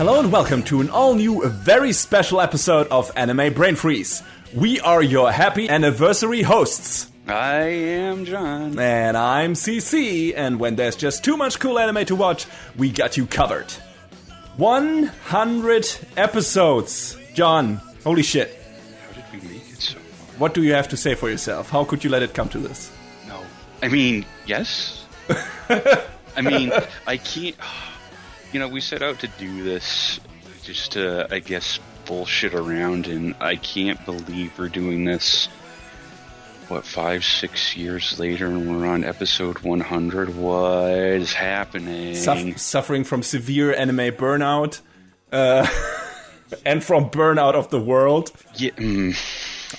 Hello and welcome to an all-new, very special episode of Anime Brain Freeze. We are your happy anniversary hosts. I am John. And I'm CC, and when there's just too much cool anime to watch, we got you covered. 100 episodes. John, holy shit. How did we make it so far? What do you have to say for yourself? How could you let it come to this? No. I mean, yes. I mean, I can't... You know, we set out to do this just to, I guess, bullshit around, and I can't believe we're doing this, 5-6 years later, and we're on episode 100. What is happening? Suffering from severe anime burnout, and from burnout of the world. Yeah.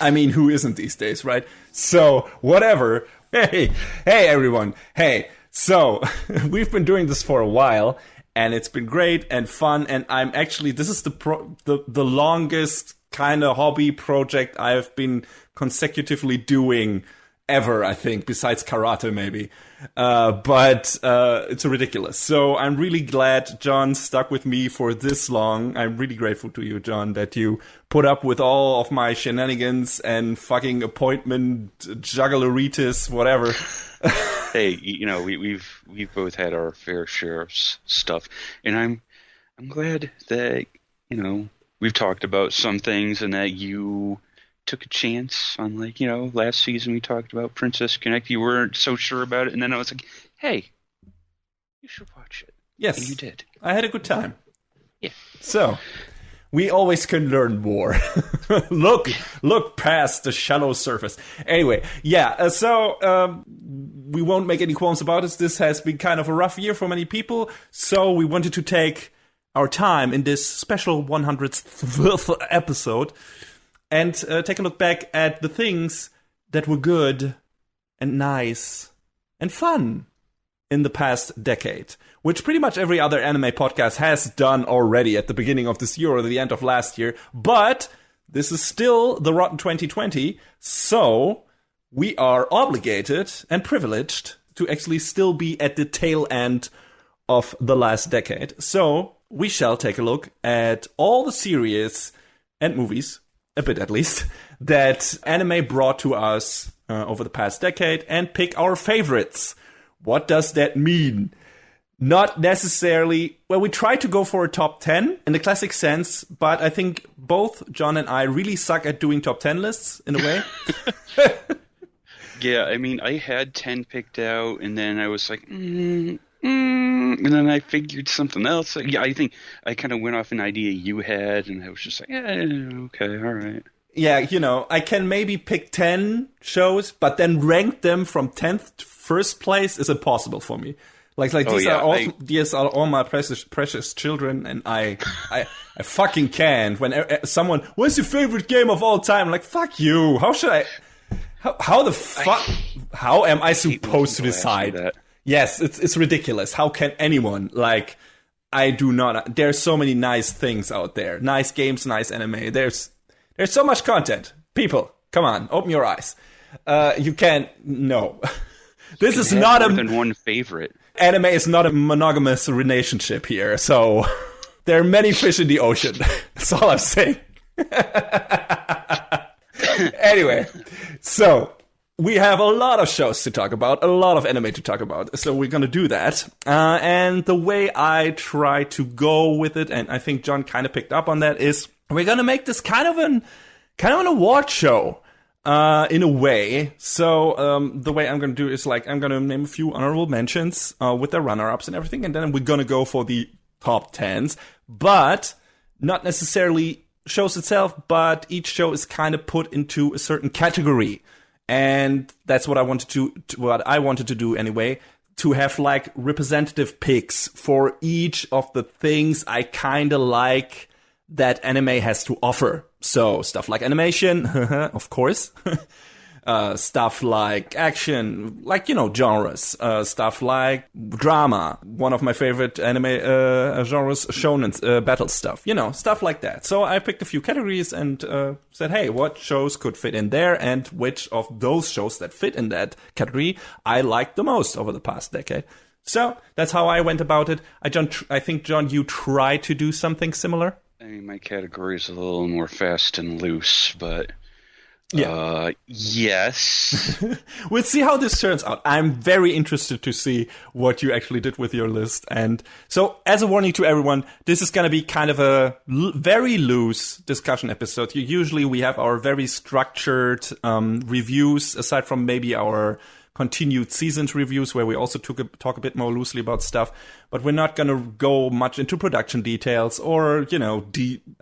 I mean, who isn't these days, right? So, whatever. Hey, everyone. Hey, so, we've been doing this for a while, and it's been great and fun, and I'm actually, this is the longest kind of hobby project I've been consecutively doing ever, I think, besides karate maybe. But it's ridiculous. So I'm really glad John stuck with me for this long. I'm really grateful to you, John, that you put up with all of my shenanigans and fucking appointment juggleritis, whatever. Hey, you know, we've both had our fair share of stuff, and I'm glad that, you know, we've talked about some things and that you took a chance on, like, you know, last season we talked about Princess Connect. You weren't so sure about it, and then I was like, hey, you should watch it. Yes. And you did. I had a good time. Yeah. So, we always can learn more. Look past the shallow surface. Anyway, yeah, so we won't make any qualms about it. This has been kind of a rough year for many people, so we wanted to take our time in this special 100th episode and take a look back at the things that were good and nice and fun in the past decade, which pretty much every other anime podcast has done already at the beginning of this year or the end of last year. But this is still the Rotten 2020, so we are obligated and privileged to actually still be at the tail end of the last decade. So we shall take a look at all the series and movies, a bit at least, that anime brought to us over the past decade and pick our favorites. What does that mean? Not necessarily... Well, we try to go for a top 10 in the classic sense, but I think both John and I really suck at doing top 10 lists, in a way. Yeah, I mean, I had 10 picked out, and then I was like, and then I figured something else. Yeah, I think I kind of went off an idea you had, and I was just like, okay, all right. Yeah, you know, I can maybe pick 10 shows, but then rank them from 10th to first place is impossible for me. Like these are all my precious children, and I fucking can't. When someone, what's your favorite game of all time? I'm like, fuck you. How should I? How the fuck? How am I supposed to decide? Yes, it's ridiculous. How can anyone, like, I do not. There's so many nice things out there. Nice games, nice anime. There's so much content. People, come on, open your eyes. You can't. No, this is not more than one favorite. Anime is not a monogamous relationship here, so there are many fish in the ocean. That's all I'm saying. Anyway, so we have a lot of shows to talk about, a lot of anime to talk about, so we're gonna do that. And the way I try to go with it, and I think John kind of picked up on that, is we're gonna make this kind of an award show. In a way. So, the way I'm gonna do is, like, I'm gonna name a few honorable mentions, with the runner-ups and everything, and then we're gonna go for the top 10s, but not necessarily shows itself, but each show is kind of put into a certain category. And that's what I wanted to do anyway, to have, like, representative picks for each of the things I kind of like that anime has to offer. So, stuff like animation, of course. Stuff like action, like, you know, genres. Stuff like drama. One of my favorite anime genres, shonen, battle stuff. You know, stuff like that. So I picked a few categories and said, hey, what shows could fit in there, and which of those shows that fit in that category I liked the most over the past decade. So that's how I went about it. I think, John, you try to do something similar. I mean, my category is a little more fast and loose, but yes. We'll see how this turns out. I'm very interested to see what you actually did with your list. And so, as a warning to everyone, this is going to be kind of a very loose discussion episode. Usually we have our very structured reviews, aside from maybe our continued seasons reviews, where we also talk a bit more loosely about stuff, but we're not going to go much into production details or,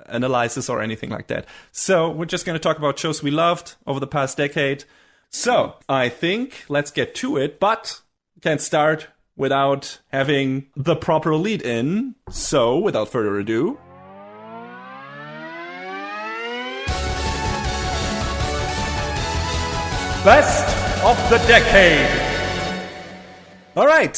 analysis or anything like that. So we're just going to talk about shows we loved over the past decade. So I think let's get to it, but can't start without having the proper lead in. So without further ado, Best of the Decade. All right.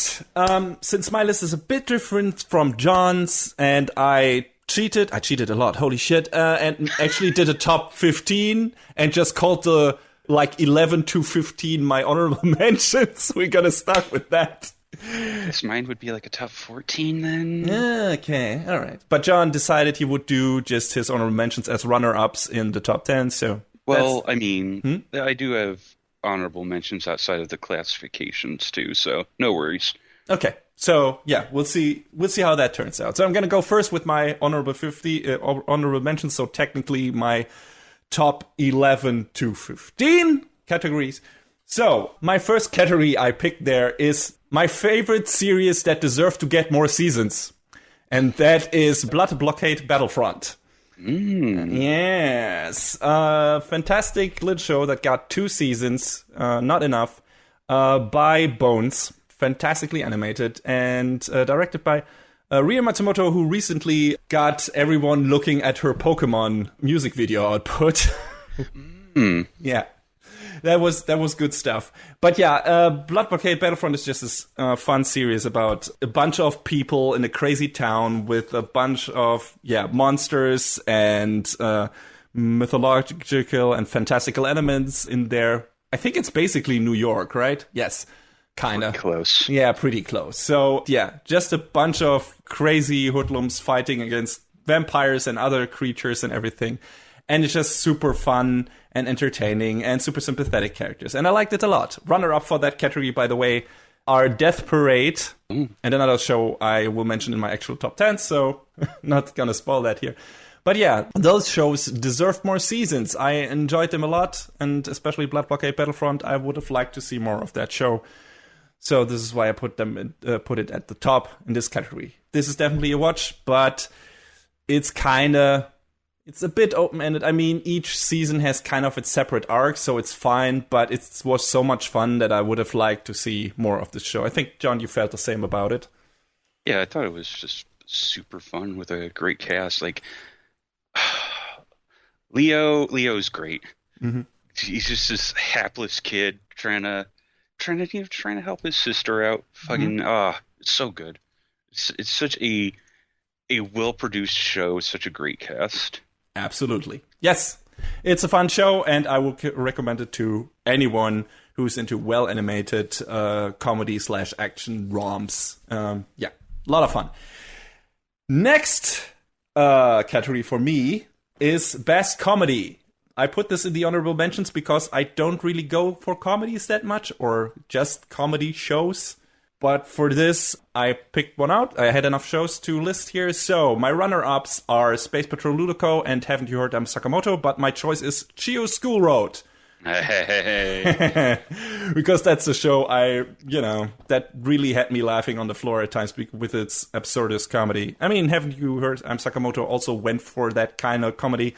Since my list is a bit different from John's, and I cheated a lot, holy shit, and actually did a top 15 and just called the 11 to 15 my honorable mentions. We're gonna start with that. This mine would be like a top 14 then. Okay, all right. But John decided he would do just his honorable mentions as runner-ups in the top 10, so... Well, I mean, I do have honorable mentions outside of the classifications too, so no worries. Okay, so yeah, we'll see how that turns out. So I'm gonna go first with my honorable mentions. So technically, my top 11 to 15 categories. So my first category I picked there is my favorite series that deserve to get more seasons, and that is Blood Blockade Battlefront. Yes. Fantastic little show that got 2 seasons, not enough, by Bones. Fantastically animated and directed by Ria Matsumoto, who recently got everyone looking at her Pokemon music video output. Yeah. That was good stuff. But yeah, Blood Blockade Battlefront is just this fun series about a bunch of people in a crazy town with a bunch of, monsters and mythological and fantastical elements in there. I think it's basically New York, right? Yes. Kinda. Pretty close. Yeah, pretty close. So, yeah, just a bunch of crazy hoodlums fighting against vampires and other creatures and everything. And it's just super fun and entertaining and super sympathetic characters. And I liked it a lot. Runner-up for that category, by the way, are Death Parade and another show I will mention in my actual top 10, so not gonna spoil that here. But yeah, those shows deserve more seasons. I enjoyed them a lot, and especially Blood Blockade Battlefront, I would have liked to see more of that show. So this is why I put it at the top in this category. This is definitely a watch, but it's a bit open-ended. I mean, each season has kind of its separate arc, so it's fine, but it was so much fun that I would have liked to see more of this show. I think, John, you felt the same about it. Yeah, I thought it was just super fun with a great cast. Like, Leo's great. Mm-hmm. He's just this hapless kid trying to help his sister out. Fucking, it's so good. It's such a well-produced show, such a great cast. Absolutely. Yes, it's a fun show, and I will recommend it to anyone who's into well-animated comedy/action roms. Yeah, a lot of fun. Next category for me is Best Comedy. I put this in the honorable mentions because I don't really go for comedies that much, or just comedy shows. But for this, I picked one out. I had enough shows to list here. So my runner-ups are Space Patrol Ludoco and Haven't You Heard I'm Sakamoto, but my choice is Chio's School Road. Hey. Because that's a show that really had me laughing on the floor at times with its absurdist comedy. I mean, Haven't You Heard I'm Sakamoto also went for that kind of comedy.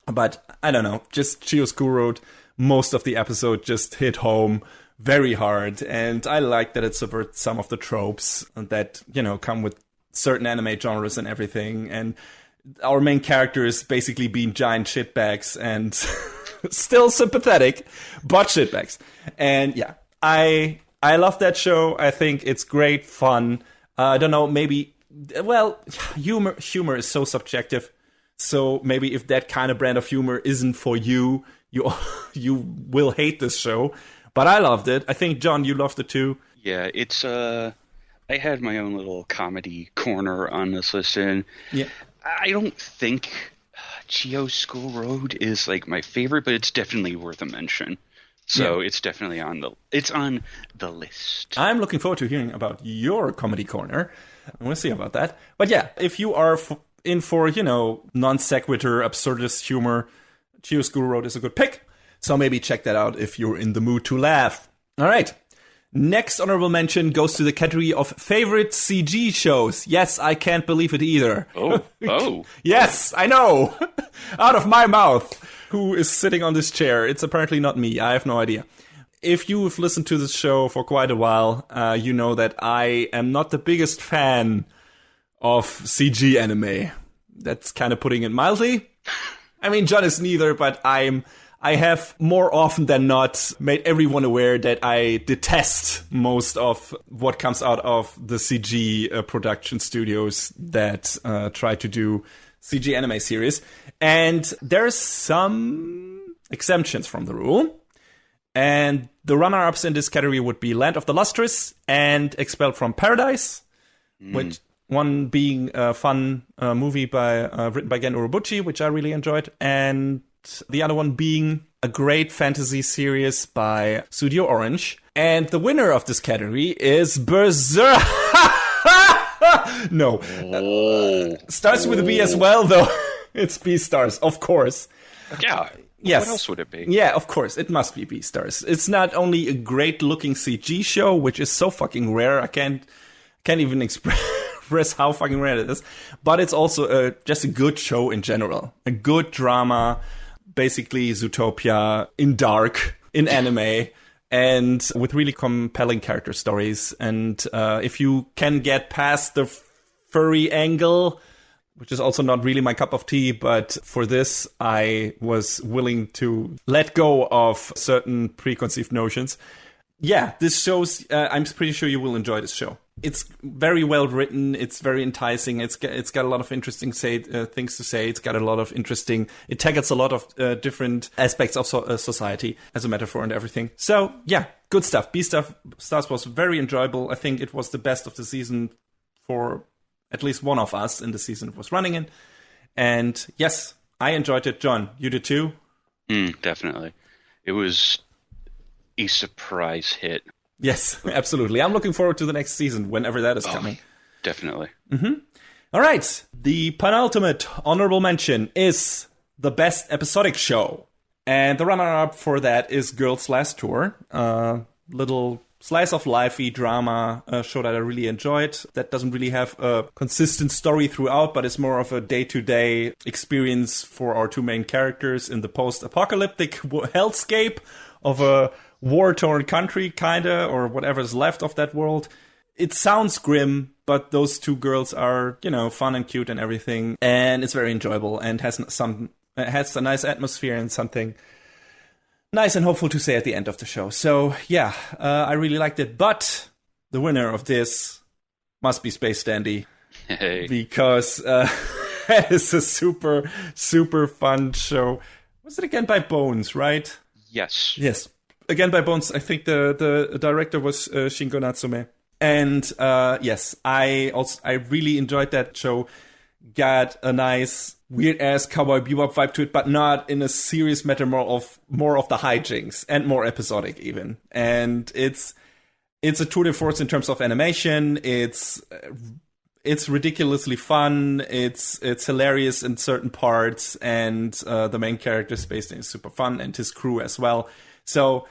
But I don't know, just Chio's School Road, most of the episode just hit home very hard, and I like that it subverts some of the tropes that, come with certain anime genres and everything, and our main characters basically being giant shitbags and still sympathetic, but shitbags. And yeah, I love that show. I think it's great fun. I don't know, humor is so subjective. So maybe if that kind of brand of humor isn't for you, you will hate this show. But I loved it. I think, John, you loved it too. Yeah, it's I had my own little comedy corner on this list, and Yeah. I don't think Chio School Road is like my favorite, but it's definitely worth a mention. So it's definitely on the list. I'm looking forward to hearing about your comedy corner. We'll see about that. But yeah, if you are in for, non sequitur, absurdist humor, Chio School Road is a good pick. So maybe check that out if you're in the mood to laugh. All right. Next honorable mention goes to the category of favorite CG shows. Yes, I can't believe it either. Oh. Yes, I know. Out of my mouth. Who is sitting on this chair? It's apparently not me. I have no idea. If you've listened to this show for quite a while, you know that I am not the biggest fan of CG anime. That's kind of putting it mildly. I mean, John is neither, but I have more often than not made everyone aware that I detest most of what comes out of the CG production studios that try to do CG anime series. And there's some exemptions from the rule. And the runner-ups in this category would be Land of the Lustrous and Expelled from Paradise, which one being a fun movie written by Gen Urobuchi, which I really enjoyed, and the other one being a great fantasy series by Studio Orange. And the winner of this category is Berserk. No. Starts with a B as well, though. It's B-stars, of course. Yeah. Yes. What else would it be? Yeah, of course. It must be B-stars. It's not only a great-looking CG show, which is so fucking rare, I can't even express how fucking rare it is, but it's also just a good show in general. A good drama, basically Zootopia in dark, in anime, and with really compelling character stories. And if you can get past the furry angle, which is also not really my cup of tea, but for this, I was willing to let go of certain preconceived notions. Yeah, this shows, I'm pretty sure you will enjoy this show. It's very well written. It's very enticing. It's got a lot of interesting things to say. It's got a lot of it tackles a lot of different aspects of society as a metaphor and everything. So yeah, good stuff. Stars was very enjoyable. I think it was the best of the season for at least one of us in the season it was running in. And yes, I enjoyed it. John, you did too? Definitely. It was a surprise hit. Yes, absolutely. I'm looking forward to the next season, whenever that is coming. Definitely. All right. The penultimate honorable mention is the best episodic show. And the runner-up for that is Girls Last Tour. Little slice of life-y drama show that I really enjoyed. That doesn't really have a consistent story throughout, but it's more of a day-to-day experience for our two main characters in the post-apocalyptic hellscape of a war-torn country, kinda, or whatever's left of that world. It sounds grim, but those two girls are, fun and cute and everything, and it's very enjoyable and has a nice atmosphere and something nice and hopeful to say at the end of the show. So yeah, I really liked it, but the winner of this must be Space Dandy. Hey. Because it is a super, super fun show. Was it again by Bones, right? Yes. Yes. Again by Bones. I think the director was Shingo Natsume. And yes, I really enjoyed that show. Got a nice weird ass Cowboy Bebop vibe to it, but not in a serious matter, more of the hijinks and more episodic even. And it's a tour de force in terms of animation. It's ridiculously fun. It's hilarious in certain parts, and the main character Space Dandy is super fun, and his crew as well. So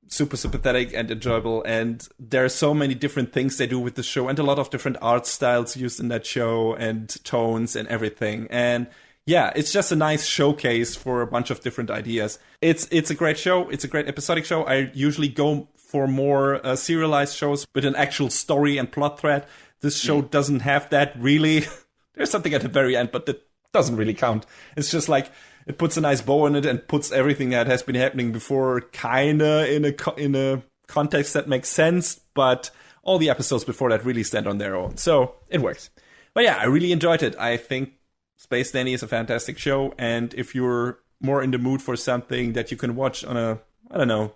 super sympathetic and enjoyable, and there are so many different things they do with the show, and a lot of different art styles used in that show, and tones and everything. And yeah, it's just a nice showcase for a bunch of different ideas. It's a great show. It's a great episodic show. I usually go for more serialized shows with an actual story and plot thread. This show doesn't have that really. There's something at the very end, but that doesn't really count. It's just like, it puts a nice bow on it and puts everything that has been happening before kinda in a context that makes sense, but all the episodes before that really stand on their own. So it works. But yeah, I really enjoyed it. I think Space Dandy is a fantastic show, and if you're more in the mood for something that you can watch on a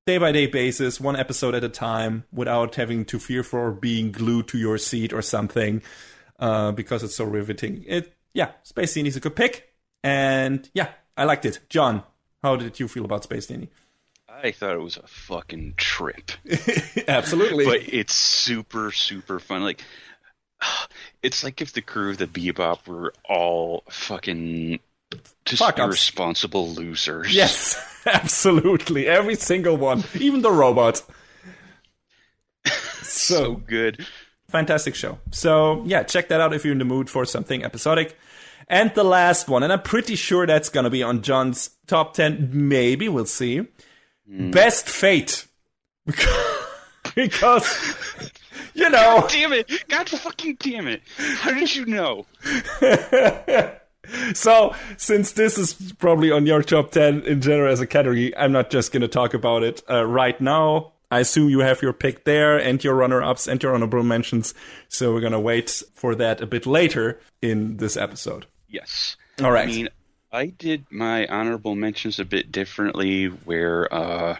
day-by-day basis, one episode at a time, without having to fear for being glued to your seat or something, because it's so riveting. Space Genie is a good pick, and yeah, I liked it. John, how did you feel about Space Genie? I thought it was a fucking trip. Absolutely. But it's super, super fun. Like, it's like if the crew of the Bebop were all fucking just irresponsible losers. Yes, absolutely. Every single one. Even the robot. So good. Fantastic show. So, yeah, check that out if you're in the mood for something episodic. And the last one, and I'm pretty sure that's going to be on John's top 10. Maybe, we'll see. Best Fate. Because, you know. God damn it. God fucking damn it. How did you know? So, since this is probably on your top 10 in general as a category, I'm not just going to talk about it right now. I assume you have your pick there and your runner-ups and your honorable mentions. So we're going to wait for that a bit later in this episode. Yes. All right. I mean, I did my honorable mentions a bit differently where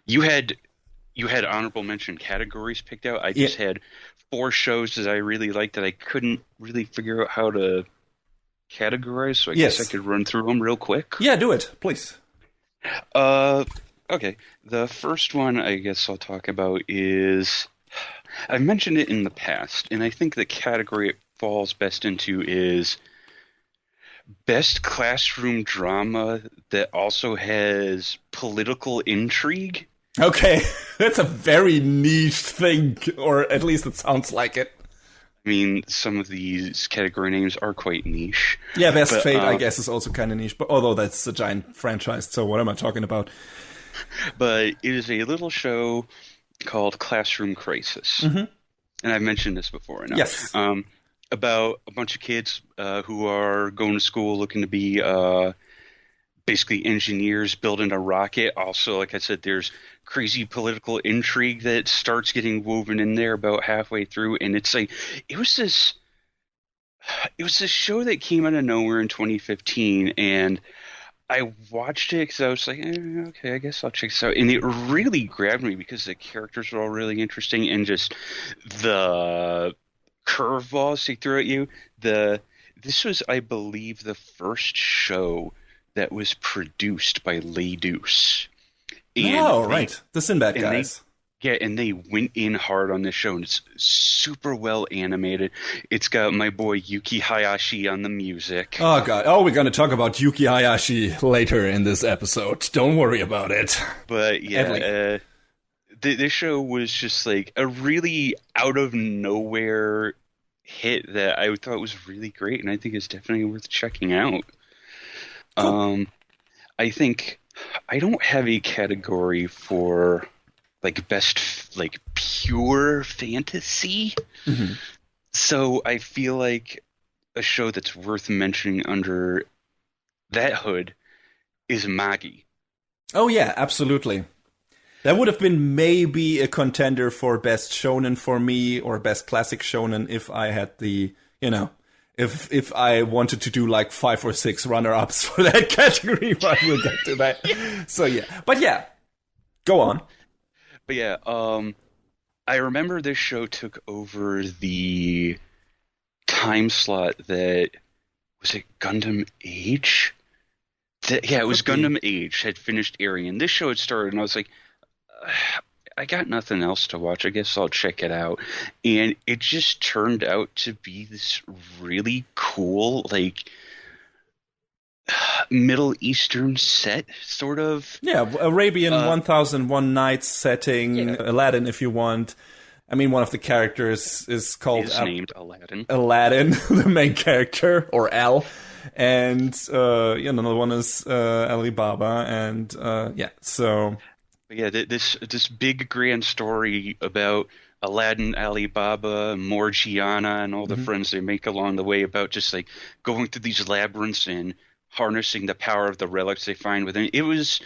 you had honorable mention categories picked out. I just had 4 shows that I really liked that I couldn't really figure out how to categorize. So I guess I could run through them real quick. Yeah, do it, please. Okay, the first one I guess I'll talk about is, I've mentioned it in the past, and I think the category it falls best into is best classroom drama that also has political intrigue. Okay, that's a very niche thing, or at least it sounds like it. I mean, some of these category names are quite niche. Yeah, Best Fate, I guess, is also kind of niche, but although that's a giant franchise, so what am I talking about? But it is a little show called Classroom Crisis. Mm-hmm. And I've mentioned this before. I know. Yes. About a bunch of kids who are going to school looking to be basically engineers building a rocket. Also, like I said, there's crazy political intrigue that starts getting woven in there about halfway through. And it's like, it was this show that came out of nowhere in 2015, and I watched it because I was like, okay, I guess I'll check this out. And it really grabbed me because the characters were all really interesting, and just the curveballs they threw at you. This was, I believe, the first show that was produced by Leydus. Right. The Sinbad guys. And they went in hard on this show, and it's super well animated. It's got my boy Yuki Hayashi on the music. Oh, God. Oh, we're going to talk about Yuki Hayashi later in this episode. Don't worry about it. But, yeah, this show was just like a really out-of-nowhere hit that I thought was really great, and I think it's definitely worth checking out. Cool. I think I don't have a category for like best like pure fantasy. Mm-hmm. So I feel like a show that's worth mentioning under that hood is Magi. Oh yeah, absolutely. That would have been maybe a contender for best shonen for me, or best classic shonen, if I had the, if I wanted to do like 5 or 6 runner-ups for that category, but we'll get to that. So yeah, but yeah, go on. But yeah, I remember this show took over the time slot that, was it Gundam Age? It was Gundam Age had finished airing, and this show had started, and I was like, I got nothing else to watch. I guess I'll check it out. And it just turned out to be this really cool, like, Middle Eastern set, sort of. Yeah, Arabian 1001 Nights setting, Aladdin if you want. I mean, one of the characters is called... named Aladdin. Aladdin, the main character, or Al. And, another one is Alibaba, and, so... Yeah, this big grand story about Aladdin, Alibaba, Morgiana, and all the friends they make along the way, about just, like, going through these labyrinths and harnessing the power of the relics they find within. It was,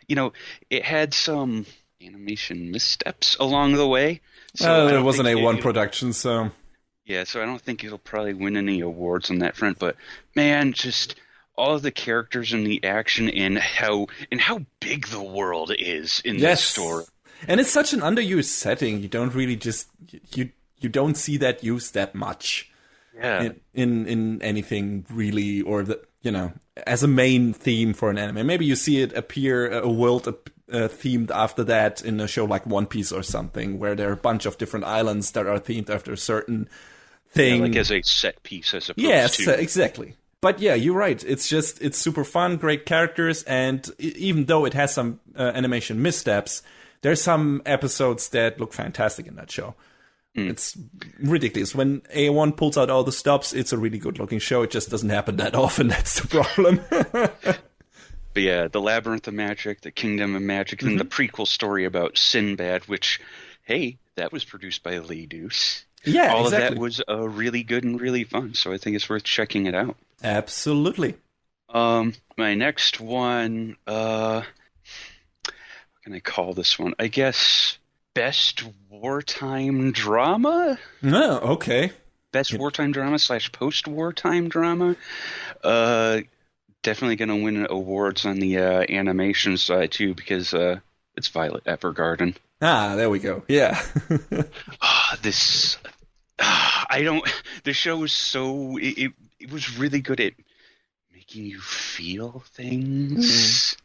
it had some animation missteps along the way. So it wasn't A1 production, so... Yeah, so I don't think it'll probably win any awards on that front. But, man, just all of the characters and the action and how big the world is in this Yes. story. And it's such an underused setting. You don't really you don't see that used that much. Yeah. In anything really, or as a main theme for an anime. Maybe you see it appear a world themed after that in a show like One Piece or something, where there are a bunch of different islands that are themed after a certain thing. Yeah, like as a set piece as opposed yes, to... exactly. But yeah, you're right. It's super fun, great characters, and even though it has some animation missteps, there's some episodes that look fantastic in that show. It's ridiculous. When A1 pulls out all the stops, it's a really good-looking show. It just doesn't happen that often. That's the problem. But yeah, the Labyrinth of Magic, the Kingdom of Magic, and the prequel story about Sinbad, which, hey, that was produced by Lee Deuce. Yeah, all exactly. of that was really good and really fun, so I think it's worth checking it out. Absolutely. My next one, what can I call this one? I guess Best Wartime Drama? Oh, okay. Best Wartime Drama / Post-Wartime Drama. Definitely going to win awards on the animation side, too, because it's Violet Evergarden. Ah, there we go. Yeah. The show was so... It was really good at making you feel things.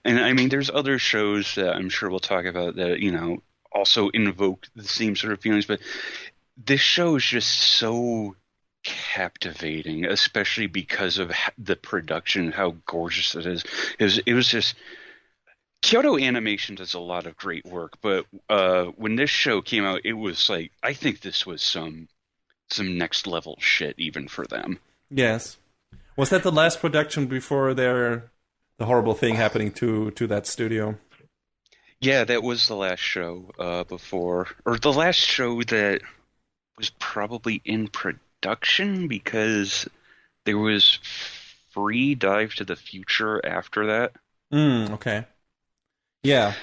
And I mean, there's other shows that I'm sure we'll talk about that, also invoke the same sort of feelings, but this show is just so captivating, especially because of the production, how gorgeous it is. It was just... Kyoto Animation does a lot of great work, but when this show came out, it was like, I think this was some next level shit even for them. Yes. Was that the last production before the horrible thing happening to that studio? Yeah, that was the last show before, or the last show that was probably in production, because there was free Dive to the Future after that. Okay. Yeah.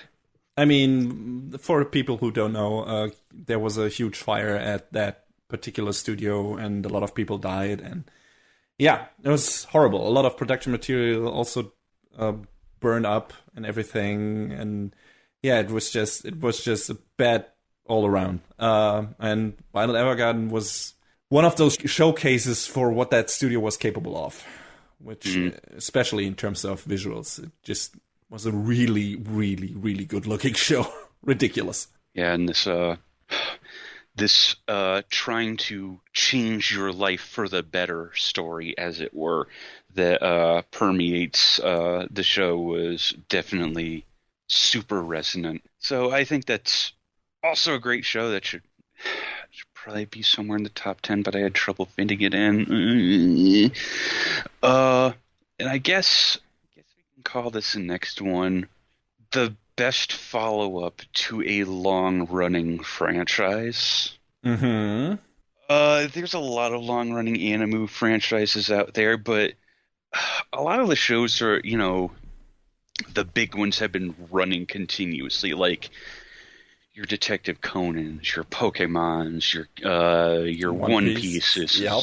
I mean, for people who don't know, there was a huge fire at that particular studio and a lot of people died, and yeah, it was horrible. A lot of production material also burned up and everything, and yeah, it was just a bad all around. And Violet Evergarden was one of those showcases for what that studio was capable of, which especially in terms of visuals, it just was a really, really, really good looking show. Ridiculous. Yeah, and this trying to change your life for the better story, as it were, that permeates the show was definitely super resonant. So I think that's also a great show that should probably be somewhere in the top 10, but I had trouble fitting it in. And I guess we can call this the next one the best follow-up to a long-running franchise. Mm-hmm. There's a lot of long-running anime franchises out there, but a lot of the shows are, the big ones have been running continuously, like your Detective Conans, your Pokemons, your One Pieces. Yep.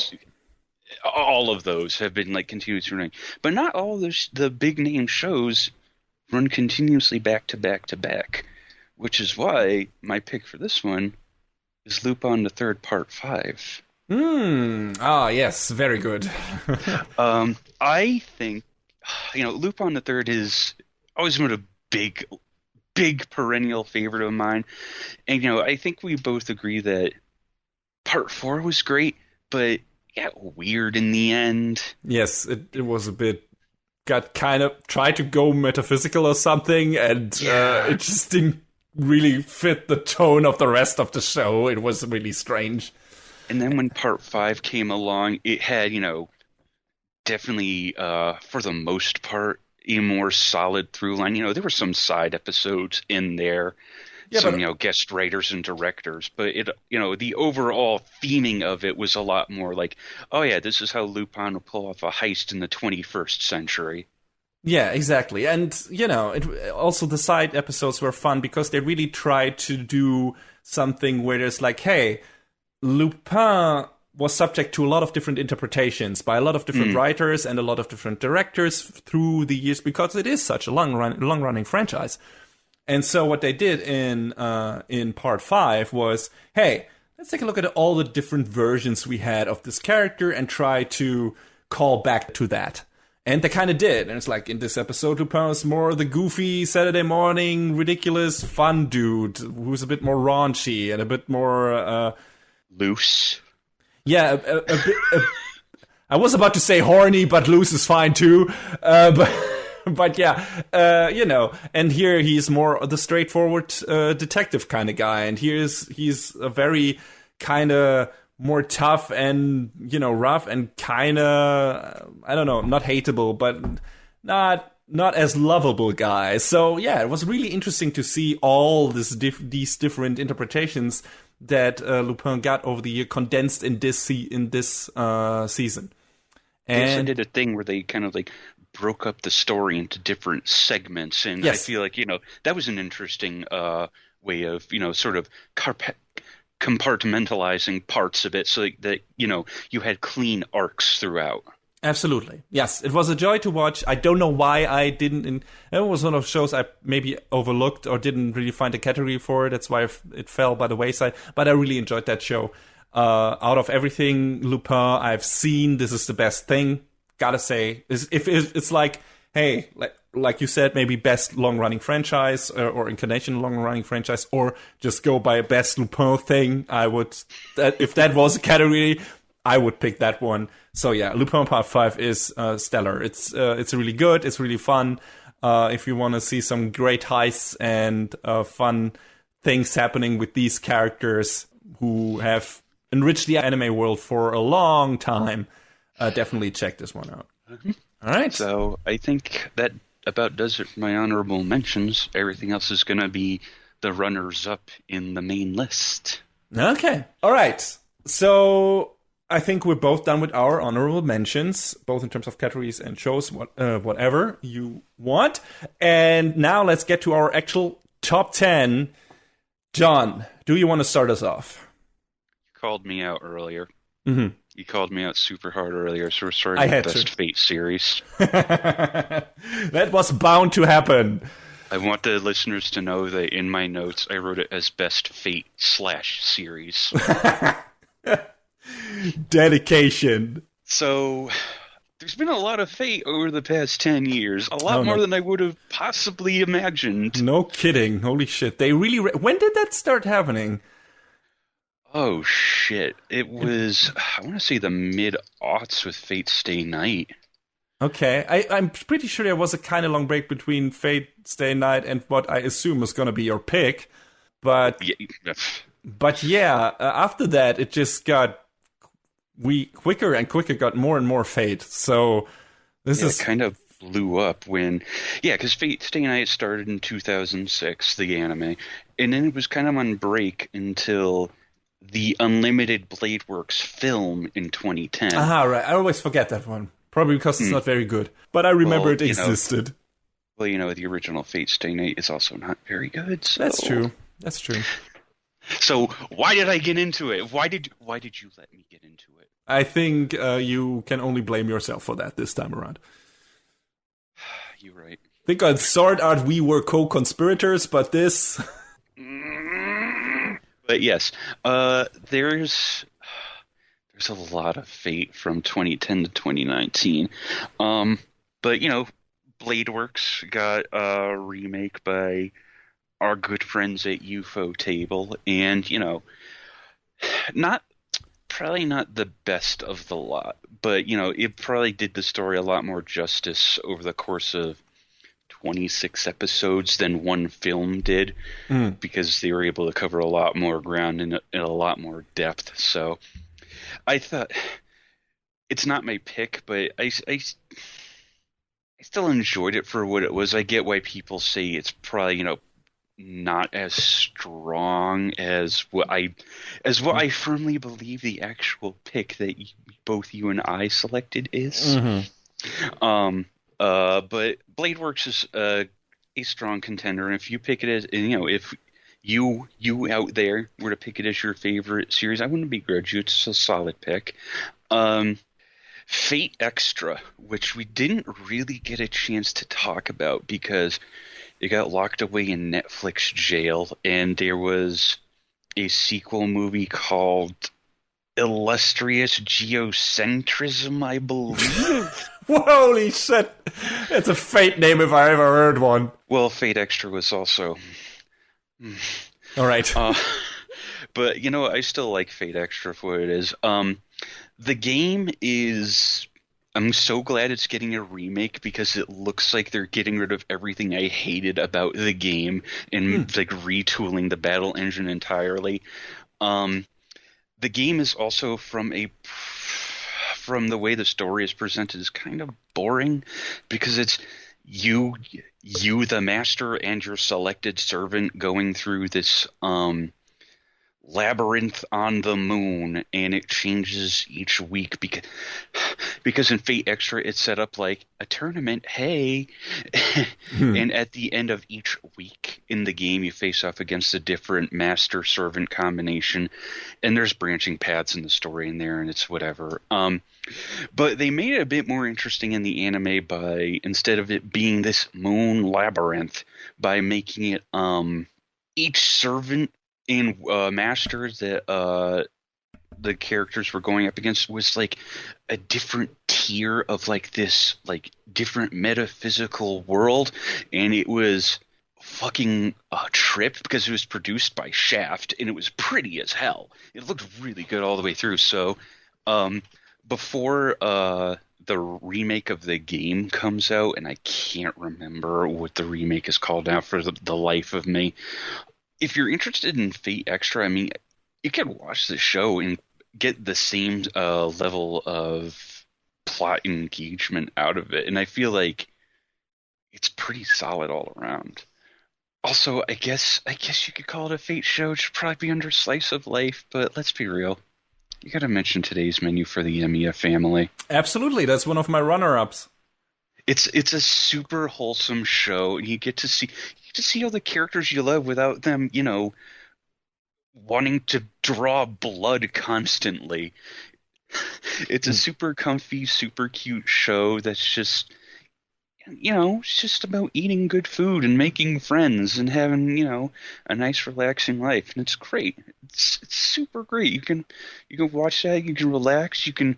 All of those have been like continuously running, but not all the big name shows run continuously back to back to back, which is why my pick for this one is Lupin the Third Part 5. Yes, very good. I think, Lupin the Third is always been a big perennial favorite of mine. And, I think we both agree that Part 4 was great, but got weird in the end. Yes, it was a bit... got kind of tried to go metaphysical or something, and it just didn't really fit the tone of the rest of the show. It was really strange. And then when Part 5 came along, it had, definitely, for the most part, a more solid through line. There were some side episodes in there, guest writers and directors, but it, the overall theming of it was a lot more like, oh yeah, this is how Lupin will pull off a heist in the 21st century. Yeah, exactly. And, also the side episodes were fun because they really tried to do something where there's like, hey, Lupin was subject to a lot of different interpretations by a lot of different writers and a lot of different directors through the years, because it is such a long-running franchise. And so what they did in part 5 was, hey, let's take a look at all the different versions we had of this character and try to call back to that. And they kind of did. And it's like, in this episode, Lupin is more the goofy, Saturday morning, ridiculous, fun dude who's a bit more raunchy and a bit more... loose. Yeah, a bit... I was about to say horny, but loose is fine too. But yeah, you know, and here he's more the straightforward detective kind of guy. And he's a very kind of... more tough and, you know, rough and kind of, I don't know, not hateable, but not as lovable guy. So yeah, it was really interesting to see all these different interpretations that Lupin got over the year condensed in this season. And they did a thing where they kind of like broke up the story into different segments, and yes. I feel like, you know, that was an interesting way of, you know, sort of compartmentalizing parts of it so that, you know, you had clean arcs throughout. Absolutely. Yes, it was a joy to watch. I don't know why I didn't... It was one of those shows I maybe overlooked or didn't really find a category for it. That's why it fell by the wayside. But I really enjoyed that show. Out of everything Lupin I've seen, this is the best thing. Gotta say. It's like, hey... like you said, maybe best long-running franchise or incarnation long-running franchise, or just go by best Lupin thing. I would, if that was a category, I would pick that one. So yeah, Lupin Part 5 is stellar. It's really good. It's really fun. If you want to see some great heists and fun things happening with these characters who have enriched the anime world for a long time, definitely check this one out. Mm-hmm. All right. So I think that about does it for my honorable mentions. Everything else is going to be the runners-up in the main list. Okay. All right. So I think we're both done with our honorable mentions, both in terms of categories and shows, whatever you want. And now let's get to our actual top 10. John, do you want to start us off? You called me out earlier. Mm-hmm. You called me out super hard earlier, so we're starting the Best Fate series. That was bound to happen. I want the listeners to know that in my notes, I wrote it as Best Fate /series. Dedication. So, there's been a lot of Fate over the past 10 years. A lot more than I would have possibly imagined. No kidding. Holy shit. They really... When did that start happening? Oh, shit. It was, I want to say the mid-aughts with Fate Stay Night. Okay. I'm pretty sure there was a kind of long break between Fate Stay Night and what I assume was going to be your pick. But yeah, after that, it just got quicker and quicker, got more and more Fate. So this is... It kind of blew up when... Yeah, because Fate Stay Night started in 2006, the anime. And then it was kind of on break until... the Unlimited Blade Works film in 2010. Aha, right. I always forget that one. Probably because it's not very good. But I remember it existed. Well, you know, the original Fate Stay Night is also not very good. So. That's true. That's true. So why did I get into it? Why did you let me get into it? I think you can only blame yourself for that this time around. You're right. I think on Sword Art we were co-conspirators, but this... But yes, there's a lot of Fate from 2010 to 2019. But, you know, Bladeworks got a remake by our good friends at UFO Table. And, you know, probably not the best of the lot. But, you know, it probably did the story a lot more justice over the course of 26 episodes than one film did, because they were able to cover a lot more ground in a lot more depth. So I thought, it's not my pick, but I still enjoyed it for what it was. I get why people say it's probably, you know, not as strong as what I firmly believe the actual pick that both you and I selected is. Mm-hmm. But Bladeworks is a strong contender, and if you pick it as, you know, if you out there were to pick it as your favorite series, I wouldn't begrudge you. It's a solid pick. Fate Extra, which we didn't really get a chance to talk about because it got locked away in Netflix jail, and there was a sequel movie called Illustrious Geocentrism, I believe. Holy shit! It's a Fate name if I ever heard one. Well, Fate Extra was also... All right. But, I still like Fate Extra for what it is. The game is... I'm so glad it's getting a remake because it looks like they're getting rid of everything I hated about the game and retooling the battle engine entirely. The game is also from the way the story is presented is kind of boring because it's you the master and your selected servant going through this labyrinth on the moon, and it changes each week because in Fate Extra it's set up like a tournament, hey. And at the end of each week in the game you face off against a different master servant combination, and there's branching paths in the story in there, and it's whatever. But they made it a bit more interesting in the anime by, instead of it being this moon labyrinth, by making it each servant and master that the characters were going up against was like a different tier of like this like different metaphysical world, and it was fucking a trip because it was produced by Shaft and it was pretty as hell. It looked really good all the way through. So before the remake of the game comes out, and I can't remember what the remake is called now for the life of me. If you're interested in Fate Extra, I mean, you can watch the show and get the same level of plot engagement out of it, and I feel like it's pretty solid all around. Also, I guess you could call it a Fate show. It should probably be under Slice of Life, but let's be real. You got to mention today's menu for the Emiya family. Absolutely, that's one of my runner-ups. It's a super wholesome show, and you get to see all the characters you love without them, wanting to draw blood constantly. It's a super comfy, super cute show that's just, it's just about eating good food and making friends and having, a nice, relaxing life, and it's great. It's super great. You can watch that. You can relax. You can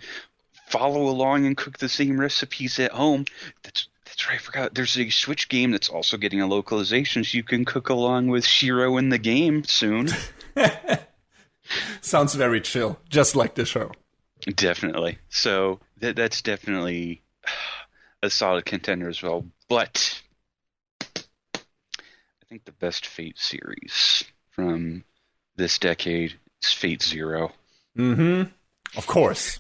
follow along and cook the same recipes at home. That's right, I forgot. There's a Switch game that's also getting a localization, so you can cook along with Shiro in the game soon. Sounds very chill, just like the show. Definitely. So that's definitely a solid contender as well. But I think the best Fate series from this decade is Fate Zero. Mm-hmm. Of course.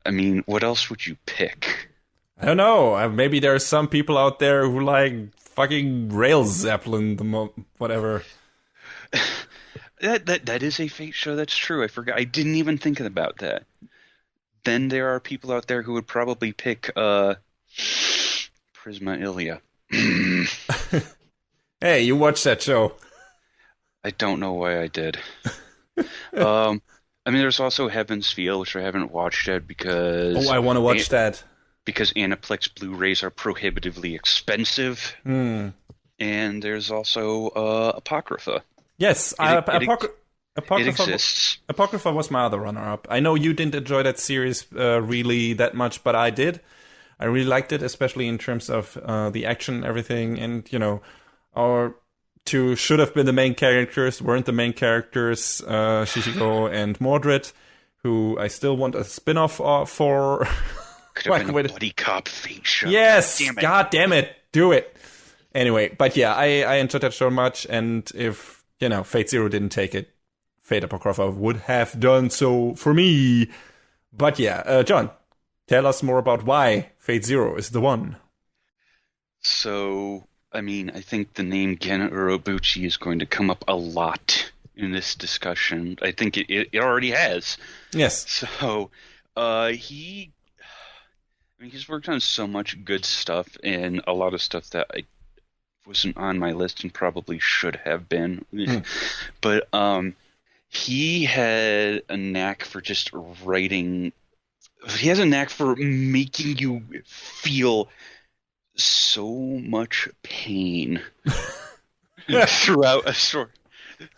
I mean, what else would you pick? I don't know. Maybe there are some people out there who like fucking Rail Zeppelin, whatever. That is a Fate show. That's true. I forgot. I didn't even think about that. Then there are people out there who would probably pick Prisma Ilia. Hey, you watched that show. I don't know why I did. I mean, there's also Heaven's Feel, which I haven't watched yet because... Oh, I want to watch that. Because Aniplex Blu-rays are prohibitively expensive. And there's also Apocrypha. Yes, Apocrypha, it exists. Apocrypha was my other runner-up. I know you didn't enjoy that series really that much, but I did. I really liked it, especially in terms of the action and everything. And, our two should have been the main characters, weren't the main characters, Shishiko and Mordred, who I still want a spin-off for. Could have been a buddy cop Fate show. Yes! God damn it! Do it! Anyway, but yeah, I enjoyed that show much, and if, Fate Zero didn't take it, Fate Apocrypha would have done so for me. But yeah, John, tell us more about why Fate Zero is the one. So, I mean, I think the name Gen Urobuchi is going to come up a lot in this discussion. I think it already has. Yes. So, he's worked on so much good stuff and a lot of stuff that I wasn't on my list and probably should have been. But he had a knack for just writing. He has a knack for making you feel so much pain throughout a story.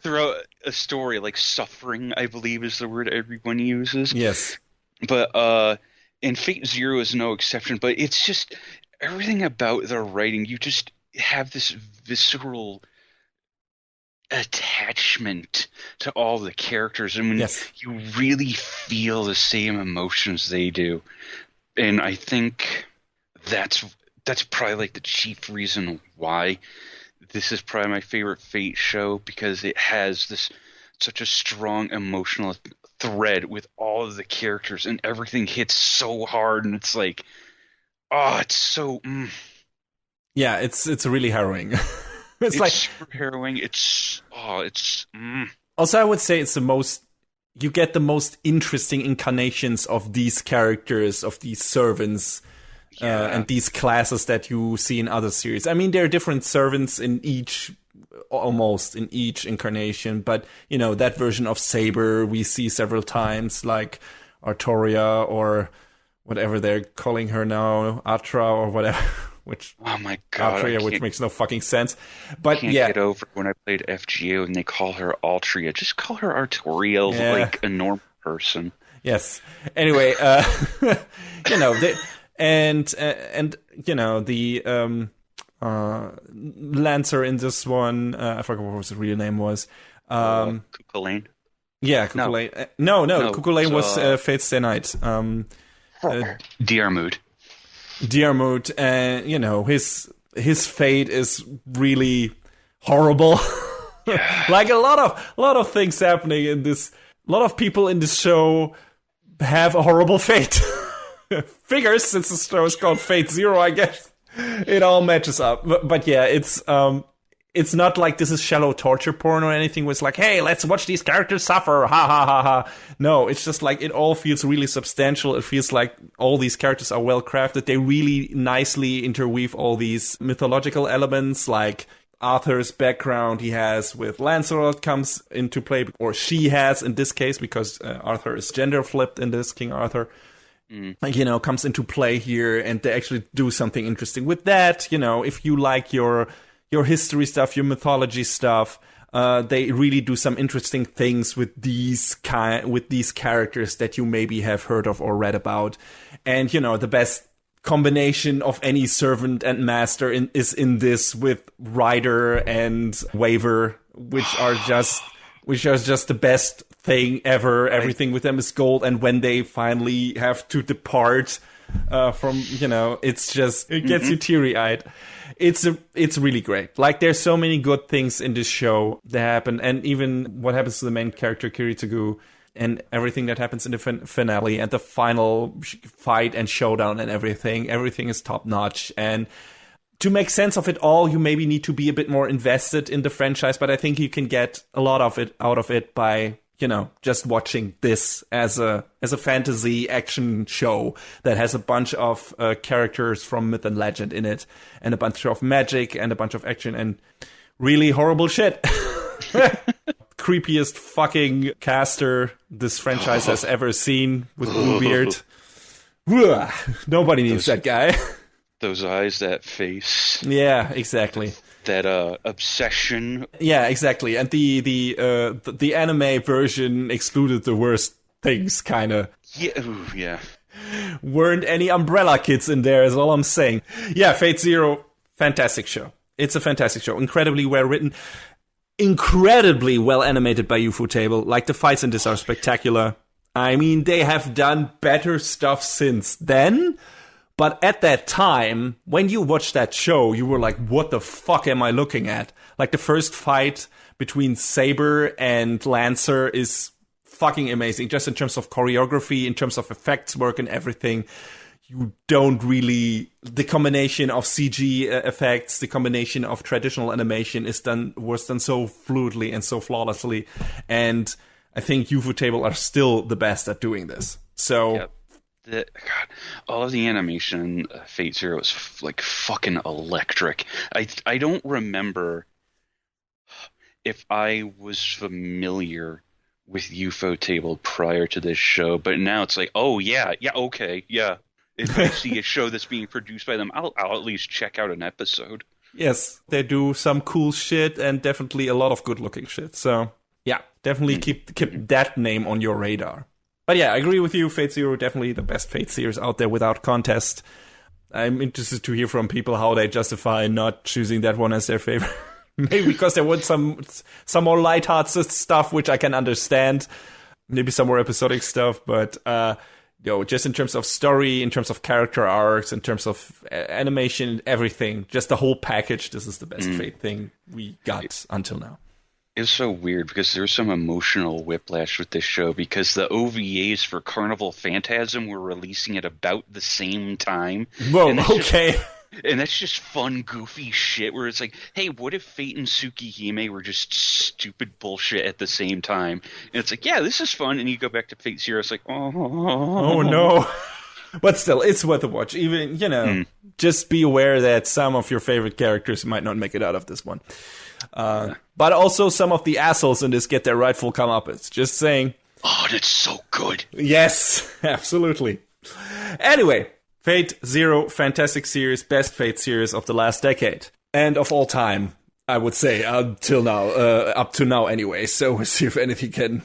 Throughout a story, like suffering, I believe is the word everyone uses. Yes. But and Fate Zero is no exception. But it's just everything about the writing. You just have this visceral attachment to all the characters, and when you really feel the same emotions they do. And I think that's probably like the chief reason why this is probably my favorite Fate show, because it has such a strong emotional thread with all of the characters, and everything hits so hard, and it's like, it's so. Yeah, it's really harrowing. it's like super harrowing. It's. Also, I would say it's you get the most interesting incarnations of these characters, of these servants. And these classes that you see in other series. I mean, there are different servants almost in each incarnation, but, that version of Saber we see several times, like Artoria or whatever they're calling her now, Atra or whatever, which... Oh my god. Atria, which makes no fucking sense. But I can't get over when I played FGO and they call her Altria. Just call her Artoria like a normal person. Yes. Anyway, And the Lancer in this one, I forgot what his real name was. Cuchulainn? Yeah, Cuchulainn. No, Cuchulainn was Fate's Stay Night. Diarmuid. Diarmuid, and his fate is really horrible. Yeah. Like a lot of things happening in this. A lot of people in this show have a horrible fate. Figures, since the show is called Fate Zero, I guess it all matches up. But yeah, it's not like this is shallow torture porn or anything. Where it's like, hey, let's watch these characters suffer, ha ha ha ha. No, it's just like it all feels really substantial. It feels like all these characters are well crafted. They really nicely interweave all these mythological elements, like Arthur's background he has with Lancelot comes into play, or she has in this case, because Arthur is gender flipped in this, King Arthur. Comes into play here, and they actually do something interesting with that. If you like your history stuff, your mythology stuff, they really do some interesting things with these characters that you maybe have heard of or read about. And the best combination of any servant and master is in this, with Rider and Waver, which are just the best thing ever. Everything with them is gold, and when they finally have to depart from, it's just, it gets you teary-eyed. It's really great. Like, there's so many good things in this show that happen, and even what happens to the main character Kiritugu, and everything that happens in the finale and the final fight and showdown and everything is top notch. And to make sense of it all, you maybe need to be a bit more invested in the franchise, but I think you can get a lot of it out of it by, just watching this as a fantasy action show that has a bunch of characters from myth and legend in it, and a bunch of magic and a bunch of action and really horrible shit. Creepiest fucking caster this franchise has ever seen, with Bluebeard. Nobody needs that guy. Those eyes, that face. Yeah, exactly. That obsession. Yeah, exactly. And the anime version excluded the worst things, kind of. Yeah, ooh, yeah. Weren't any Umbrella kids in there, is all I'm saying. Yeah, Fate Zero, fantastic show. It's a fantastic show. Incredibly well written. Incredibly well animated by Ufotable. Like, the fights in this are spectacular. I mean, they have done better stuff since then. But at that time, when you watched that show, you were like, what the fuck am I looking at? Like, the first fight between Saber and Lancer is fucking amazing. Just in terms of choreography, in terms of effects work and everything. You don't really... The combination of CG effects, the combination of traditional animation was done so fluidly and so flawlessly. And I think Ufotable are still the best at doing this. So... Yep. God, all of the animation in Fate Zero is like fucking electric. I don't remember if I was familiar with UFO Table prior to this show, but now it's like, oh yeah, okay, yeah. If I see a show that's being produced by them, I'll at least check out an episode. Yes, they do some cool shit and definitely a lot of good-looking shit. So, yeah, definitely keep that name on your radar. But yeah, I agree with you. Fate Zero, definitely the best Fate series out there without contest. I'm interested to hear from people how they justify not choosing that one as their favorite. Maybe because they want some more lighthearted stuff, which I can understand. Maybe some more episodic stuff, but just in terms of story, in terms of character arcs, in terms of animation, everything, just the whole package, this is the best Fate thing we got until now. It was so weird because there was some emotional whiplash with this show because the OVAs for Carnival Phantasm were releasing at about the same time. Whoa, okay. And that's just fun, goofy shit where it's like, hey, what if Fate and Tsukihime were just stupid bullshit at the same time? And it's like, yeah, this is fun. And you go back to Fate Zero, it's like, oh no. But still, it's worth a watch. Even, just be aware that some of your favorite characters might not make it out of this one. But also some of the assholes in this get their rightful comeuppance. Just saying. Oh, that's so good. Yes, absolutely. Anyway. Fate Zero, fantastic series, best Fate series of the last decade. And of all time, I would say, until now, up to now anyway. So we'll see if anything can,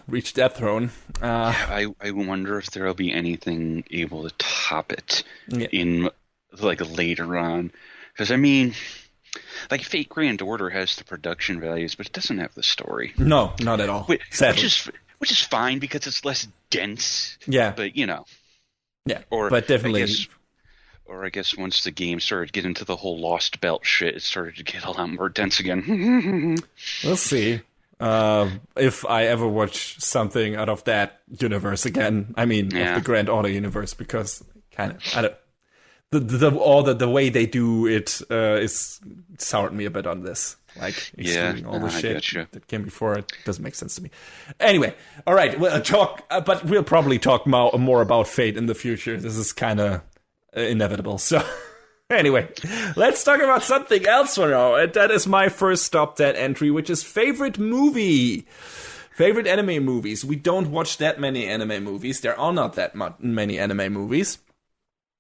reach that throne. I wonder if there'll be anything able to top it in, like, later on. Because, I mean, like, Fate Grand Order has the production values, but it doesn't have the story. No, not at all. Which is fine because it's less dense. Yeah. But, Yeah, but definitely. I guess once the game started to get into the whole Lost Belt shit, it started to get a lot more dense again. We'll see if I ever watch something out of that universe again. I mean, of the Grand Order universe, because kind of, the way they do it is soured me a bit on this. Like, excluding all the shit that came before it doesn't make sense to me. Anyway, all right, but we'll probably talk more about Fate in the future. This is kind of inevitable. So, anyway, let's talk about something else for now. And that is my first stop, that entry, which is favorite movie. Favorite anime movies. We don't watch that many anime movies. There are not that many anime movies.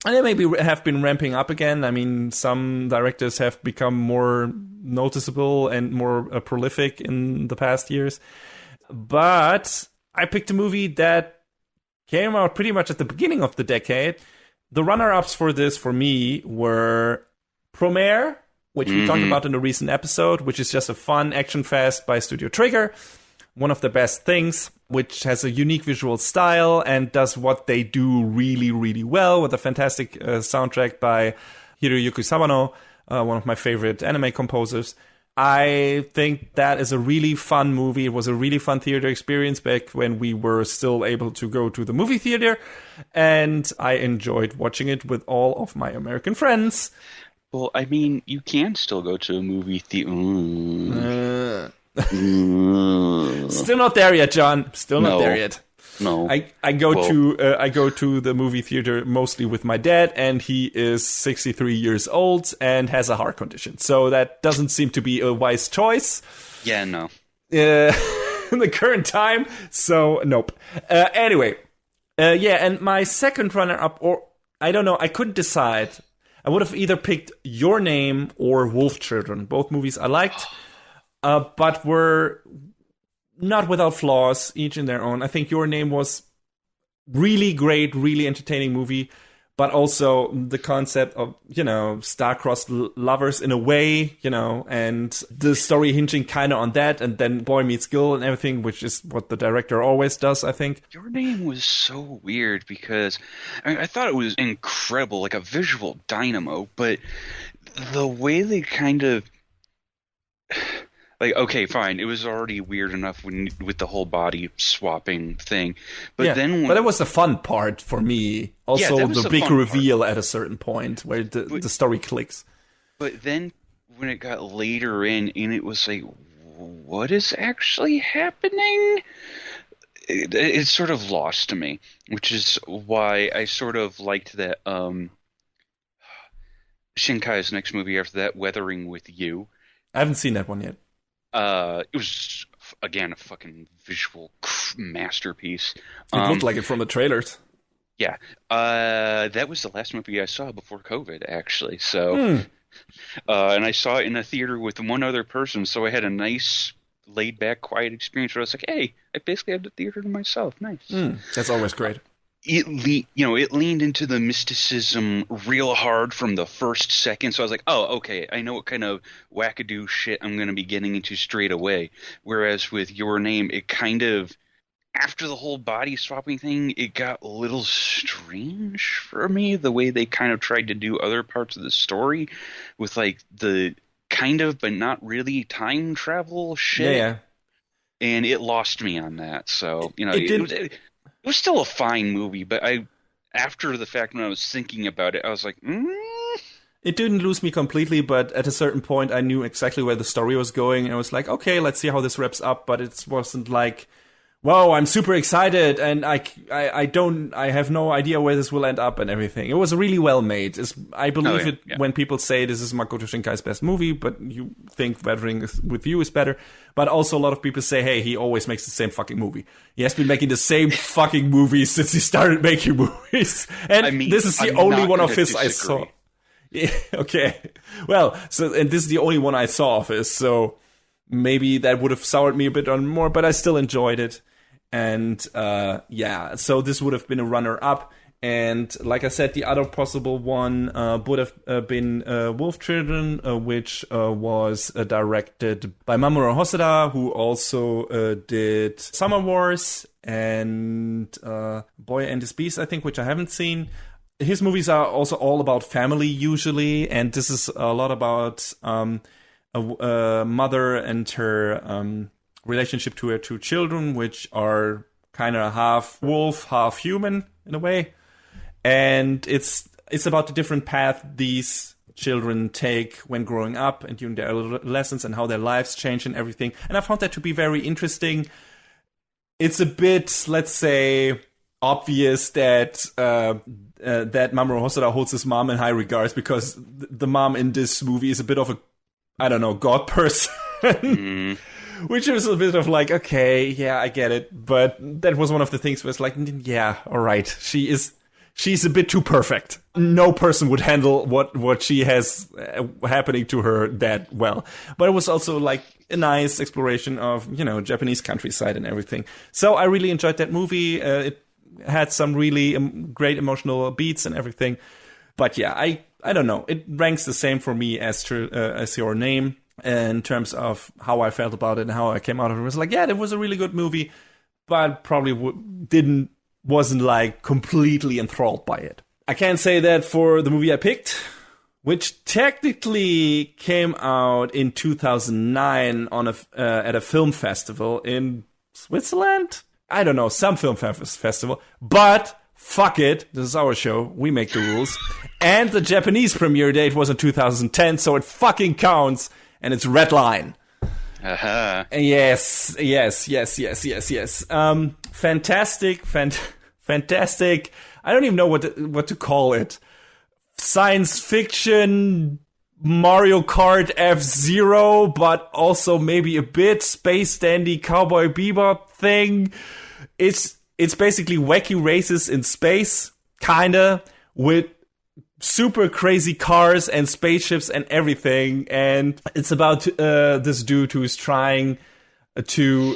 And they maybe have been ramping up again. I mean, some directors have become more noticeable and more prolific in the past years. But I picked a movie that came out pretty much at the beginning of the decade. The runner-ups for this, for me, were Promare, which we talked about in a recent episode, which is just a fun action fest by Studio Trigger. One of the best things, which has a unique visual style and does what they do really, really well with a fantastic soundtrack by Hiroyuki Sawano, one of my favorite anime composers. I think that is a really fun movie. It was a really fun theater experience back when we were still able to go to the movie theater, and I enjoyed watching it with all of my American friends. Well, I mean, you can still go to a movie theater. Still not there yet, John. Still not there yet. No. I go to the movie theater mostly with my dad, and he is 63 years old and has a heart condition. So that doesn't seem to be a wise choice. Yeah, no. In the current time. So nope. Anyway, and my second runner-up, or I don't know, I couldn't decide. I would have either picked Your Name or Wolf Children. Both movies I liked. But were not without flaws, each in their own. I think Your Name was really great, really entertaining movie, but also the concept of, star-crossed lovers in a way, and the story hinging kind of on that, and then boy meets girl and everything, which is what the director always does, I think. Your Name was so weird because I thought it was incredible, like a visual dynamo, but the way they kind of... Like, okay, fine. It was already weird enough with the whole body swapping thing, but then but it was the fun part for me. Also, the big reveal at a certain point where the story clicks. But then when it got later in, and it was like, what is actually happening? it's sort of lost to me, which is why I sort of liked that Shinkai's next movie after that, Weathering with You. I haven't seen that one yet. It was again a fucking visual masterpiece. It looked like it from the trailers. Yeah, that was the last movie I saw before COVID, actually. So, and I saw it in a theater with one other person, so I had a nice, laid-back, quiet experience where I was like, "Hey, I basically had the theater to myself. Nice." That's always great. It leaned into the mysticism real hard from the first second. So I was like, "Oh, okay, I know what kind of wackadoo shit I'm going to be getting into straight away." Whereas with Your Name, it kind of, after the whole body swapping thing, it got a little strange for me, the way they kind of tried to do other parts of the story with like the kind of but not really time travel shit. Yeah. And it lost me on that. So, It was still a fine movie, but after the fact, when I was thinking about it, I was like, It didn't lose me completely, but at a certain point I knew exactly where the story was going, and I was like, okay, let's see how this wraps up, but it wasn't like, whoa, I'm super excited, and I have no idea where this will end up and everything. It was really well made. I believe when people say this is Makoto Shinkai's best movie, but you think Weathering with You is better. But also a lot of people say, hey, he always makes the same fucking movie. He has been making the same fucking movies since he started making movies. And this is the only one of his I saw. Yeah, okay. Well, and this is the only one I saw of his, so maybe that would have soured me a bit on more, but I still enjoyed it. And so this would have been a runner-up. And like I said, the other possible one would have been Wolf Children, which was directed by Mamoru Hosoda, who also did Summer Wars and Boy and His Beast, I think, which I haven't seen. His movies are also all about family, usually, and this is a lot about a mother and her relationship to her two children, which are kind of half wolf, half human, in a way. And it's about the different path these children take when growing up and during their adolescence and how their lives change and everything. And I found that to be very interesting. It's a bit, let's say, obvious that that Mamoru Hosoda holds his mom in high regards, because the mom in this movie is a bit of a, I don't know, god person. Which is a bit of like, okay, yeah, I get it. But that was one of the things where it's like, yeah, all right, she's a bit too perfect. No person would handle what she has happening to her that well. But it was also like a nice exploration of, Japanese countryside and everything. So I really enjoyed that movie. It had some really great emotional beats and everything. But yeah, I don't know. It ranks the same for me as Your Name in terms of how I felt about it and how I came out of it. It was like, yeah, it was a really good movie, but probably wasn't like completely enthralled by it. I can't say that for the movie I picked, which technically came out in 2009 on at a film festival in Switzerland. I don't know, some film festival, but fuck it, this is our show, we make the rules. And the Japanese premiere date was in 2010, so it fucking counts, and it's Red Line. Uh-huh. Yes. Fantastic. I don't even know what to call it. Science fiction, Mario Kart F-Zero, but also maybe a bit Space Dandy Cowboy Bebop thing. It's basically wacky races in space, kinda, with super crazy cars and spaceships and everything. And it's about this dude who is trying to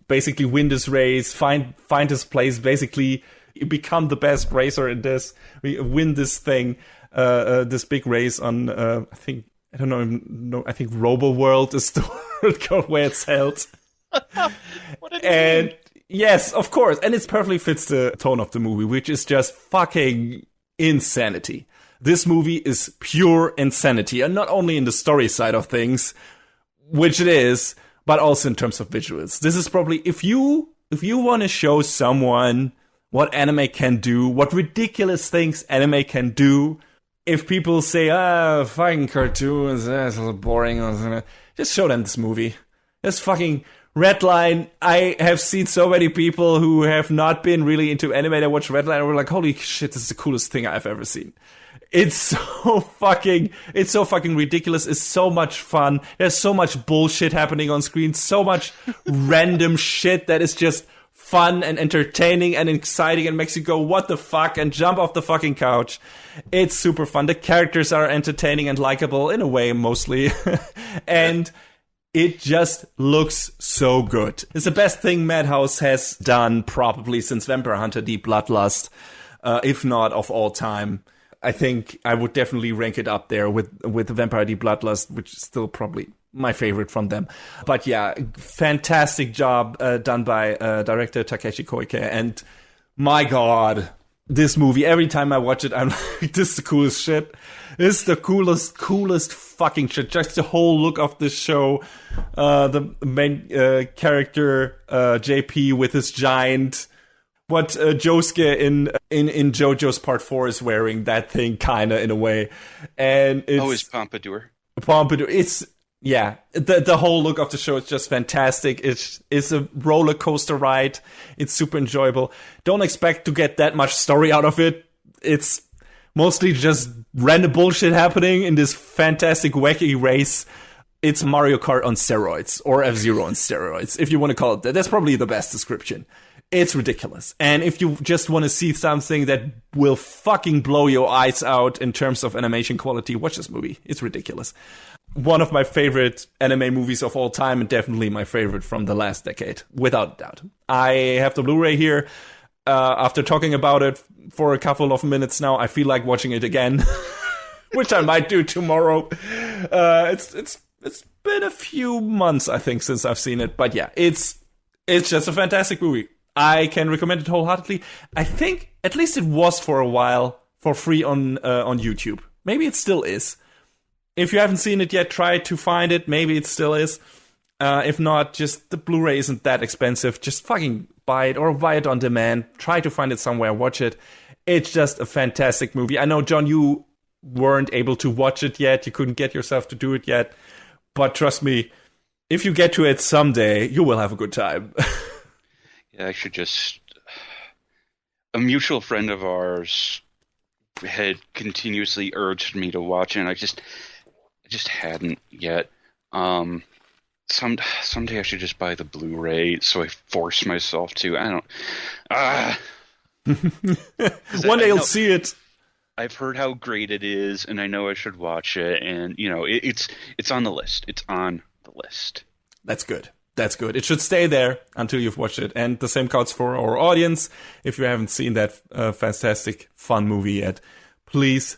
basically win this race, find his place, basically become the best racer in this, win this thing, this big race on, I think Robo World is the word where it's held. And yes, of course. And it perfectly fits the tone of the movie, which is just fucking insanity. This movie is pure insanity, and not only in the story side of things, which it is, but also in terms of visuals. This is probably, if you want to show someone what anime can do, what ridiculous things anime can do, if people say, fucking cartoons, that's a little boring, just show them this movie. Just fucking Redline, I have seen so many people who have not been really into anime that watch Redline and were like, holy shit, this is the coolest thing I've ever seen. It's so fucking ridiculous. It's so much fun. There's so much bullshit happening on screen. So much random shit that is just fun and entertaining and exciting and makes you go, what the fuck, and jump off the fucking couch. It's super fun. The characters are entertaining and likable in a way, mostly. And it just looks so good. It's the best thing Madhouse has done probably since Vampire Hunter D Bloodlust, if not of all time. I think I would definitely rank it up there with Vampire D Bloodlust, which is still probably my favorite from them. But yeah, fantastic job done by director Takeshi Koike. And my God, this movie, every time I watch it, I'm like, this is the coolest shit. This is the coolest fucking shit. Just the whole look of this show. The main character, JP, with his giant... What Josuke in JoJo's Part 4 is wearing, that thing kind of in a way. And it's... his pompadour. It's... Yeah, the whole look of the show is just fantastic. It's a roller coaster ride. It's super enjoyable. Don't expect to get that much story out of it. It's mostly just random bullshit happening in this fantastic wacky race. It's Mario Kart on steroids, or F-Zero on steroids, if you want to call it that. That's probably the best description. It's ridiculous. And if you just want to see something that will fucking blow your eyes out in terms of animation quality, watch this movie. It's ridiculous. One of my favorite anime movies of all time, and definitely my favorite from the last decade, without doubt. I have the Blu-ray here. After talking about it for a couple of minutes now, I feel like watching it again, which I might do tomorrow. It's been a few months, I think, since I've seen it. But yeah, it's just a fantastic movie. I can recommend it wholeheartedly. I think at least it was for a while for free on YouTube. Maybe it still is. If you haven't seen it yet, try to find it. Maybe it still is. If not, just the Blu-ray isn't that expensive. Just fucking buy it or buy it on demand. Try to find it somewhere. Watch it. It's just a fantastic movie. I know, John, you weren't able to watch it yet. You couldn't get yourself to do it yet. But trust me, if you get to it someday, you will have a good time. Yeah, I should just... A mutual friend of ours had continuously urged me to watch it, and I just hadn't yet. Someday I should just buy the Blu-ray, so I force myself to. I don't... One day you'll see it. I've heard how great it is, and I know I should watch it, and, you know, it's on the list. It's on the list. That's good. That's good. It should stay there until you've watched it. And the same counts for our audience. If you haven't seen that fantastic, fun movie yet, please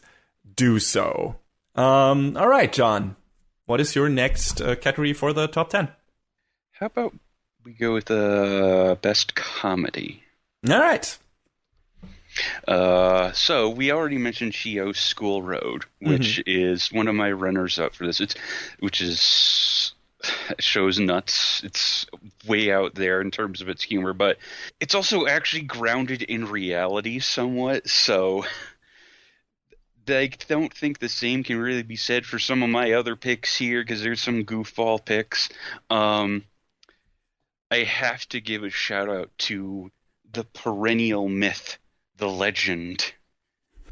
do so. All right, John. What is your next category for the top 10? How about we go with the best comedy? All right. So we already mentioned Chio's School Road, which is one of my runners-up for this. Show's nuts. It's way out there in terms of its humor, but it's also actually grounded in reality somewhat, so I don't think the same can really be said for some of my other picks here, because there's some goofball picks. I have to give a shout out to the perennial myth, the legend,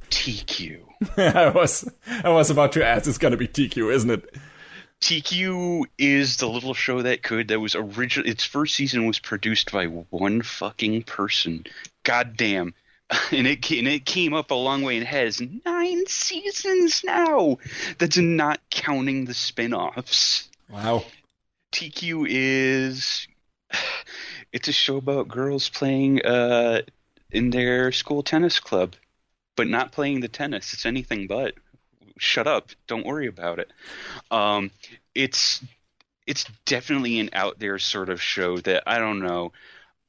TQ. I was about to ask, it's gonna be TQ, isn't it? TQ is the little show that was originally, its first season was produced by one fucking person. Goddamn. And it came up a long way and has 9 seasons now. That's not counting the spin-offs. Wow. TQ it's a show about girls playing in their school tennis club, but not playing the tennis. It's anything but. Shut up. Don't worry about it. It's definitely an out there sort of show that, I don't know,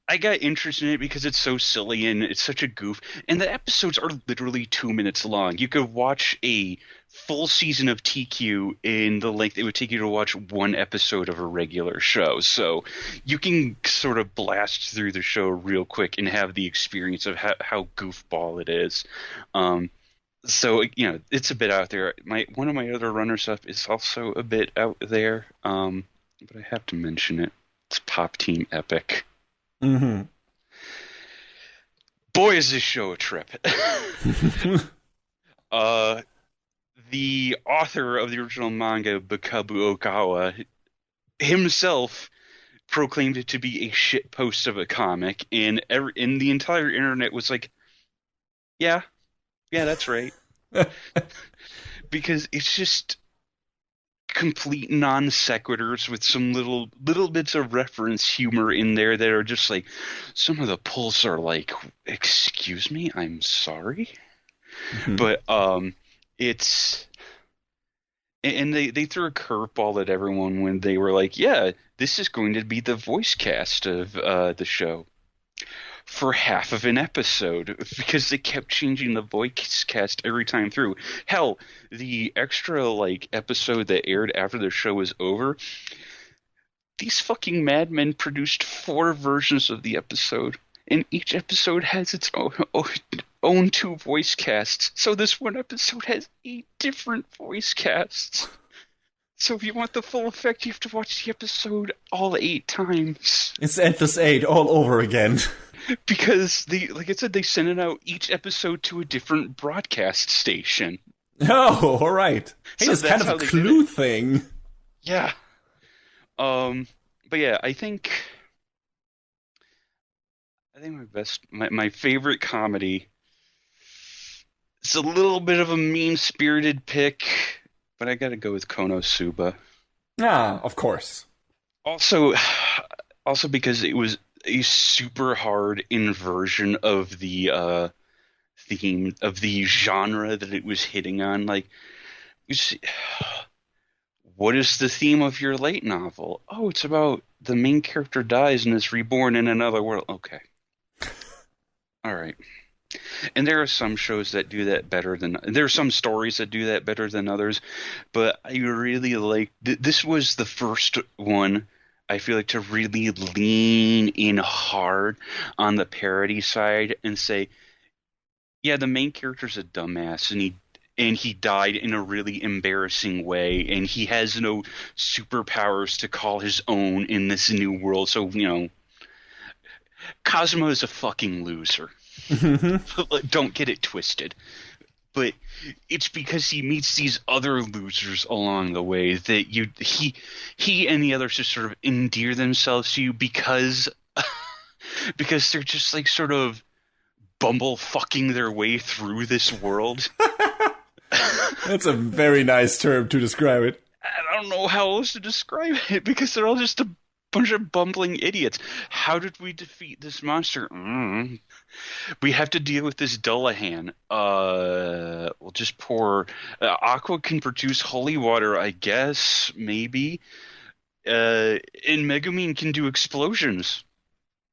I got interested in it because it's so silly and it's such a goof. And the episodes are literally 2 minutes long. You could watch a full season of TQ in the length it would take you to watch one episode of a regular show. So you can sort of blast through the show real quick and have the experience of how goofball it is. So, you know, it's a bit out there. One of my other runners-up is also a bit out there, but I have to mention it. It's Pop Team Epic. Mm-hmm. Boy, is this show a trip. The author of the original manga, Bukabu Okawa, himself proclaimed it to be a shitpost of a comic, and the entire internet was like, yeah, that's right. Because it's just complete non sequiturs with some little bits of reference humor in there that are just like, some of the pulls are like, excuse me, I'm sorry. Mm-hmm. But it's, and they threw a curveball at everyone when they were like, yeah, this is going to be the voice cast of the show for half of an episode, because they kept changing the voice cast every time through. Hell, the extra like episode that aired after the show was over, these fucking madmen produced 4 versions of the episode, and each episode has its own 2 voice casts. So this one episode has 8 different voice casts. So if you want the full effect, you have to watch the episode all 8 times. It's Endless 8 all over again. Because like I said, they sent it out each episode to a different broadcast station. Oh, all right. Hey, So it's kind that's of a how they Clue thing. Yeah. But yeah, I think my favorite comedy. It's a little bit of a mean-spirited pick, but I gotta go with Konosuba. Ah, of course. Also because it was a super hard inversion of the theme of the genre that it was hitting on. Like, what is the theme of your light novel? Oh, it's about the main character dies and is reborn in another world. Okay. All right. And there are some shows that do that better than... There are some stories that do that better than others, but I really like... This was the first one, I feel like, to really lean in hard on the parody side and say, yeah, the main character's a dumbass, and he died in a really embarrassing way, and he has no superpowers to call his own in this new world, so, Cosmo is a fucking loser. Don't get it twisted. But it's because he meets these other losers along the way that he and the others just sort of endear themselves to you because they're just like sort of bumble fucking their way through this world. That's a very nice term to describe it. I don't know how else to describe it, because they're all just a bunch of bumbling idiots. How did we defeat this monster? We have to deal with this Dullahan. We'll just pour... Aqua can produce holy water, I guess, maybe. And Megumin can do explosions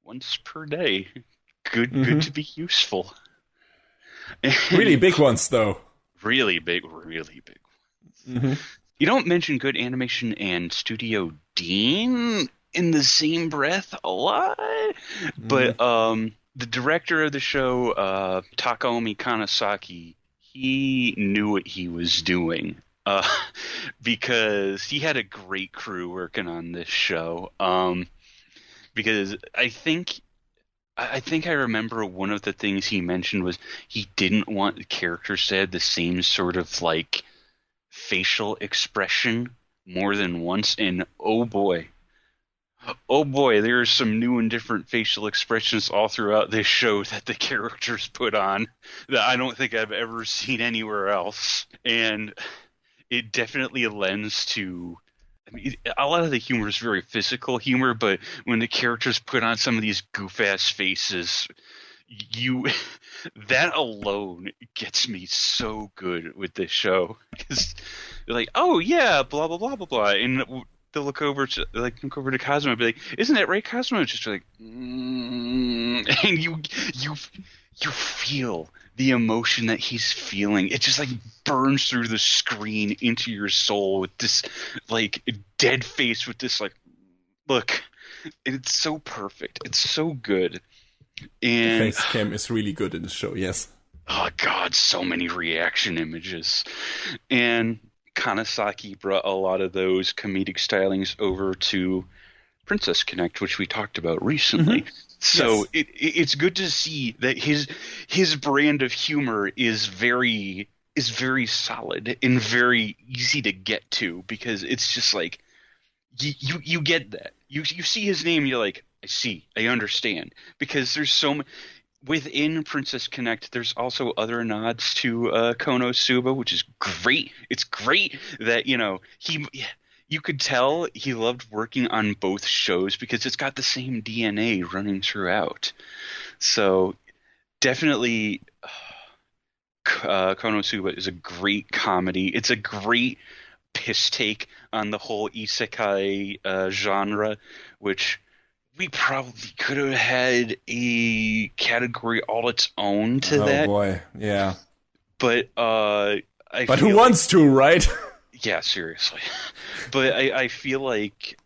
once per day. Good to be useful. Really big ones, though. Really big ones. Mm-hmm. You don't mention good animation and Studio Dean in the same breath a lot, but the director of the show, Takaomi Kanasaki, he knew what he was doing, because he had a great crew working on this show. Because I think I remember one of the things he mentioned was he didn't want the characters to have the same sort of like facial expression more than once, and oh boy, there are some new and different facial expressions all throughout this show that the characters put on that I don't think I've ever seen anywhere else. And it definitely lends to... I mean, a lot of the humor is very physical humor, but when the characters put on some of these goof-ass faces, that alone gets me so good with this show. Because they're like, oh yeah, blah, blah, blah, blah, blah. And they'll look over to Cosmo and be like, isn't that right, Cosmo? It's just like, and you feel the emotion that he's feeling. It just like burns through the screen into your soul with this like dead face with this like look. It's so perfect. It's so good. And the face cam is really good in the show, yes. Oh god, so many reaction images. And Kanasaki brought a lot of those comedic stylings over to Princess Connect, which we talked about recently. So Yes. it's good to see that his brand of humor is very solid and very easy to get to, because it's just like you get that. You see his name, you're like, I see, I understand, because there's so much within Princess Connect. There's also other nods to Konosuba, which is great. It's great that you could tell he loved working on both shows because it's got the same DNA running throughout. So definitely, Konosuba is a great comedy. It's a great piss take on the whole isekai genre, which we probably could have had a category all its own to that. Oh boy, yeah. But Who wants to, right? Yeah, seriously. But I feel like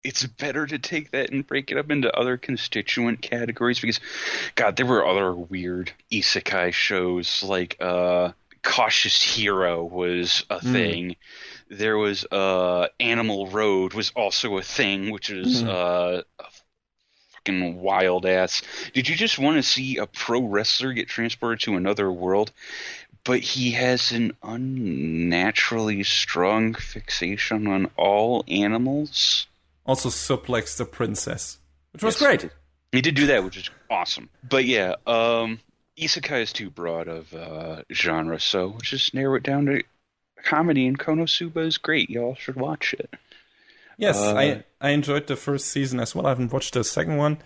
it's better to take that and break it up into other constituent categories, because, God, there were other weird isekai shows, like Cautious Hero was a thing. There was Animal Road was also a thing, which is a fucking wild ass. Did you just want to see a pro wrestler get transported to another world? But he has an unnaturally strong fixation on all animals. Also suplex the princess, which was great. He did do that, which is awesome. But yeah, isekai is too broad of genre, so we'll just narrow it down to comedy, and Konosuba is great. Y'all should watch it. Yes, I enjoyed the first season as well. I haven't watched the second one.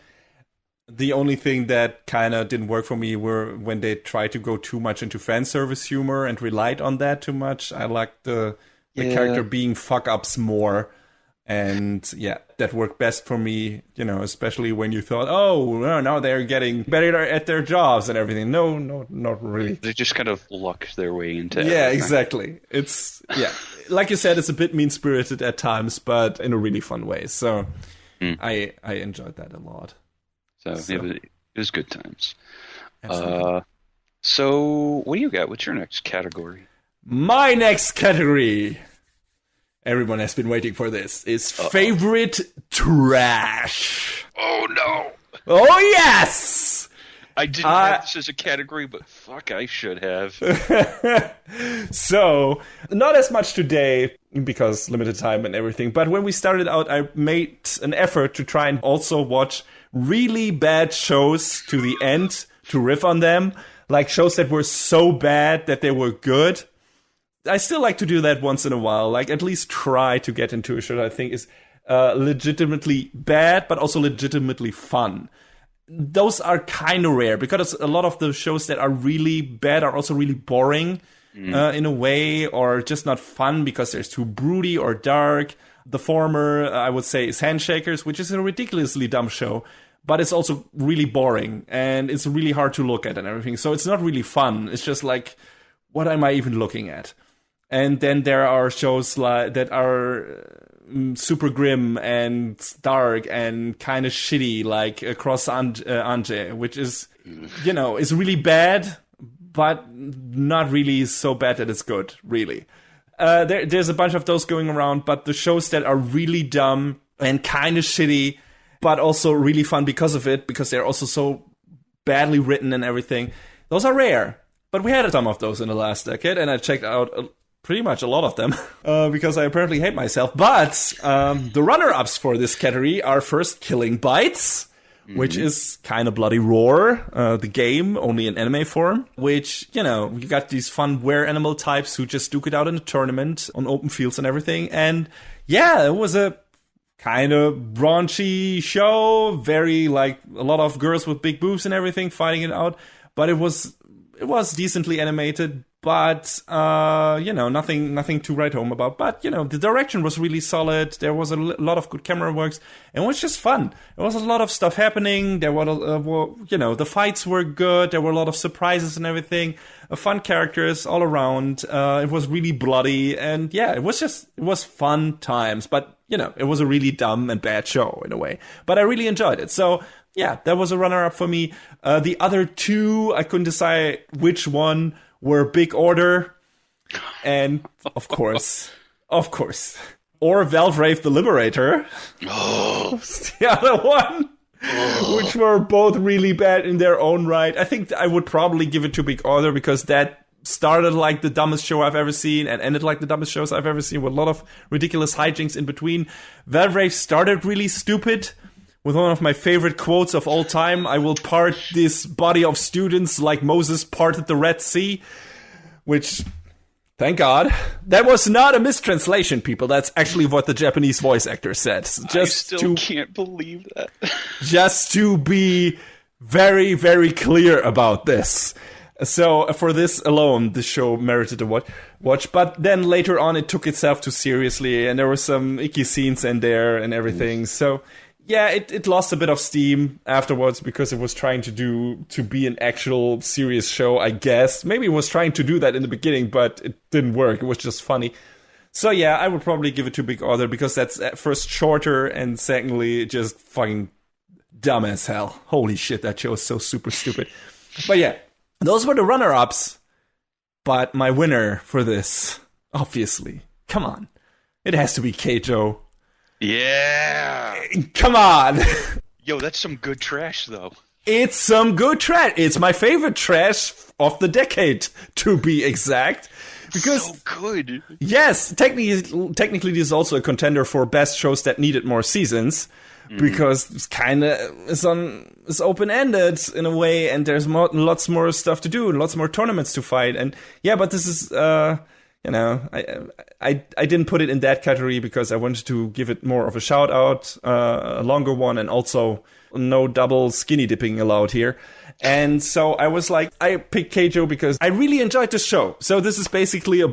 The only thing that kind of didn't work for me were when they tried to go too much into fan service humor and relied on that too much. I liked the character being fuck-ups more. And yeah, that worked best for me, especially when you thought, oh, now they're getting better at their jobs and everything. No, not really. They just kind of lucked their way into it. Yeah, exactly. It's, like you said, it's a bit mean-spirited at times, but in a really fun way. So I enjoyed that a lot. So it was good times. Absolutely. So what do you got? What's your next category? My next category, everyone has been waiting for this, is favorite trash. Oh, no. Oh, yes! I didn't have this as a category, but fuck, I should have. So, not as much today, because limited time and everything, but when we started out, I made an effort to try and also watch really bad shows to the end, to riff on them, like shows that were so bad that they were good. I still like to do that once in a while, like at least try to get into a show that I think is legitimately bad, but also legitimately fun. Those are kind of rare, because a lot of the shows that are really bad are also really boring in a way, or just not fun because they're too broody or dark. The former, I would say, is Handshakers, which is a ridiculously dumb show, but it's also really boring, and it's really hard to look at and everything. So it's not really fun. It's just like, what am I even looking at? And then there are shows that are super grim and dark and kind of shitty, like Cross Anje, which is, is really bad, but not really so bad that it's good, really. There's a bunch of those going around, but the shows that are really dumb and kind of shitty, but also really fun because of it, because they're also so badly written and everything, those are rare. But we had some of those in the last decade, and I checked out pretty much a lot of them, because I apparently hate myself. But the runner-ups for this category are first Killing Bites, which is kind of bloody roar, the game, only in anime form, which, you got these fun were-animal types who just duke it out in a tournament on open fields and everything. And yeah, it was a kind of raunchy show, very, like, a lot of girls with big boobs and everything fighting it out. But it was decently animated, but, nothing to write home about. But, the direction was really solid. There was a lot of good camera works. And it was just fun. There was a lot of stuff happening. There were, the fights were good. There were a lot of surprises and everything. Fun characters all around. It was really bloody. And yeah, it was fun times. But, it was a really dumb and bad show in a way. But I really enjoyed it. So, yeah, that was a runner-up for me. The other two, I couldn't decide which one were Big Order. And, of course, or Valvrave the Liberator. Oh. Was the other one. Which were both really bad in their own right. I think I would probably give it to Big Brother because that started like the dumbest show I've ever seen and ended like the dumbest shows I've ever seen with a lot of ridiculous hijinks in between. Valvrave started really stupid with one of my favorite quotes of all time. I will part this body of students like Moses parted the Red Sea, which... Thank God. That was not a mistranslation, people. That's actually what the Japanese voice actor said. Can't believe that. Just to be very, very clear about this. So for this alone, the show merited a watch. But then later on, it took itself too seriously, and there were some icky scenes in there and everything. So yeah, it lost a bit of steam afterwards because it was trying to be an actual serious show, I guess. Maybe it was trying to do that in the beginning, but it didn't work. It was just funny. So yeah, I would probably give it to Big Brother because that's at first shorter and secondly just fucking dumb as hell. Holy shit, that show is so super stupid. But yeah, those were the runner-ups. But my winner for this, obviously, come on, it has to be Keijo. Yeah! Come on! Yo, that's some good trash, though. It's some good trash. It's my favorite trash of the decade, to be exact. Because so good. Yes, technically this is also a contender for best shows that needed more seasons. Because it's kind of it's open-ended in a way, and there's lots more stuff to do, and lots more tournaments to fight. And yeah, but this is... I didn't put it in that category because I wanted to give it more of a shout out, a longer one, and also no double skinny dipping allowed here. And so I was like, I picked Keijo because I really enjoyed the show. So this is basically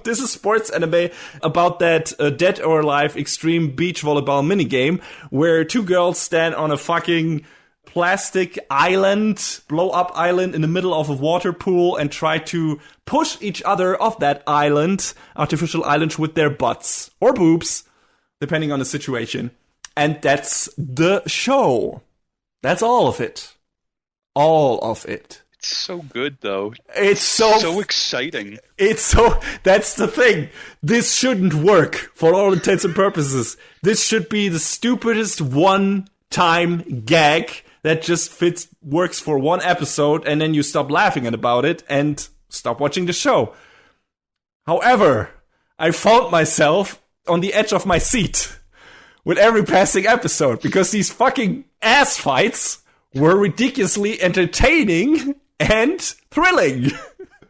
this is sports anime about that Dead or Alive extreme beach volleyball minigame where two girls stand on a fucking plastic island, blow-up island in the middle of a water pool and try to push each other off that island, artificial island, with their butts or boobs, depending on the situation. And that's the show. That's all of it. All of it. It's so good, though. It's so exciting. That's the thing. This shouldn't work for all intents and purposes. This should be the stupidest one-time gag that just works for one episode, and then you stop laughing about it and stop watching the show. However, I found myself on the edge of my seat with every passing episode because these fucking ass fights were ridiculously entertaining and thrilling.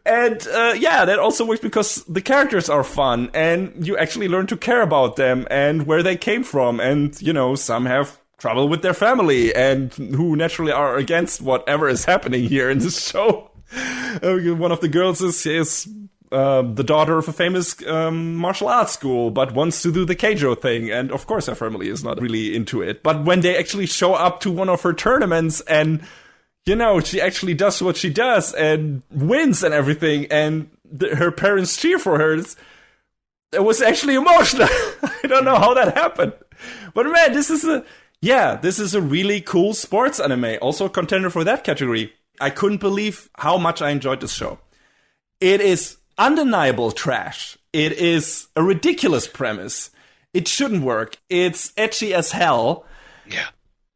And that also works because the characters are fun and you actually learn to care about them and where they came from. And, some have trouble with their family and who naturally are against whatever is happening here in this show. One of the girls is the daughter of a famous martial arts school, but wants to do the Keijo thing. And of course her family is not really into it. But when they actually show up to one of her tournaments and, she actually does what she does and wins and everything, and her parents cheer for her, it was actually emotional. I don't know how that happened. But man, this is a really cool sports anime. Also a contender for that category. I couldn't believe how much I enjoyed this show. It is undeniable trash. It is a ridiculous premise. It shouldn't work. It's edgy as hell. Yeah.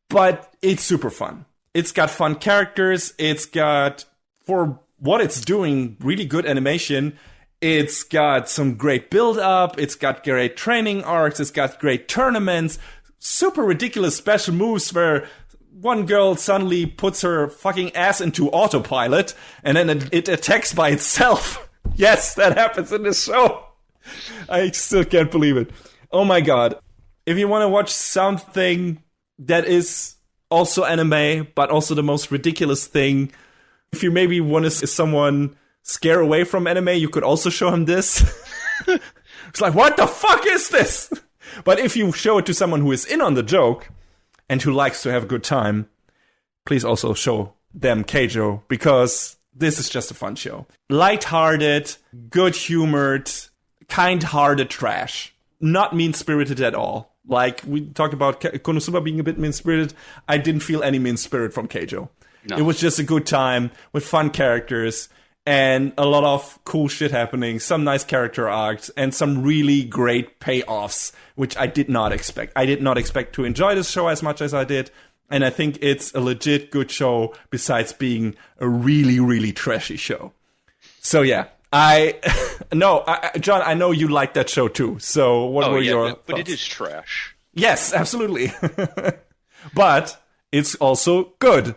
But it's super fun. It's got fun characters. It's got, for what it's doing, really good animation. It's got some great build-up. It's got great training arcs. It's got great tournaments. Super ridiculous special moves where one girl suddenly puts her fucking ass into autopilot and then it attacks by itself. Yes, that happens in this show. I still can't believe it. Oh my god. If you want to watch something that is also anime, but also the most ridiculous thing, if you maybe want to see someone scare away from anime, you could also show him this. It's like, what the fuck is this? But if you show it to someone who is in on the joke and who likes to have a good time, please also show them Keijo, because this is just a fun show. Lighthearted, good-humored, kind-hearted trash. Not mean-spirited at all. Like, we talked about Konosuba being a bit mean-spirited. I didn't feel any mean-spirit from Keijo. No. It was just a good time with fun characters. and a lot of cool shit happening, some nice character arcs, and some really great payoffs, which I did not expect. I did not expect to enjoy this show as much as I did, and I think it's a legit good show besides being a really, really trashy show. So yeah, John, I know you like that show too. So what were your thoughts? But it is trash. Yes, absolutely. But it's also good.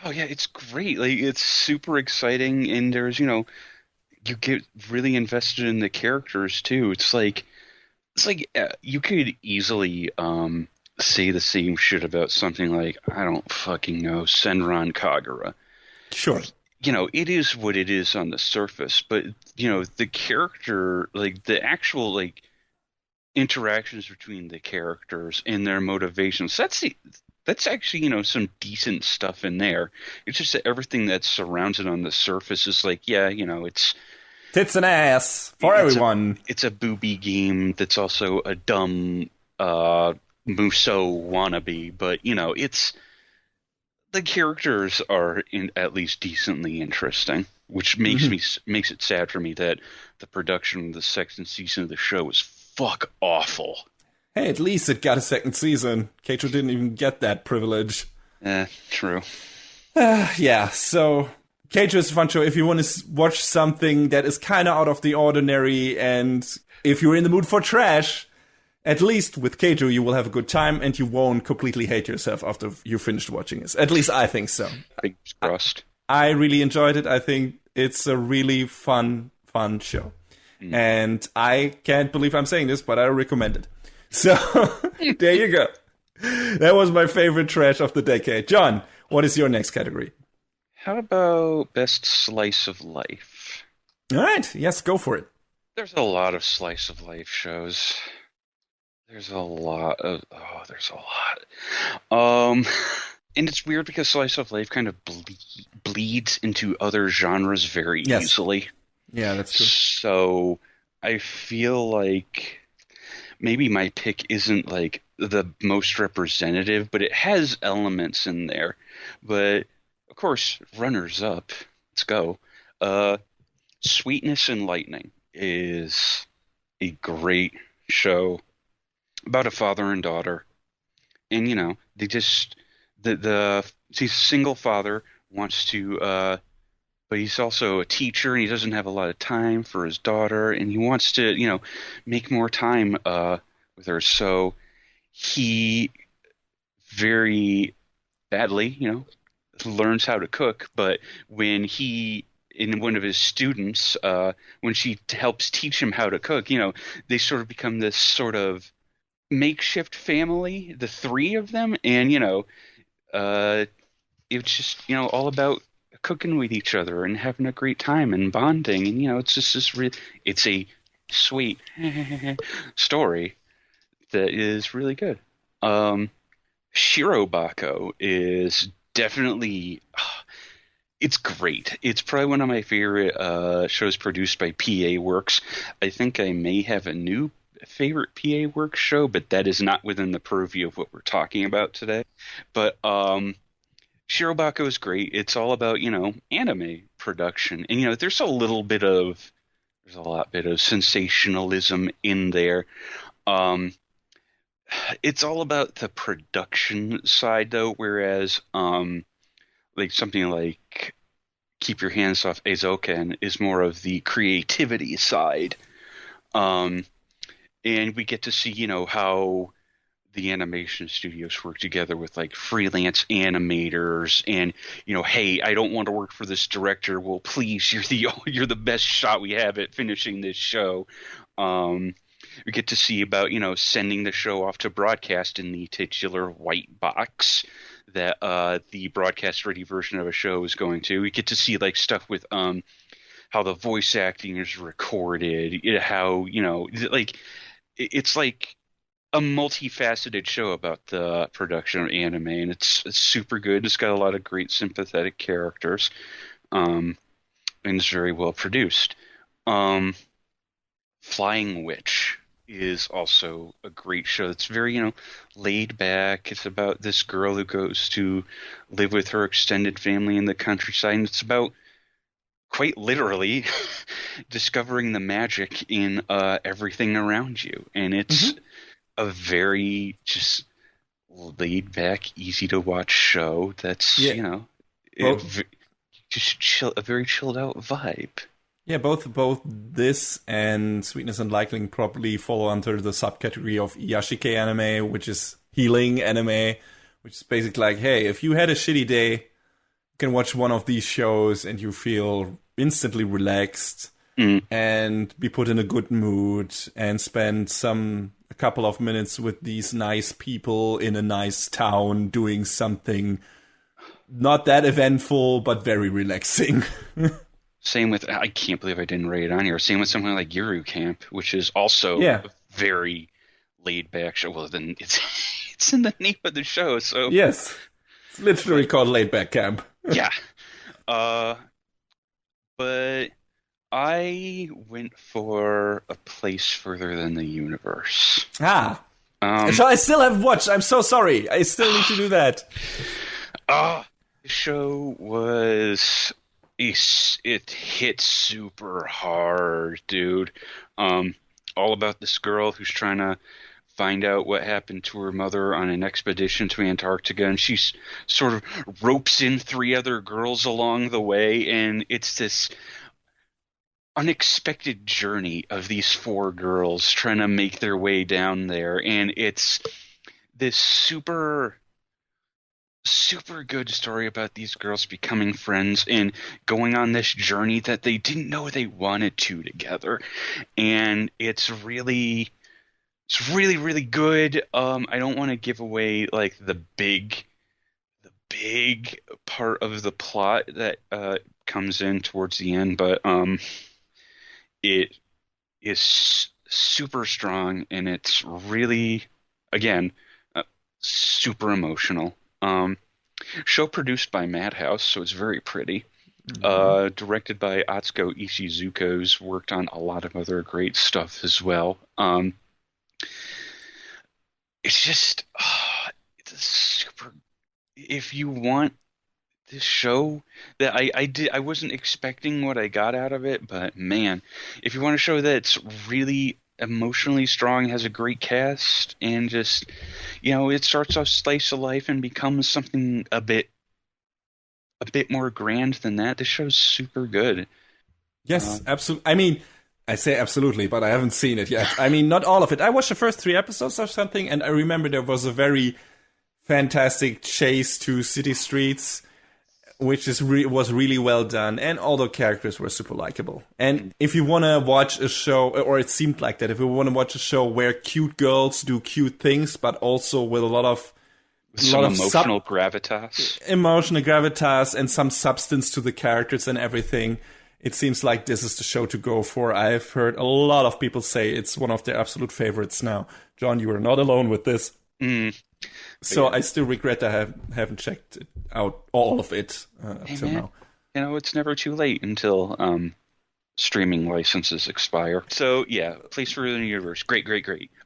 Oh yeah, it's great. Like, it's super exciting, and there's, you get really invested in the characters too. It's like you could easily say the same shit about something like, I don't fucking know, Senran Kagura. Sure. It is what it is on the surface, but the character, like the actual like interactions between the characters and their motivations, that's actually, some decent stuff in there. It's just that everything that surrounds it on the surface is like, it's tits and ass for everyone. It's a booby game that's also a dumb Musou wannabe, but it's the characters are at least decently interesting, which makes it sad for me that the production of the second season of the show was fuck awful. Hey, at least it got a second season. Keicho didn't even get that privilege. True. Yeah, so Keicho is a fun show if you want to watch something that is kind of out of the ordinary, and if you're in the mood for trash, at least with Keicho you will have a good time and you won't completely hate yourself after you finished watching this. At least I think so. Fingers crossed. I really enjoyed it. I think it's a really fun show. And I can't believe I'm saying this, but I recommend it. So, there you go. That was my favorite trash of the decade. John, what is your next category? How about best slice of life? All right. Yes, go for it. There's a lot of slice of life shows. There's a lot. And it's weird because slice of life kind of bleeds into other genres very easily. Yeah, that's true. So I feel like maybe my pick isn't like the most representative, but it has elements in there. But of course, runners up. Let's go. Sweetness and Lightning is a great show about a father and daughter, and they just he's a single father, wants to but he's also a teacher and he doesn't have a lot of time for his daughter, and he wants to make more time with her. So he very badly learns how to cook, but when one of his students, when she helps teach him how to cook, they sort of become this sort of makeshift family, the three of them, and it's just all about cooking with each other and having a great time and bonding, and it's just it's a sweet story that is really good. Shirobako is definitely it's great. It's probably one of my favorite shows produced by PA Works. I think I may have a new favorite PA Works show, but that is not within the purview of what we're talking about today. But Shirobako is great. It's all about, anime production. And, there's a lot bit of sensationalism in there. It's all about the production side, though, whereas like something like Keep Your Hands Off Eizouken is more of the creativity side. And we get to see, how the animation studios work together with like freelance animators, and hey, I don't want to work for this director. Well, please, you're the best shot we have at finishing this show. We get to see about sending the show off to broadcast in the titular white box that the broadcast ready version of a show is going to. We get to see like stuff with how the voice acting is recorded, how it's like a multifaceted show about the production of anime, and it's super good. It's got a lot of great sympathetic characters, and it's very well produced. Flying Witch is also a great show. It's very, laid back. It's about this girl who goes to live with her extended family in the countryside, and it's about quite literally discovering the magic in everything around you. And it's a very just laid back, easy to watch show that's, just chill, a very chilled out vibe. Yeah, both this and Sweetness and Liking probably fall under the subcategory of Yashike anime, which is healing anime, which is basically like, hey, if you had a shitty day, you can watch one of these shows and you feel instantly relaxed and be put in a good mood and spend a couple of minutes with these nice people in a nice town doing something not that eventful, but very relaxing. Same with, I can't believe I didn't write it on here. Same with something like Yuru Camp, which is also a very laid back show. Well, then it's in the name of the show, so yes, it's literally called Laid Back Camp. Yeah, but I went for A Place Further Than the Universe. So I still haven't watched. I'm so sorry. I still need to do that. The show was. It hit super hard, dude. All about this girl who's trying to find out what happened to her mother on an expedition to Antarctica, and she sort of ropes in 3 other girls along the way, and it's this unexpected journey of these 4 girls trying to make their way down there, and it's this super good story about these girls becoming friends and going on this journey that they didn't know they wanted to together. And it's really good. I don't want to give away like the big part of the plot that comes in towards the end, but it is super strong, and it's really, again, super emotional. Show produced by Madhouse, so it's very pretty. Directed by Atsuko Ishizuka, who's worked on a lot of other great stuff as well. It's just, it's a super. If you want this show that I wasn't expecting what I got out of it, but man, if you want a show that's really emotionally strong, has a great cast, and just, it starts off slice of life and becomes something a bit more grand than that. This show's super good. Yes, absolutely. I mean, I say absolutely, but I haven't seen it yet. I mean, not all of it. I watched the first 3 episodes or something, and I remember there was a very fantastic chase to city streets, which was really well done, and all the characters were super likable. And if you want to watch a show, or it seemed like that, if you want to watch a show where cute girls do cute things, but also with a lot of emotional gravitas and some substance to the characters and everything, it seems like this is the show to go for. I've heard a lot of people say it's one of their absolute favorites now. John, you are not alone with this. So I still regret I haven't checked out all of it until now. It's never too late until streaming licenses expire. So yeah, Place Further Than the Universe. Great.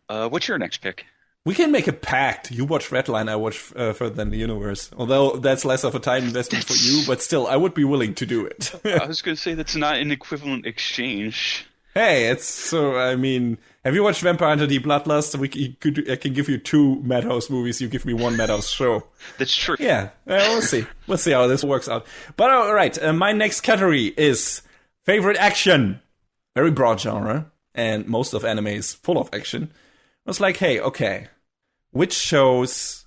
What's your next pick? We can make a pact. You watch Redline, I watch Further Than the Universe. Although that's less of a time investment for you, but still, I would be willing to do it. I was going to say that's not an equivalent exchange. Hey, have you watched Vampire Hunter D Bloodlust? I can give you 2 Madhouse movies. You give me 1 Madhouse show. That's true. Yeah, we'll see. We'll see how this works out. But all right, my next category is favorite action. Very broad genre, and most of anime is full of action. I was like, hey, okay, which shows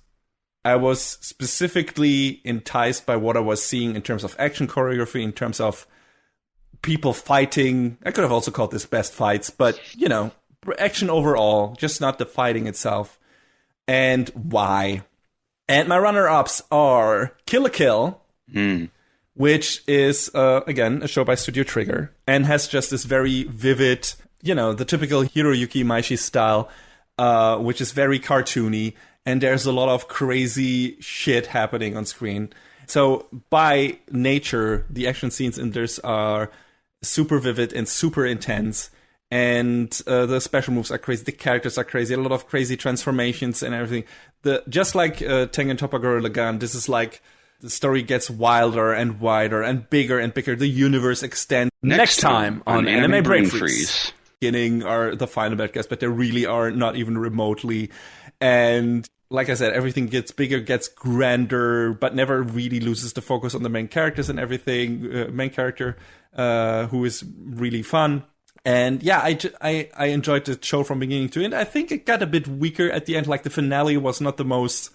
I was specifically enticed by what I was seeing in terms of action choreography, in terms of people fighting. I could have also called this best fights, but, action overall, just not the fighting itself. And why? And my runner-ups are Kill la Kill, which is, again, a show by Studio Trigger, and has just this very vivid, the typical Hiroyuki Maishi style, which is very cartoony, and there's a lot of crazy shit happening on screen. So by nature, the action scenes in this are super vivid and super intense, and the special moves are crazy. The characters are crazy. A lot of crazy transformations and everything. Just like Tengen Toppa Gurren Lagann, this is like The story gets wilder and wider and bigger. The universe extends. Next time on Anime Brain Freeze. Beginning are the final bad guys, but they really are not even remotely. And like I said, everything gets bigger, gets grander, but never really loses the focus on the main characters and everything. Main character, who is really fun. And yeah, I enjoyed the show from beginning to end. I think it got a bit weaker at the end. Like the finale was not the most,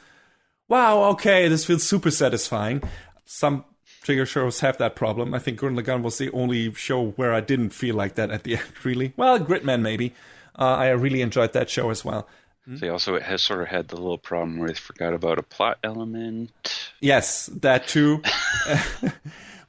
wow, okay, this feels super satisfying. Some trigger shows have that problem. I think Gurren Lagann was the only show where I didn't feel like that at the end, really. Well, Gridman maybe. I really enjoyed that show as well. They also has sort of had the little problem where they forgot about a plot element. Yes, that too.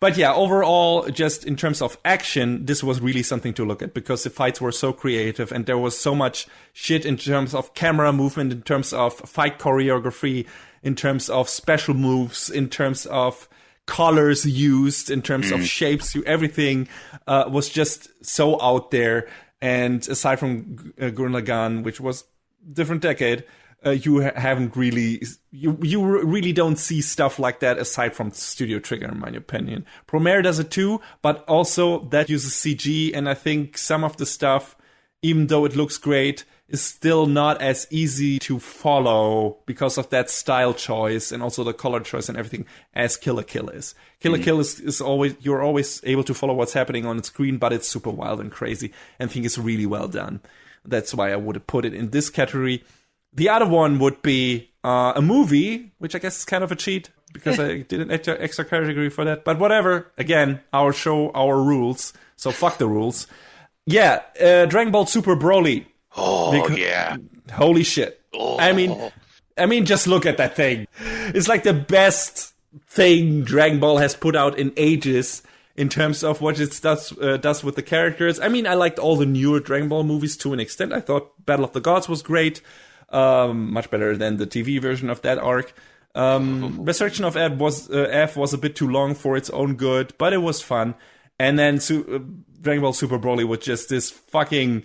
But yeah, overall, just in terms of action, this was really something to look at because the fights were so creative and there was so much shit in terms of camera movement, in terms of fight choreography, in terms of special moves, in terms of colors used, in terms of shapes. Everything was just so out there. And aside from Gurren Lagann, which was different decade, you haven't really, you really don't see stuff like that aside from Studio Trigger, in my opinion. Promare does it too, but also that uses CG, and I think some of the stuff, even though it looks great, is still not as easy to follow because of that style choice and also the color choice and everything as Kill la Kill is. Kill la Kill is always, you're always able to follow what's happening on the screen, but it's super wild and crazy, and I think it's really well done. That's why I would have put it in this category. The other one would be a movie, which I guess is kind of a cheat because I did an extra category for that. But whatever. Again, our show, our rules. So fuck the rules. Yeah, Dragon Ball Super Broly. Oh, yeah. Holy shit. Oh. I mean, just look at that thing. It's like the best thing Dragon Ball has put out in ages in terms of what it does with the characters. I mean, I liked all the newer Dragon Ball movies to an extent. I thought Battle of the Gods was great. Much better than the TV version of that arc. Resurrection of F was a bit too long for its own good, but it was fun. And then Dragon Ball Super Broly was just this fucking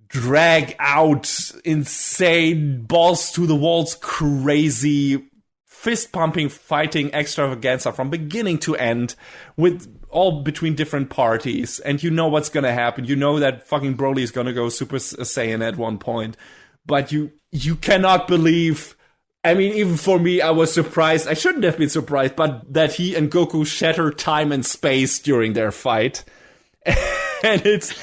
drag out, insane, balls to the walls, crazy, fist pumping, fighting extravaganza from beginning to end, with all between different parties. And you know what's gonna happen. You know that fucking Broly is gonna go Super Saiyan at one point. But you cannot believe, I mean, even for me, I was surprised. I shouldn't have been surprised, but that he and Goku shatter time and space during their fight. and it's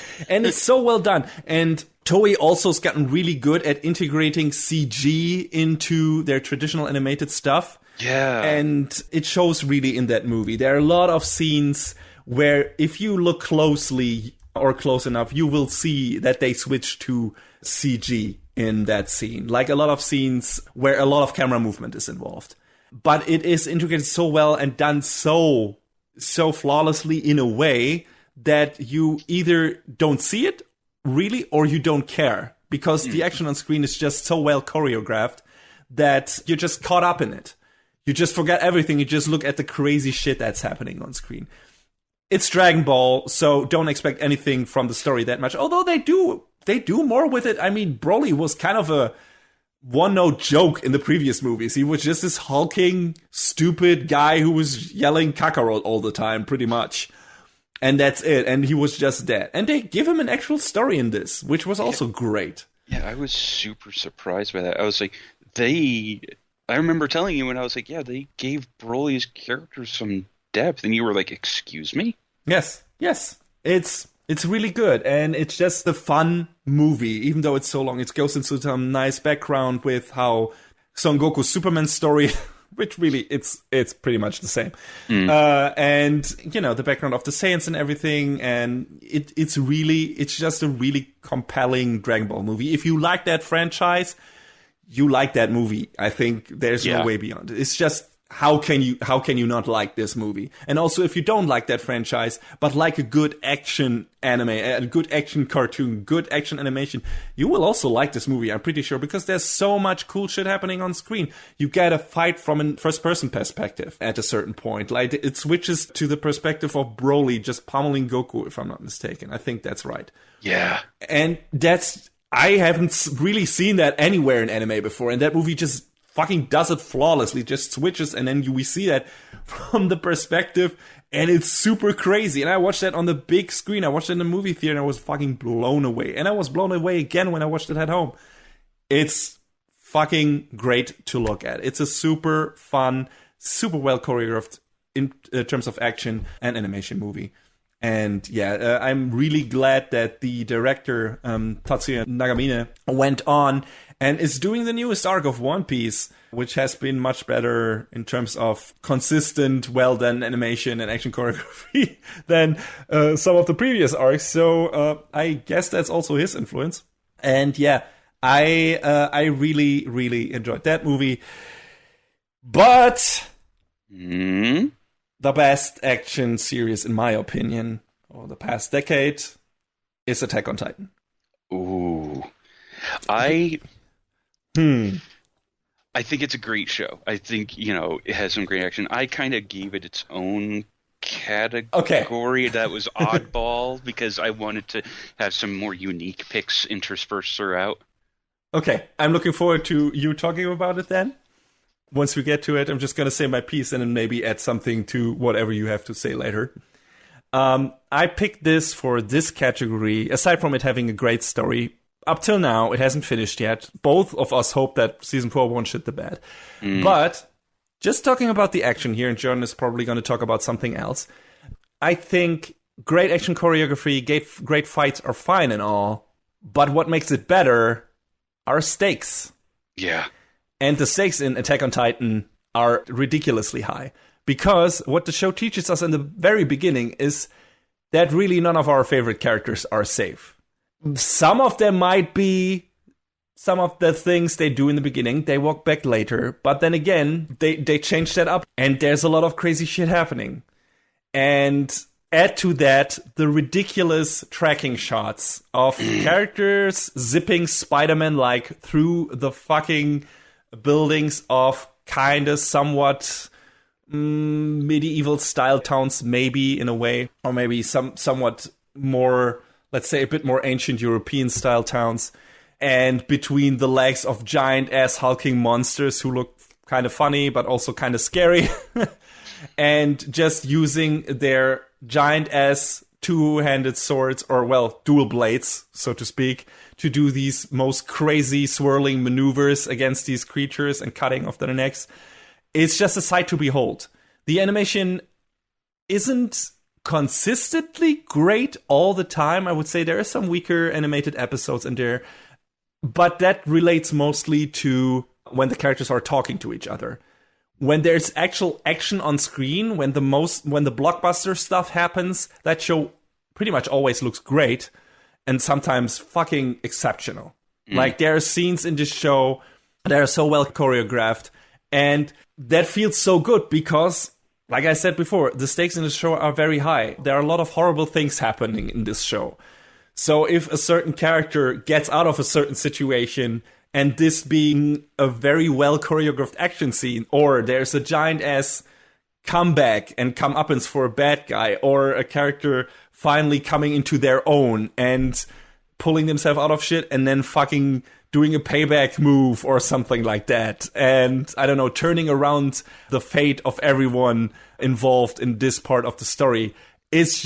so well done. And Toei also has gotten really good at integrating CG into their traditional animated stuff. Yeah. And it shows really in that movie. There are a lot of scenes where if you look closely or close enough, you will see that they switch to CG in that scene. Like a lot of scenes where a lot of camera movement is involved. But it is integrated so well and done so flawlessly in a way that you either don't see it really or you don't care. Because the action on screen is just so well choreographed that you're just caught up in it. You just forget everything. You just look at the crazy shit that's happening on screen. It's Dragon Ball, so don't expect anything from the story that much. Although they do more with it. I mean, Broly was kind of a one-note joke in the previous movies. He was just this hulking, stupid guy who was yelling Kakarot all the time, pretty much. And that's it. And he was just dead. And they give him an actual story in this, which was also great. Yeah, I was super surprised by that. I was like, I remember telling you when I was like, yeah, they gave Broly's character some depth. And you were like, excuse me? Yes. It's really good, and it's just a fun movie, even though it's so long. It goes into some nice background with how Son Goku's Superman story, which really, it's pretty much the same. And, you know, the background of the Saiyans and everything, and it's just a really compelling Dragon Ball movie. If you like that franchise, you like that movie. I think there's no way beyond it. It's just, how can you not like this movie? And also, if you don't like that franchise, but like a good action anime, a good action cartoon, good action animation, you will also like this movie, I'm pretty sure, because there's so much cool shit happening on screen. You get a fight from a first-person perspective at a certain point. Like, it switches to the perspective of Broly just pummeling Goku, if I'm not mistaken. I think that's right. Yeah. And I haven't really seen that anywhere in anime before, and that movie just fucking does it flawlessly, just switches, and then we see that from the perspective, and it's super crazy. And I watched that on the big screen. I watched it in the movie theater, and I was fucking blown away. And I was blown away again when I watched it at home. It's fucking great to look at. It's a super fun, super well choreographed in terms of action and animation movie. And yeah, I'm really glad that the director, Tatsuya Nagamine, went on and is doing the newest arc of One Piece, which has been much better in terms of consistent, well-done animation and action choreography than some of the previous arcs. So I guess that's also his influence. And yeah, I really, really enjoyed that movie. But the best action series, in my opinion, over the past decade, is Attack on Titan. Ooh. I think it's a great show. I think, it has some great action. I kind of gave it its own category that was oddball because I wanted to have some more unique picks interspersed throughout. Okay, I'm looking forward to you talking about it then. Once we get to it, I'm just going to say my piece and then maybe add something to whatever you have to say later. I picked this for this category, aside from it having a great story. Up till now, it hasn't finished yet. Both of us hope that Season 4 won't shit the bed. But just talking about the action here, and John is probably going to talk about something else. I think great action choreography, great fights are fine and all, but what makes it better are stakes. Yeah. And the stakes in Attack on Titan are ridiculously high. Because what the show teaches us in the very beginning is that really none of our favorite characters are safe. Some of them might be some of the things they do in the beginning. They walk back later. But then again, they change that up. And there's a lot of crazy shit happening. And add to that the ridiculous tracking shots of characters zipping Spider-Man-like through the fucking buildings of kind of somewhat medieval style towns, maybe in a way, or maybe somewhat more, let's say, a bit more ancient European style towns, and between the legs of giant ass hulking monsters who look kind of funny but also kind of scary, and just using their giant ass two-handed swords, or well, dual blades, so to speak, to do these most crazy swirling maneuvers against these creatures and cutting off their necks. It's just a sight to behold. The animation isn't consistently great all the time. I would say there are some weaker animated episodes in there, but that relates mostly to when the characters are talking to each other. When there's actual action on screen, when the blockbuster stuff happens, that show pretty much always looks great and sometimes fucking exceptional. Like, there are scenes in this show that are so well choreographed, and that feels so good because, like I said before, the stakes in the show are very high. There are a lot of horrible things happening in this show. So if a certain character gets out of a certain situation, and this being a very well choreographed action scene, or there's a giant ass comeback and comeuppance for a bad guy, or a character finally coming into their own and pulling themselves out of shit and then fucking doing a payback move or something like that. And, I don't know, turning around the fate of everyone involved in this part of the story. It's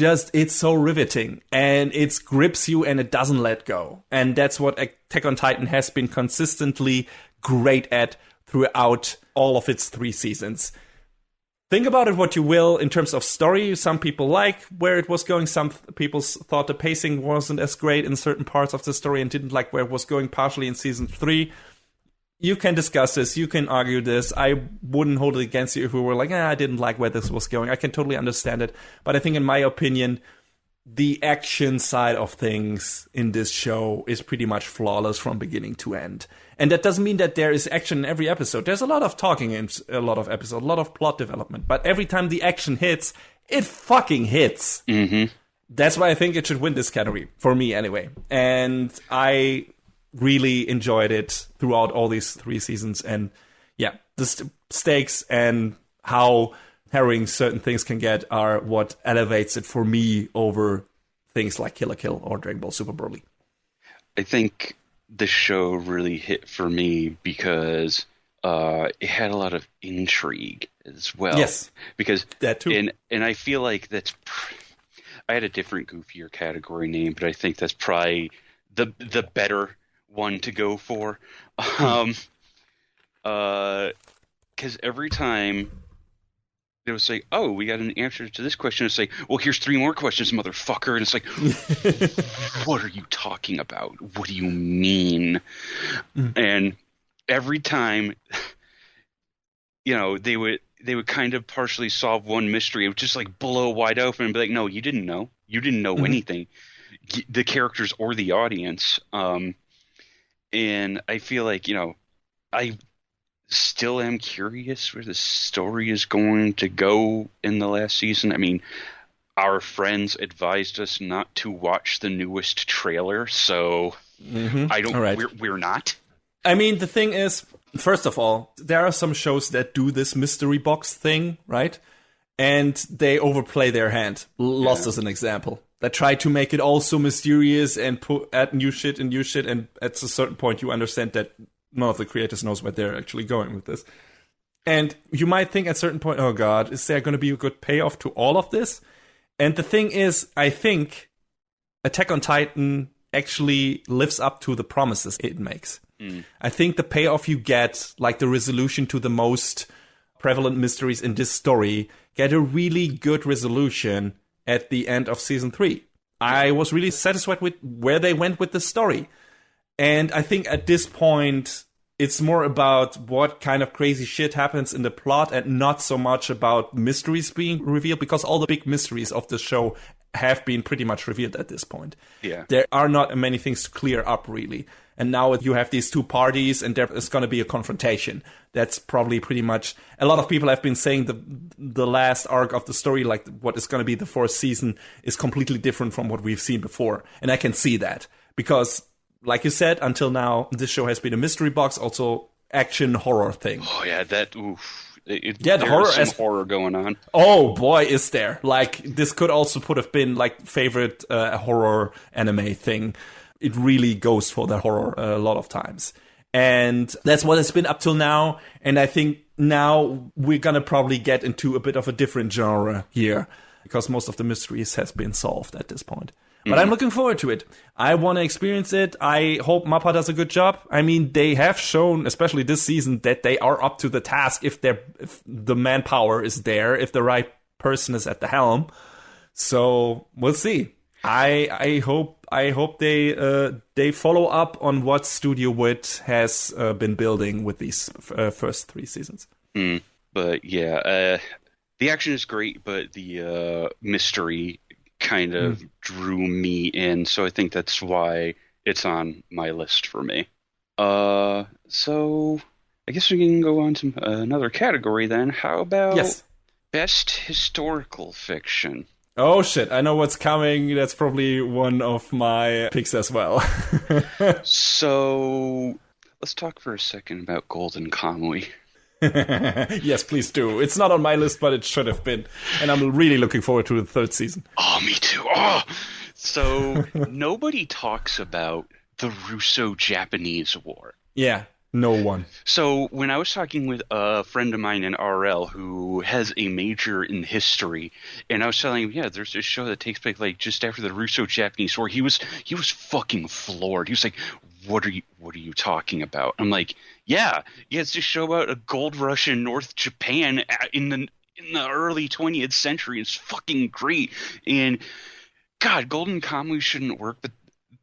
so riveting, and it grips you and it doesn't let go. And that's what Attack on Titan has been consistently great at throughout all of its 3 seasons. Think about it what you will in terms of story. Some people like where it was going. Some people thought the pacing wasn't as great in certain parts of the story and didn't like where it was going, partially in season 3. You can discuss this. You can argue this. I wouldn't hold it against you if we were like, I didn't like where this was going. I can totally understand it. But I think, in my opinion, the action side of things in this show is pretty much flawless from beginning to end. And that doesn't mean that there is action in every episode. There's a lot of talking in a lot of episodes, a lot of plot development. But every time the action hits, it fucking hits. Mm-hmm. That's why I think it should win this category, for me anyway. And I really enjoyed it throughout all these 3 seasons. And yeah, the stakes and how harrowing certain things can get are what elevates it for me over things like Kill la Kill or Dragon Ball Super Broly. I think the show really hit for me because it had a lot of intrigue as well. Yes, because that too. and I feel like I had a different goofier category name, but I think that's probably the better one to go for. Because every time it was like, oh, we got an answer to this question. It's like, well, here's 3 more questions, motherfucker. And it's like, what are you talking about? What do you mean? And every time, they would kind of partially solve one mystery. It would just like blow wide open and be like, no, you didn't know. You didn't know anything. The characters or the audience. And I feel like, I still am curious where the story is going to go in the last season. I mean, our friends advised us not to watch the newest trailer, so I don't. All right. We're not. I mean, the thing is, first of all, there are some shows that do this mystery box thing, right? And they overplay their hand. Lost as an example. That try to make it all so mysterious and add new shit, and at a certain point you understand that none of the creators knows where they're actually going with this. And you might think at a certain point, oh god, is there going to be a good payoff to all of this? And the thing is, I think Attack on Titan actually lives up to the promises it makes. I think the payoff you get, like the resolution to the most prevalent mysteries in this story, get a really good resolution at the end of season 3. I was really satisfied with where they went with the story. And I think at this point, it's more about what kind of crazy shit happens in the plot and not so much about mysteries being revealed, because all the big mysteries of the show have been pretty much revealed at this point. Yeah. There are not many things to clear up, really. And now you have these 2 parties, and there is going to be a confrontation. That's probably pretty much... A lot of people have been saying the last arc of the story, like what is going to be the 4th season, is completely different from what we've seen before. And I can see that, because... Like you said, until now, this show has been a mystery box, also action horror thing. Oh yeah, that oof. The horror horror going on. Oh boy, is there! Like this could also have been like favorite horror anime thing. It really goes for the horror a lot of times, and that's what it's been up till now. And I think now we're gonna probably get into a bit of a different genre here, because most of the mysteries has been solved at this point. But I'm looking forward to it. I want to experience it. I hope MAPPA does a good job. I mean, they have shown, especially this season, that they are up to the task if the manpower is there, if the right person is at the helm. So we'll see. I hope they follow up on what Studio Wit has been building with these first 3 seasons. But yeah, the action is great, but the mystery kind of drew me in, so I think that's why it's on my list for me. So I guess we can go on to another category then. How about best historical fiction? Oh shit, I know what's coming. That's probably one of my picks as well. So let's talk for a second about Golden Kamuy. Yes, please do. It's not on my list, but it should have been. And I'm really looking forward to the 3rd season. Oh, me too. Oh! So, nobody talks about the Russo-Japanese War. Yeah, no one. So, when I was talking with a friend of mine in RL who has a major in history, and I was telling him, yeah, there's this show that takes place like just after the Russo-Japanese War, he was fucking floored. He was like, what are you talking about? I'm like, yeah, it's this show about a gold rush in North Japan in the early 20th century. It's fucking great. And God, Golden Kamuy shouldn't work, but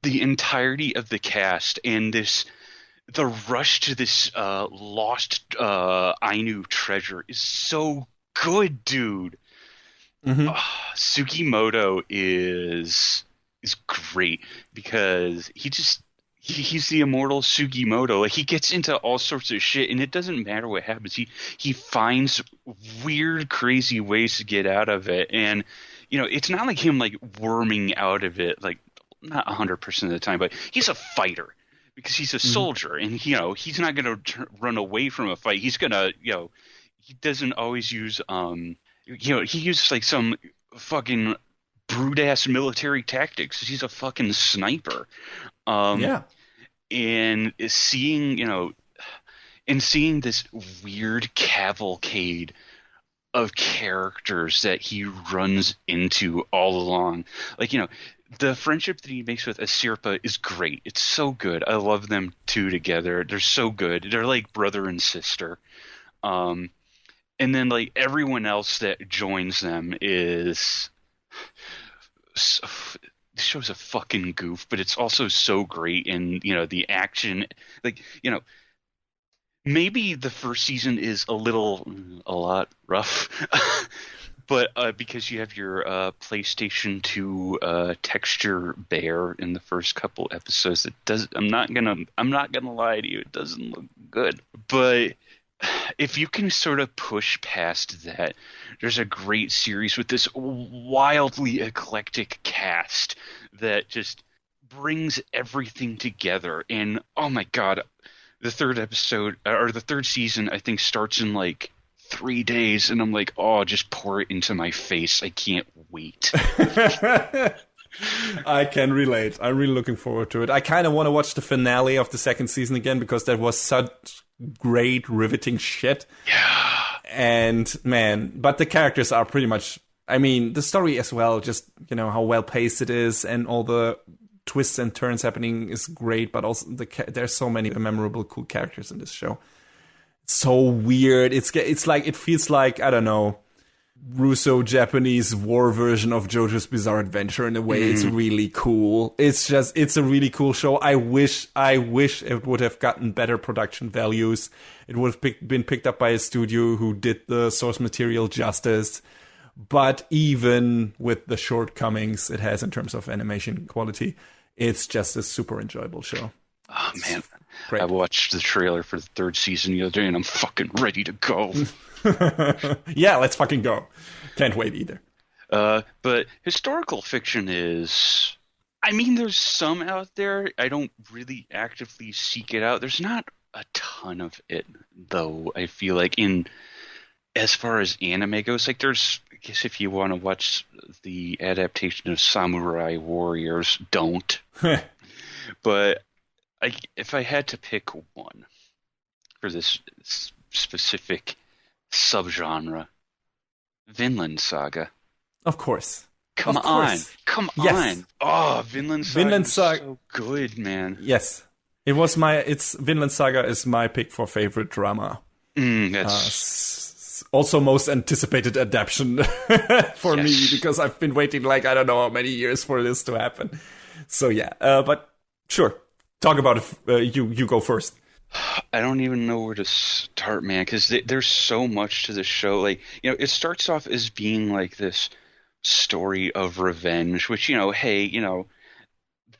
the entirety of the cast and the rush to this lost Ainu treasure is so good, dude. Sugimoto is great because he's the immortal Sugimoto. Like, he gets into all sorts of shit, and it doesn't matter what happens. He finds weird, crazy ways to get out of it, and it's not like him like worming out of it, like not 100% of the time, but he's a fighter because he's a soldier, and he's not going to run away from a fight. He's gonna he doesn't always use he uses like some fucking brute ass military tactics. He's a fucking sniper. And seeing, and seeing this weird cavalcade of characters that he runs into all along. Like, the friendship that he makes with Asirpa is great. It's so good. I love them two together. They're so good. They're like brother and sister. And then like everyone else that joins them is this show's a fucking goof, but it's also so great. And the action, like maybe the first season is a lot rough, but because you have your PlayStation 2 texture bear in the first couple episodes, I'm not gonna lie to you, it doesn't look good. But if you can sort of push past that, there's a great series with this wildly eclectic cast that just brings everything together. And oh my god, the third episode or the third season, I think, starts in like 3 days, and I'm like, oh, just pour it into my face. I can't wait. I can relate. I'm really looking forward to it. I kind of want to watch the finale of the second season again because that was such great, riveting shit. Yeah. And man, but the characters are pretty much, I mean, the story as well, just, how well paced it is and all the twists and turns happening is great, but also there's so many memorable, cool characters in this show. It's so weird. It's like, it feels like, I don't know, Russo-Japanese war version of JoJo's Bizarre Adventure in a way. It's really cool. It's a really cool show. I wish it would have gotten better production values. It would have been picked up by a studio who did the source material justice. But even with the shortcomings it has in terms of animation quality, it's just a super enjoyable show. Oh, man. Great. I watched the trailer for the third season the other day, and I'm fucking ready to go. Yeah, let's fucking go. Can't wait either. But historical fiction is... I mean, there's some out there. I don't really actively seek it out. There's not a ton of it, though, I feel like. As far as anime goes, like, there's... I guess if you want to watch the adaptation of Samurai Warriors, don't. But if I had to pick one for this specific subgenre, Vinland Saga. Of course. Come on. Oh, Vinland Saga is so good, man. Yes. Vinland Saga is my pick for favorite drama. That's also most anticipated adaptation for me, because I've been waiting like I don't know how many years for this to happen. So yeah, but sure, talk about it. You go first. I don't even know where to start, man, because there's so much to the show. Like, it starts off as being like this story of revenge, which, hey,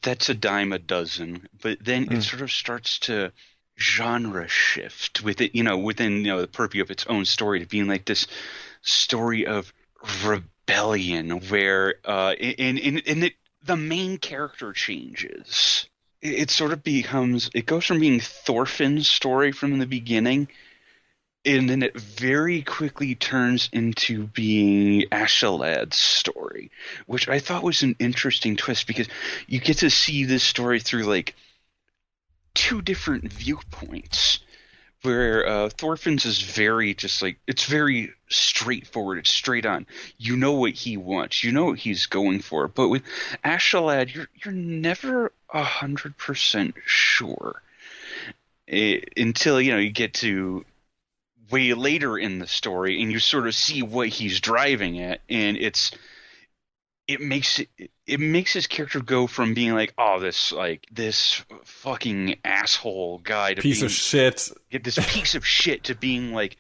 that's a dime a dozen. But then it sort of starts to genre shift with it, within the purview of its own story, to being like this story of rebellion where the main character changes. It sort of it goes from being Thorfinn's story from the beginning, and then it very quickly turns into being Ashalad's story, which I thought was an interesting twist, because you get to see this story through like two different viewpoints, where Thorfinn's is very just like, it's very straightforward, it's straight on. You know what he wants, you know what he's going for. But with Ashalad, you're never 100% sure until you get to way later in the story, and you sort of see what he's driving at, and it makes his character go from being like, oh, this fucking asshole guy to piece of shit, get this piece of shit, to being like,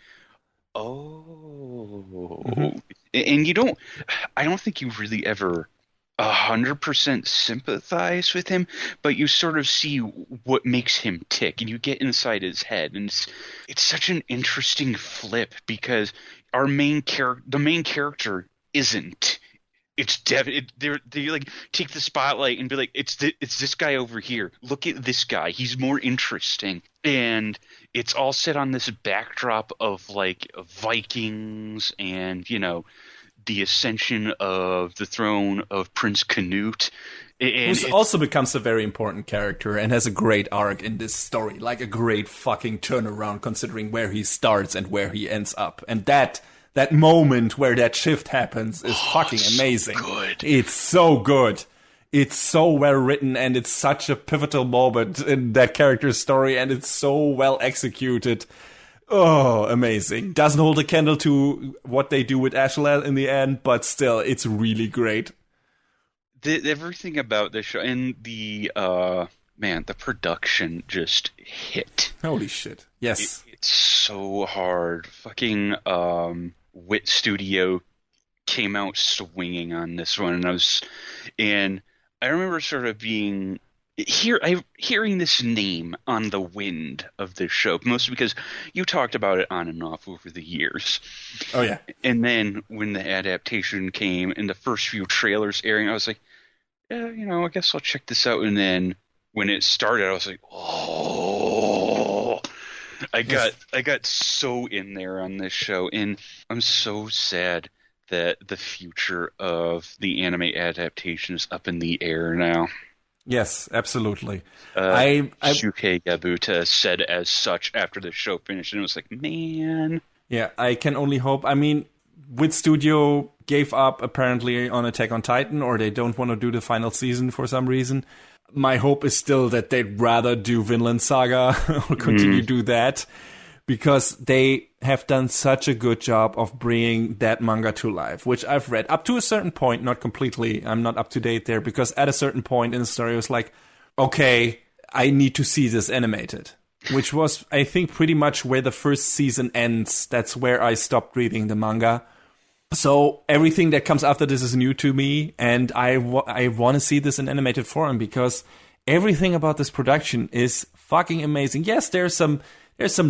oh, and I don't think you really ever 100% sympathize with him, but you sort of see what makes him tick, and you get inside his head, and it's such an interesting flip, because the main character isn't. It's they like take the spotlight and be like, it's this guy over here. Look at this guy. He's more interesting. And it's all set on this backdrop of like Vikings and the ascension of the throne of Prince Canute. Who also becomes a very important character and has a great arc in this story. Like a great fucking turnaround considering where he starts and where he ends up. And that moment where that shift happens is fucking amazing. So good. It's so good. It's so well written and it's such a pivotal moment in that character's story and it's so well executed. Oh, amazing. Doesn't hold a candle to what they do with Ashla in the end, but still, it's really great. Everything about this show and the production just hit. Holy shit. Yes. It's so hard. Fucking Wit Studio came out swinging on this one, and I remember sort of being hearing this name on the wind of this show, mostly because you talked about it on and off over the years. Oh yeah. And then when the adaptation came and the first few trailers airing, I was like, yeah, I guess I'll check this out. And then when it started, I was like, oh, I got so in there on this show, and I'm so sad that the future of the anime adaptation is up in the air now. Yes, absolutely. Shuhei Yabuta said as such after the show finished, and it was like, man. Yeah, I can only hope. I mean, Wit Studio gave up apparently on Attack on Titan, or they don't want to do the final season for some reason. My hope is still that they'd rather do Vinland Saga or continue to do that, because they have done such a good job of bringing that manga to life, which I've read up to a certain point, not completely. I'm not up to date there, because at a certain point in the story, it was like, okay, I need to see this animated, which was, I think, pretty much where the first season ends. That's where I stopped reading the manga. So everything that comes after this is new to me, and I want to see this in animated form, because everything about this production is fucking amazing. Yes, there's some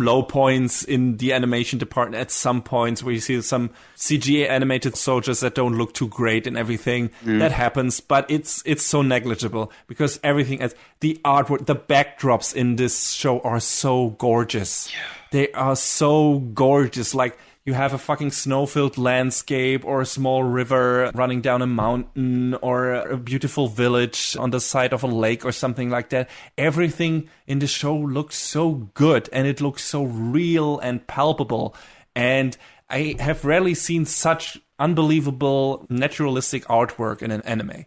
low points in the animation department at some points where you see some CGI animated soldiers that don't look too great and everything. That happens, but it's so negligible, because everything else, the artwork, the backdrops in this show are so gorgeous. Yeah. They are so gorgeous. Like, you have a fucking snow-filled landscape or a small river running down a mountain or a beautiful village on the side of a lake or something like that. Everything in the show looks so good, and it looks so real and palpable. And I have rarely seen such unbelievable naturalistic artwork in an anime.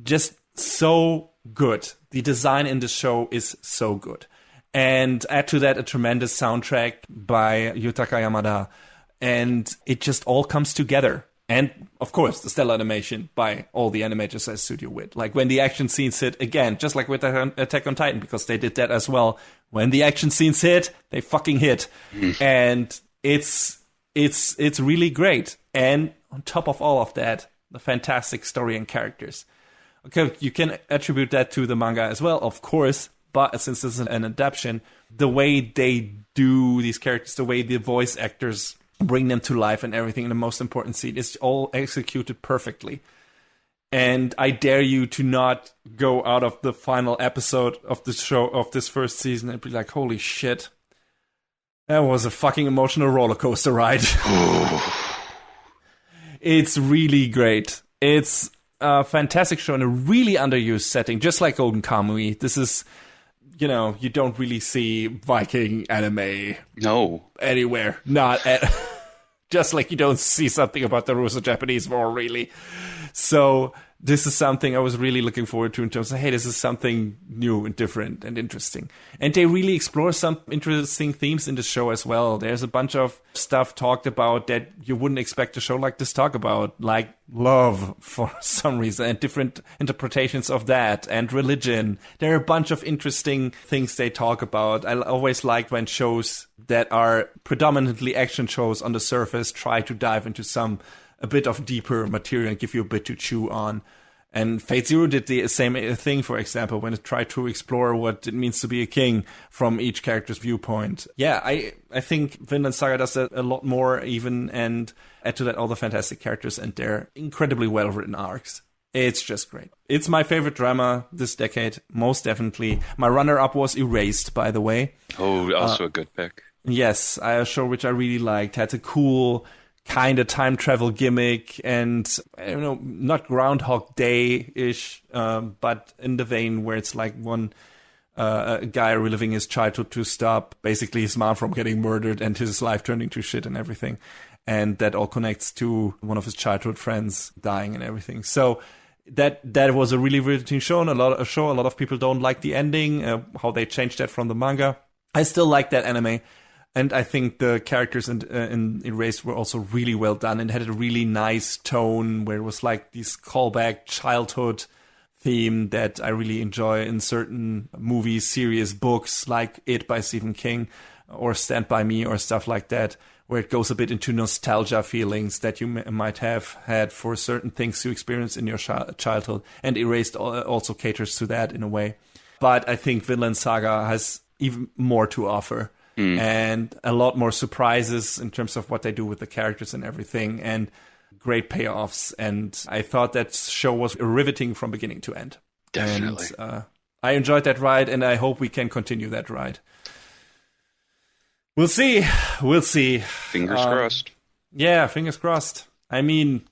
Just so good. The design in the show is so good. And add to that a tremendous soundtrack by Yutaka Yamada. And it just all comes together. And, of course, the stellar animation by all the animators at Studio Wit. Like, when the action scenes hit, again, just like with Attack on Titan, because they did that as well. When the action scenes hit, they fucking hit. And it's really great. And on top of all of that, the fantastic story and characters. Okay, you can attribute that to the manga as well, of course. But since this is an adaptation, the way they do these characters, the way the voice actors bring them to life and everything in the most important scene, is all executed perfectly. And I dare you to not go out of the final episode of the show, of this first season, and be like, holy shit, that was a fucking emotional roller coaster ride. It's really great. It's a fantastic show in a really underused setting, just like Golden Kamuy. This is... you don't really see Viking anime anywhere. Just like you don't see something about the Russo-Japanese War, really. So this is something I was really looking forward to in terms of, hey, this is something new and different and interesting. And they really explore some interesting themes in the show as well. There's a bunch of stuff talked about that you wouldn't expect a show like this talk about, like love for some reason, and different interpretations of that, and religion. There are a bunch of interesting things they talk about. I always like when shows that are predominantly action shows on the surface try to dive into a bit of deeper material and give you a bit to chew on. And Fate Zero did the same thing, for example, when it tried to explore what it means to be a king from each character's viewpoint. Yeah, I think Vinland Saga does that a lot more even, and add to that all the fantastic characters and their incredibly well-written arcs. It's just great. It's my favorite drama this decade, most definitely. My runner-up was Erased, by the way. Oh, also a good pick. Yes, a show which I really liked. Had a cool kind of time travel gimmick, and I don't know, not Groundhog Day-ish, but in the vein where it's like one a guy reliving his childhood to stop basically his mom from getting murdered and his life turning to shit and everything. And that all connects to one of his childhood friends dying and everything. So that was a really riveting show, and a lot of people don't like the ending, how they changed that from the manga. I still like that anime. And I think the characters in Erased were also really well done, and had a really nice tone where it was like this callback childhood theme that I really enjoy in certain movies, series, books, like It by Stephen King or Stand By Me or stuff like that, where it goes a bit into nostalgia feelings that you might have had for certain things you experienced in your childhood. And Erased also caters to that in a way. But I think Vinland Saga has even more to offer. And a lot more surprises in terms of what they do with the characters and everything, and great payoffs. And I thought that show was riveting from beginning to end. Definitely. And I enjoyed that ride, and I hope we can continue that ride. We'll see. Fingers crossed. Yeah, fingers crossed. I mean,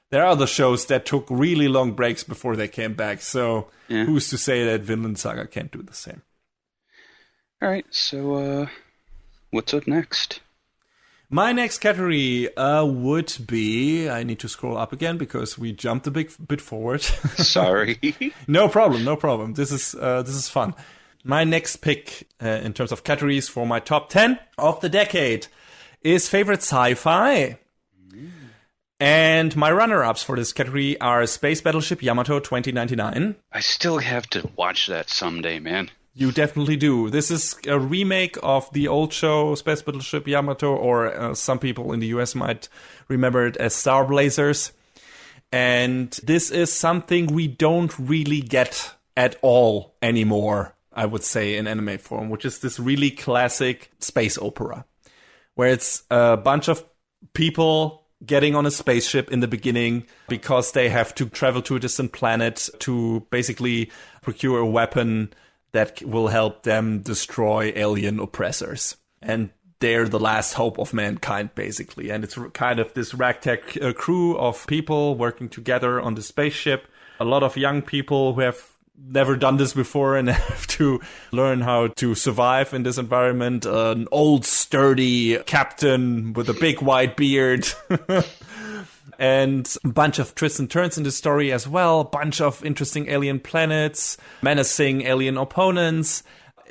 there are other shows that took really long breaks before they came back, so who's to say that Vinland Saga can't do the same? All right, so what's up next? My next category would be... I need to scroll up again because we jumped a bit forward. Sorry. No problem. This is fun. My next pick in terms of categories for my top 10 of the decade is favorite sci-fi. And my runner-ups for this category are Space Battleship Yamato 2099. I still have to watch that someday, man. You definitely do. This is a remake of the old show, Space Battleship Yamato, or some people in the US might remember it as Star Blazers. And this is something we don't really get at all anymore, I would say, in anime form, which is this really classic space opera, where it's a bunch of people getting on a spaceship in the beginning because they have to travel to a distant planet to basically procure a weapon that will help them destroy alien oppressors. And they're the last hope of mankind, basically. And it's kind of this ragtag crew of people working together on the spaceship. A lot of young people who have never done this before and have to learn how to survive in this environment. An old, sturdy captain with a big white beard. And a bunch of twists and turns in the story as well. A bunch of interesting alien planets, menacing alien opponents.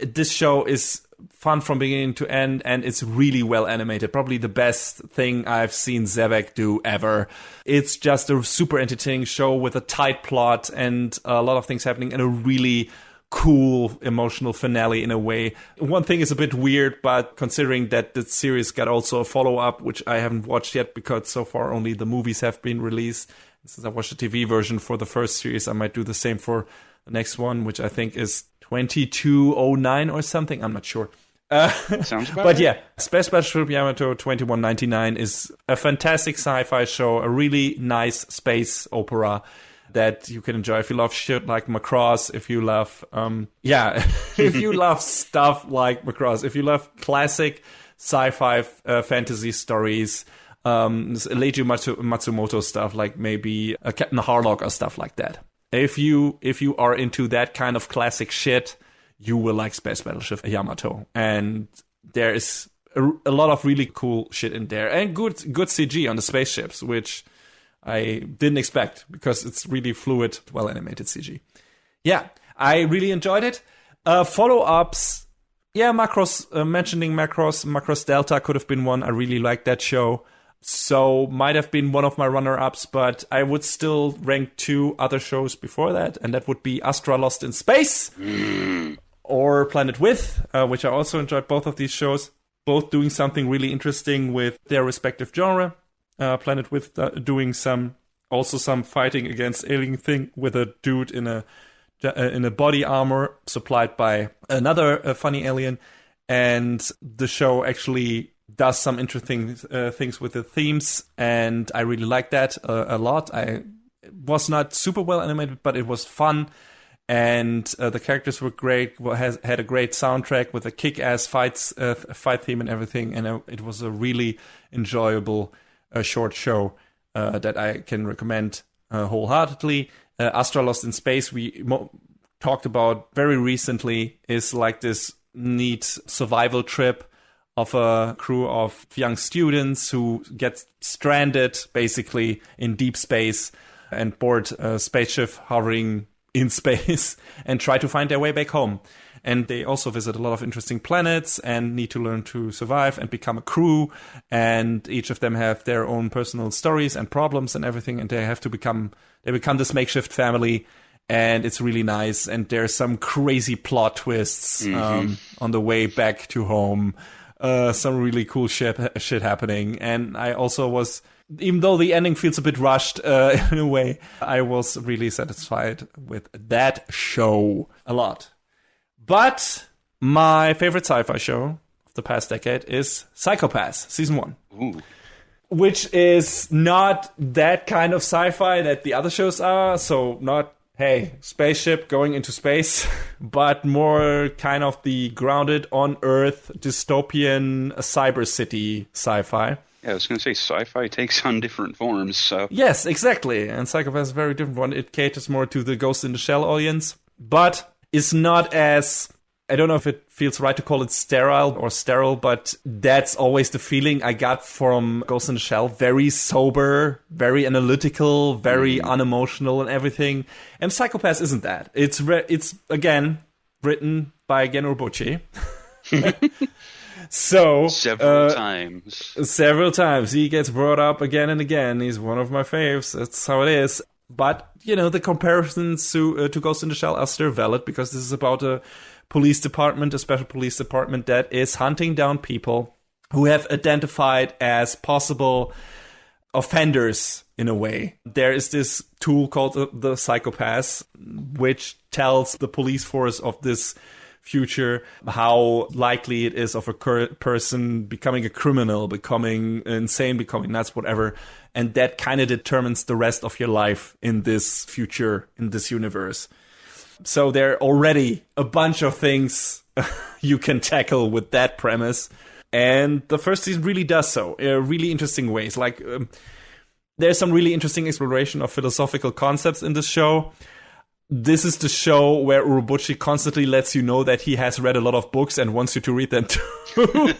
This show is fun from beginning to end, and it's really well animated. Probably the best thing I've seen Zebek do ever. It's just a super entertaining show with a tight plot and a lot of things happening, and a really cool emotional finale in a way. One thing is a bit weird, but considering that the series got also a follow-up, which I haven't watched yet because so far only the movies have been released. Since I watched the TV version for the first series, I might do the same for the next one, which I think is 2209 or something. I'm not sure. Sounds about But yeah, Space Battleship Yamato 2199 is a fantastic sci-fi show, a really nice space opera that you can enjoy if you love shit like Macross, if you love, if you love stuff like Macross, if you love classic sci-fi fantasy stories, Leiji Matsumoto stuff, like maybe Captain Harlock or stuff like that. If you are into that kind of classic shit, you will like Space Battleship Yamato. And there is a lot of really cool shit in there, and good CG on the spaceships, which I didn't expect because it's really fluid, well animated CG. Yeah, I really enjoyed it. Follow-ups, Macross, mentioning Macross Delta could have been one. I really liked that show. So might have been one of my runner-ups, but I would still rank two other shows before that, and that would be Astra Lost in Space or Planet With, which I also enjoyed both of these shows, both doing something really interesting with their respective genre. Planet With doing some fighting against alien thing with a dude in a body armor supplied by another funny alien, and the show actually does some interesting things with the themes, and I really like that a lot. It was not super well animated, but it was fun, and the characters were great. Had a great soundtrack with a kick-ass fight theme and everything, and it was a really enjoyable a short show that I can recommend wholeheartedly. Astra Lost in Space, we talked about very recently, is like this neat survival trip of a crew of young students who get stranded basically in deep space and board a spaceship hovering in space and try to find their way back home. And they also visit a lot of interesting planets and need to learn to survive and become a crew. And each of them have their own personal stories and problems and everything. And they become this makeshift family. And it's really nice. And there's some crazy plot twists on the way back to home. Some really cool shit happening. And I also was, even though the ending feels a bit rushed in a way, I was really satisfied with that show a lot. But my favorite sci-fi show of the past decade is Psycho-Pass, season 1. Ooh. Which is not that kind of sci-fi that the other shows are. So not, hey, spaceship going into space, but more kind of the grounded on Earth dystopian cyber city sci-fi. Yeah, I was going to say sci-fi takes on different forms, so... Yes, exactly. And Psycho-Pass is a very different one. It caters more to the Ghost in the Shell audience, but it's not as... I don't know if it feels right to call it sterile, but that's always the feeling I got from Ghost in the Shell. Very sober, very analytical, very unemotional and everything. And Psycho-Pass isn't that. It's again, written by Gen Urobuchi. So several times he gets brought up again and again. He's one of my faves. That's how it is. But the comparisons to Ghost in the Shell are still valid, because this is about a police department, a special police department that is hunting down people who have identified as possible offenders in a way. There is this tool called the Psycho-Pass, which tells the police force of this future how likely it is of a person becoming a criminal, becoming insane, becoming nuts, whatever. And that kind of determines the rest of your life in this future, in this universe. So there are already a bunch of things you can tackle with that premise. And the first season really does so in really interesting ways. Like, there's some really interesting exploration of philosophical concepts in this show. This is the show where Urobuchi constantly lets you know that he has read a lot of books and wants you to read them too.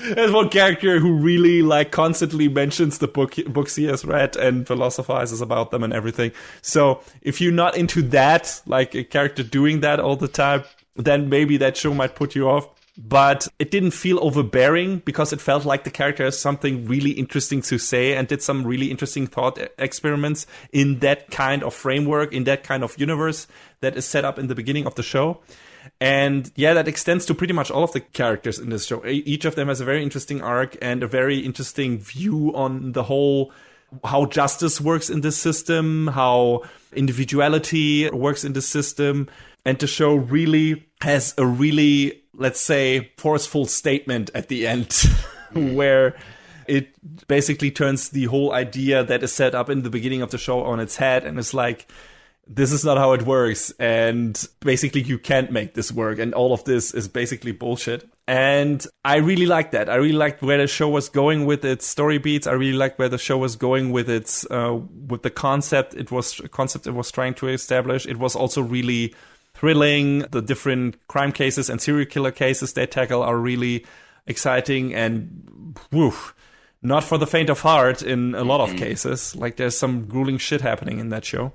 There's one character who really constantly mentions the books he has read and philosophizes about them and everything. So if you're not into that, like a character doing that all the time, then maybe that show might put you off. But it didn't feel overbearing, because it felt like the character has something really interesting to say and did some really interesting thought experiments in that kind of framework, in that kind of universe that is set up in the beginning of the show. And yeah, that extends to pretty much all of the characters in this show. Each of them has a very interesting arc and a very interesting view on the whole, how justice works in this system, how individuality works in the system. And the show really has a really, let's say, forceful statement at the end where it basically turns the whole idea that is set up in the beginning of the show on its head, and it's like, this is not how it works, and basically you can't make this work, and all of this is basically bullshit. And I really liked that. I really liked where the show was going with its story beats. I really liked where the show was going with its with the concept it was trying to establish. It was also really thrilling. The different crime cases and serial killer cases they tackle are really exciting, and not for the faint of heart in a lot of cases. Like, there's some grueling shit happening in that show.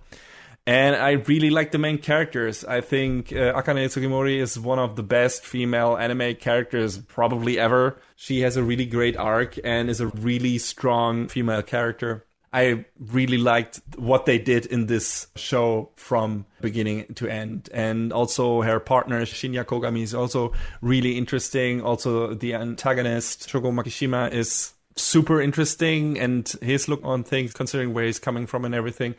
And I really like the main characters. I think Akane Tsugimori is one of the best female anime characters probably ever. She has a really great arc and is a really strong female character. I really liked what they did in this show from beginning to end. And also her partner, Shinya Kogami, is also really interesting. Also, the antagonist, Shogo Makishima, is super interesting. And his look on things, considering where he's coming from and everything,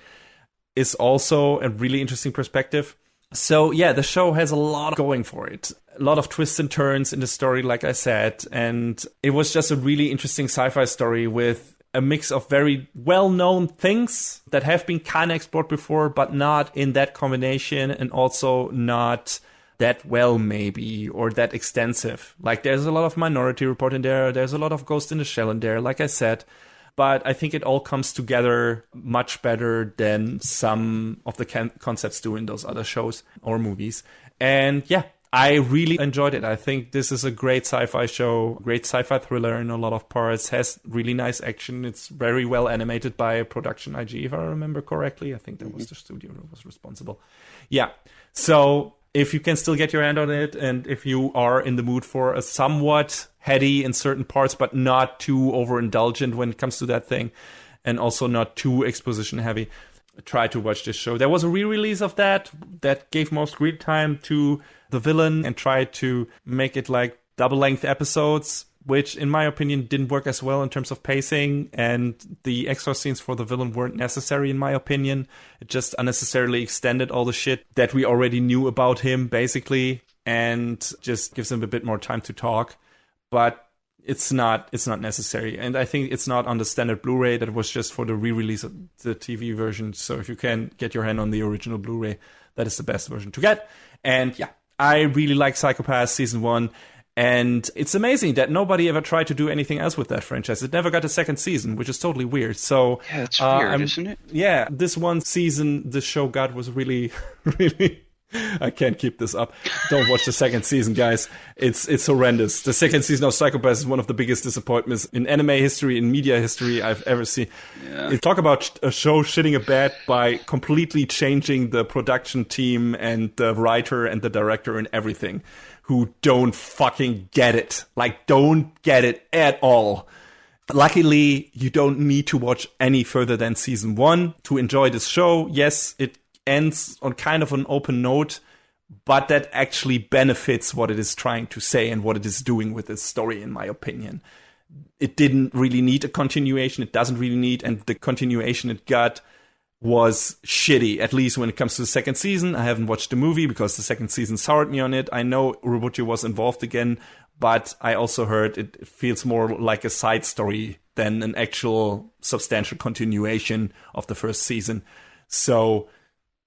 is also a really interesting perspective. So yeah, the show has a lot going for it. A lot of twists and turns in the story, like I said. And it was just a really interesting sci-fi story with a mix of very well-known things that have been kind of explored before, but not in that combination, and also not that well, maybe, or that extensive. Like, there's a lot of Minority Report in there. There's a lot of Ghost in the Shell in there, like I said. But I think it all comes together much better than some of the concepts do in those other shows or movies. And yeah, I really enjoyed it. I think this is a great sci-fi show, great sci-fi thriller in a lot of parts, has really nice action. It's very well animated by Production IG, if I remember correctly. I think that was the studio that was responsible. Yeah, so if you can still get your hand on it, and if you are in the mood for a somewhat heady in certain parts, but not too overindulgent when it comes to that thing, and also not too exposition heavy, try to watch this show. There was a re-release of that gave more screen time to the villain and tried to make it like double-length episodes, which in my opinion didn't work as well in terms of pacing, and the extra scenes for the villain weren't necessary in my opinion. It just unnecessarily extended all the shit that we already knew about him basically, and just gives him a bit more time to talk. But it's not necessary, and I think it's not on the standard Blu-ray. That was just for the re-release of the TV version. So if you can get your hand on the original Blu-ray, that is the best version to get. And yeah, I really like Psycho-Pass season 1, and it's amazing that nobody ever tried to do anything else with that franchise. It never got a second season, which is totally weird. So yeah, it's weird, isn't it? Yeah, this one season the show got was really, really. I can't keep this up. Don't watch the second season, guys. It's horrendous. The second season of Psycho-Pass is one of the biggest disappointments in anime history, in media history I've ever seen. Yeah. Talk about a show shitting a bed by completely changing the production team and the writer and the director and everything, who don't fucking get it. Like, don't get it at all. Luckily, you don't need to watch any further than season 1 to enjoy this show. Yes, it ends on kind of an open note, but that actually benefits what it is trying to say and what it is doing with this story, in my opinion. It didn't really need a continuation. It doesn't really need, and the continuation it got was shitty, at least when it comes to the second season. I haven't watched the movie because the second season soured me on it. I know Urobuchi was involved again, but I also heard it feels more like a side story than an actual substantial continuation of the first season. So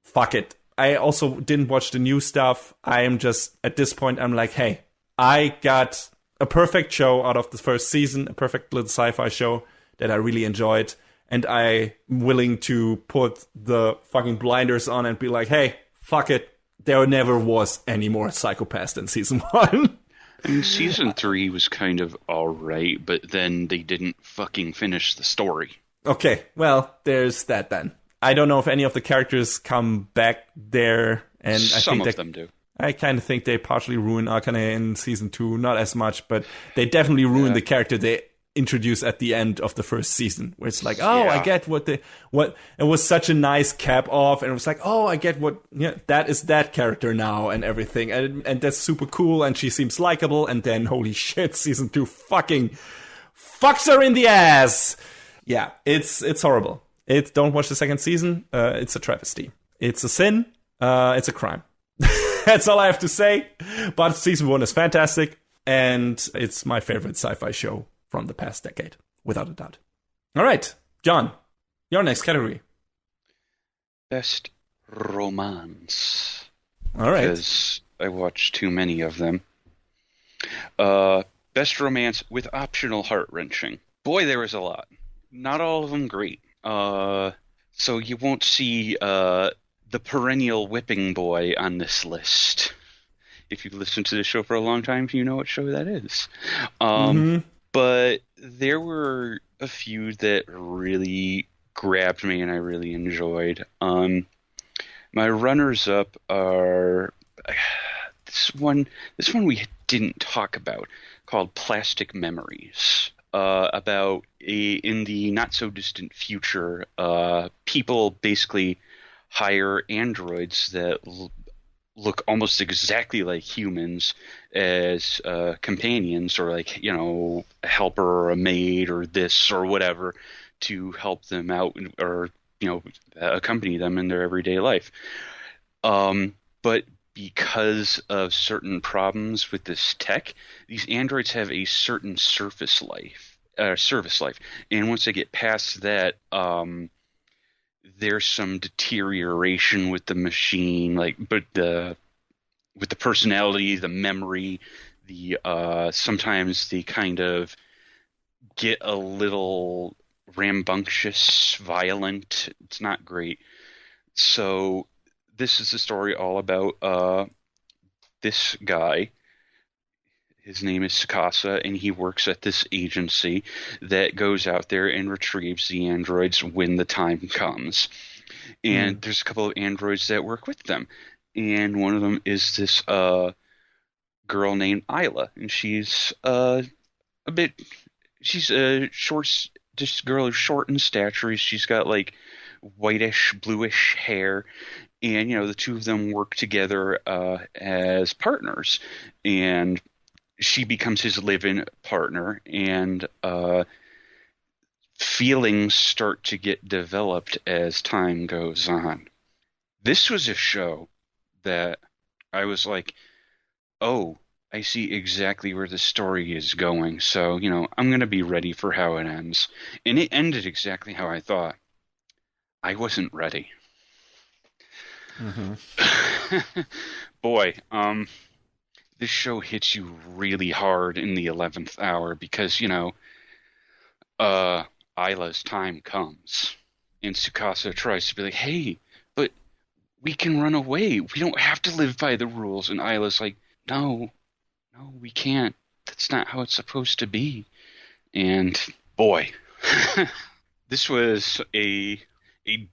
fuck it. I also didn't watch the new stuff. I am just, at this point, I'm like, hey, I got a perfect show out of the first season, a perfect little sci-fi show that I really enjoyed. And I'm willing to put the fucking blinders on and be like, hey, fuck it. There never was any more Psycho-Pass than season 1. And season 3 was kind of alright, but then they didn't fucking finish the story. Okay, well, there's that then. I don't know if any of the characters come back there, and Some of them do. I kind of think they partially ruin Akane in season 2, not as much, but they definitely ruin the character they introduce at the end of the first season, where it's like, oh, I get what it was such a nice cap off, and it was like, oh, I get what, that is that character now and everything, and that's super cool, and she seems likable, and then holy shit, season 2 fucking fucks her in the ass. Yeah, it's horrible. Don't watch the second season. It's a travesty. It's a sin. It's a crime. That's all I have to say. But season 1 is fantastic, and it's my favorite sci-fi show from the past decade, without a doubt. All right, John, your next category. Best romance. All right. Because I watched too many of them. Best romance with optional heart-wrenching. Boy, there was a lot. Not all of them great. So you won't see the perennial whipping boy on this list. If you've listened to the show for a long time, you know what show that is. But there were a few that really grabbed me and I really enjoyed. My runners-up are this one we didn't talk about, called Plastic Memories. About in the not-so-distant future, people basically hire androids that look almost exactly like humans as companions, or like, a helper or a maid or this or whatever, to help them out or, accompany them in their everyday life. But because of certain problems with this tech, these androids have a certain service life, and once they get past that, there's some deterioration with the machine, but the with the personality, the memory, the sometimes they kind of get a little rambunctious, violent. It's not great. So this is a story all about this guy. His name is Sakasa, and he works at this agency that goes out there and retrieves the androids when the time comes. And there's a couple of androids that work with them. And one of them is this girl named Isla, and she's she's a short, this girl is short in stature. She's got like whitish, bluish hair, and the two of them work together as partners, and she becomes his live-in partner, and feelings start to get developed as time goes on. This was a show that I was like, oh, I see exactly where the story is going, so, I'm going to be ready for how it ends. And it ended exactly how I thought. I wasn't ready. Mm-hmm. Boy, this show hits you really hard in the 11th hour because, Isla's time comes. And Tsukasa tries to be like, hey, but we can run away. We don't have to live by the rules. And Isla's like, no, we can't. That's not how it's supposed to be. And boy, this was a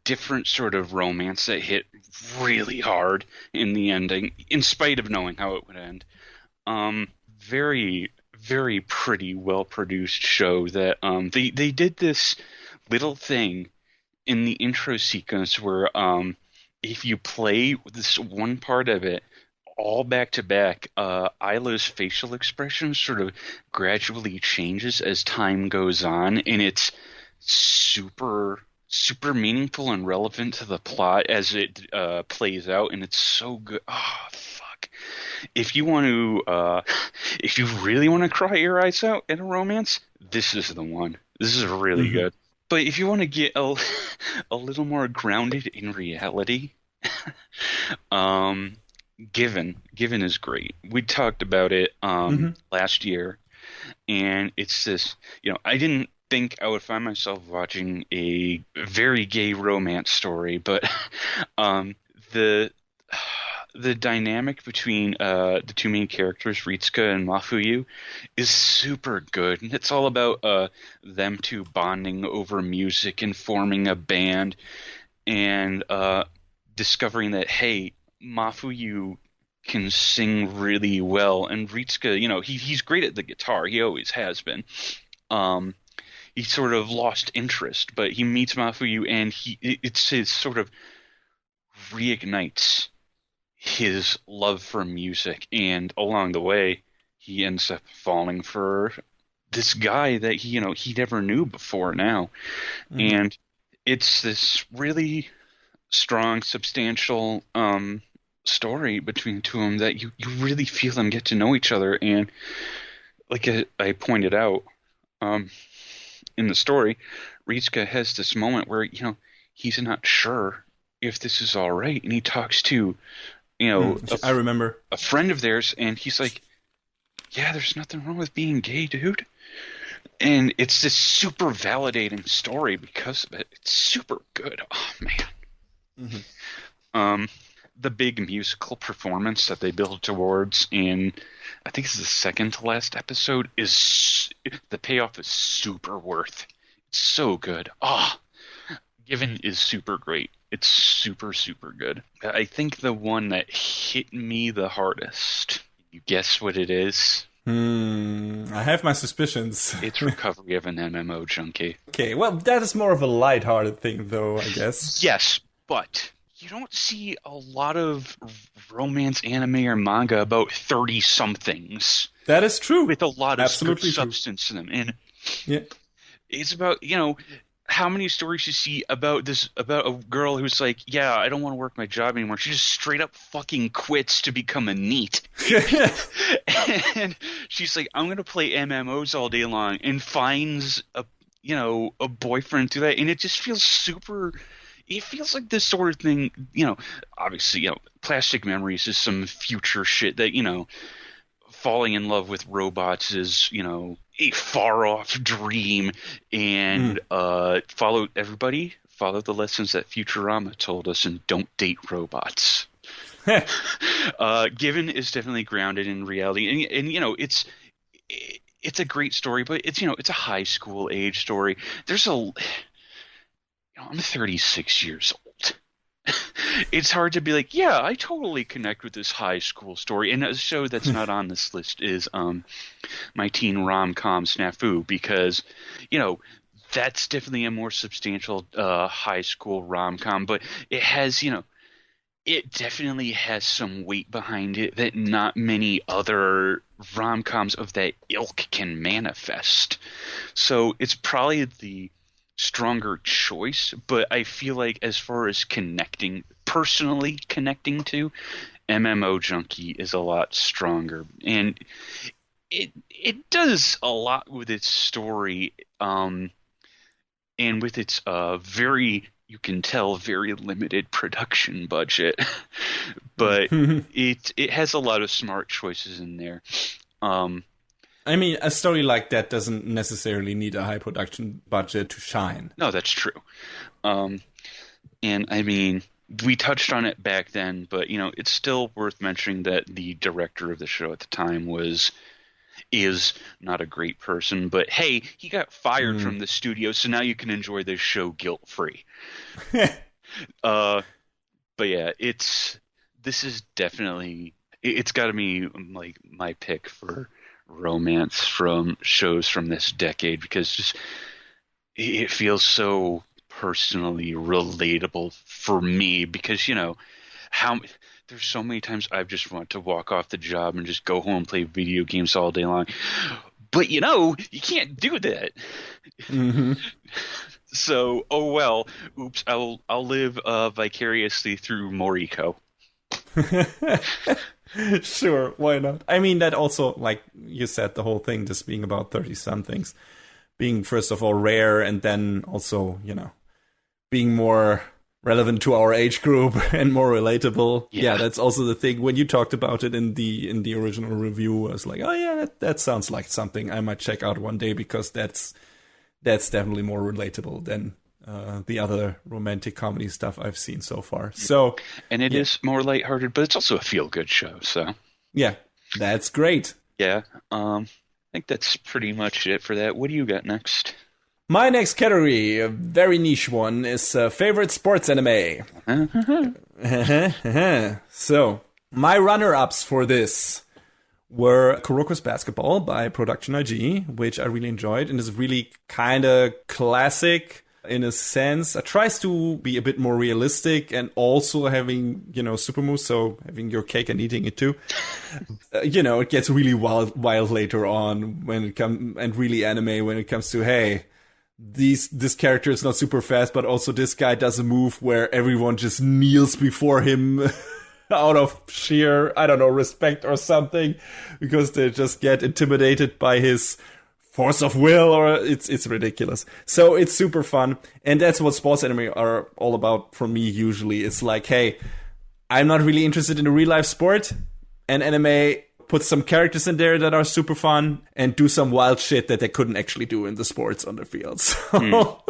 different sort of romance that hit really hard in the ending, in spite of knowing how it would end. Very, very pretty, well-produced show that they did this little thing in the intro sequence where if you play this one part of it all back to back, Isla's facial expression sort of gradually changes as time goes on, and it's super meaningful and relevant to the plot as it plays out, and it's so good. Oh, fuck. If you want to, if you really want to cry your eyes out in a romance, this is the one. This is really good. But if you want to get a little more grounded in reality, Given is great. We talked about it last year, and it's this, I didn't think I would find myself watching a very gay romance story, but the dynamic between the two main characters, Ritsuka and Mafuyu, is super good. And it's all about them two bonding over music and forming a band, and discovering that, hey, Mafuyu can sing really well, and Ritsuka, he's great at the guitar. He always has been. He sort of lost interest, but he meets Mafuyu, and it's his sort of reignites his love for music, and along the way, he ends up falling for this guy that he never knew before now, and it's this really strong, substantial story between the two of them that you really feel them get to know each other. And like I pointed out in the story, Ritsuka has this moment where he's not sure if this is all right, and he talks to I remember a friend of theirs, and he's like, yeah, there's nothing wrong with being gay, dude. And it's this super validating story because of it. It's super good. Oh man. The big musical performance that they build towards in, I think it's the second to last episode, the payoff is super worth. It's so good. Given is super great. It's super, super good. I think the one that hit me the hardest, you guess what it is? I have my suspicions. It's Recovery of an MMO Junkie. Okay, well, that is more of a lighthearted thing, though, I guess. Yes, but you don't see a lot of romance anime or manga about 30-somethings. That is true. With a lot of substance true. in them. And yeah, it's about, how many stories you see about a girl who's like, yeah, I don't want to work my job anymore. She just straight up fucking quits to become a NEET. And she's like, I'm going to play MMOs all day long, and finds a boyfriend through that. And it just feels super it feels like this sort of thing, you know, obviously, you know, Plastic Memories is some future shit that, you know, falling in love with robots is, you know, a far off dream, and follow the lessons that Futurama told us and don't date robots. Given is definitely grounded in reality, and you know, it's a great story, but it's, you know, it's a high school age story. There's I'm 36 years old. It's hard to be like, yeah, I totally connect with this high school story. And a show that's not on this list is my teen rom-com Snafu, because, you know, that's definitely a more substantial high school rom-com, but it has, you know, it definitely has some weight behind it that not many other rom-coms of that ilk can manifest. So it's probably the stronger choice, but I feel like as far as personally connecting to, MMO Junkie is a lot stronger, and it does a lot with its story, and with its you can tell very limited production budget, but it has a lot of smart choices in there. I mean, a story like that doesn't necessarily need a high production budget to shine. No, that's true. And I mean, we touched on it back then, but, you know, it's still worth mentioning that the director of the show at the time is not a great person, but hey, he got fired from the studio, so now you can enjoy this show guilt-free. But yeah, this is definitely, it's got to be like my pick for romance from shows from this decade, because just it feels so personally relatable for me, because, you know, there's so many times I've just wanted to walk off the job and just go home and play video games all day long, but you know, you can't do that. So, oh well, oops, I'll live vicariously through Moriko. Sure, why not? I mean, that also, like you said, the whole thing just being about 30-somethings, being first of all rare, and then also, you know, being more relevant to our age group and more relatable. Yeah, that's also the thing. When you talked about it in the original review, I was like, oh yeah, that sounds like something I might check out one day, because that's definitely more relatable than the other romantic comedy stuff I've seen so far. So, and it is more lighthearted, but it's also a feel-good show. So yeah, that's great. Yeah, I think that's pretty much it for that. What do you got next? My next category, a very niche one, is favorite sports anime. So, my runner-ups for this were Kuroko's Basketball by Production IG, which I really enjoyed, and is really kind of classic in a sense. It tries to be a bit more realistic, and also having, you know, super moves, so having your cake and eating it too. You know, it gets really wild later on when it comes, and really anime when it comes to, hey, this character is not super fast, but also this guy does a move where everyone just kneels before him out of sheer, I don't know, respect or something, because they just get intimidated by his force of will, or it's ridiculous. So it's super fun, and that's what sports anime are all about for me usually. It's like, hey, I'm not really interested in a real life sport, and anime put some characters in there that are super fun and do some wild shit that they couldn't actually do in the sports on the field. So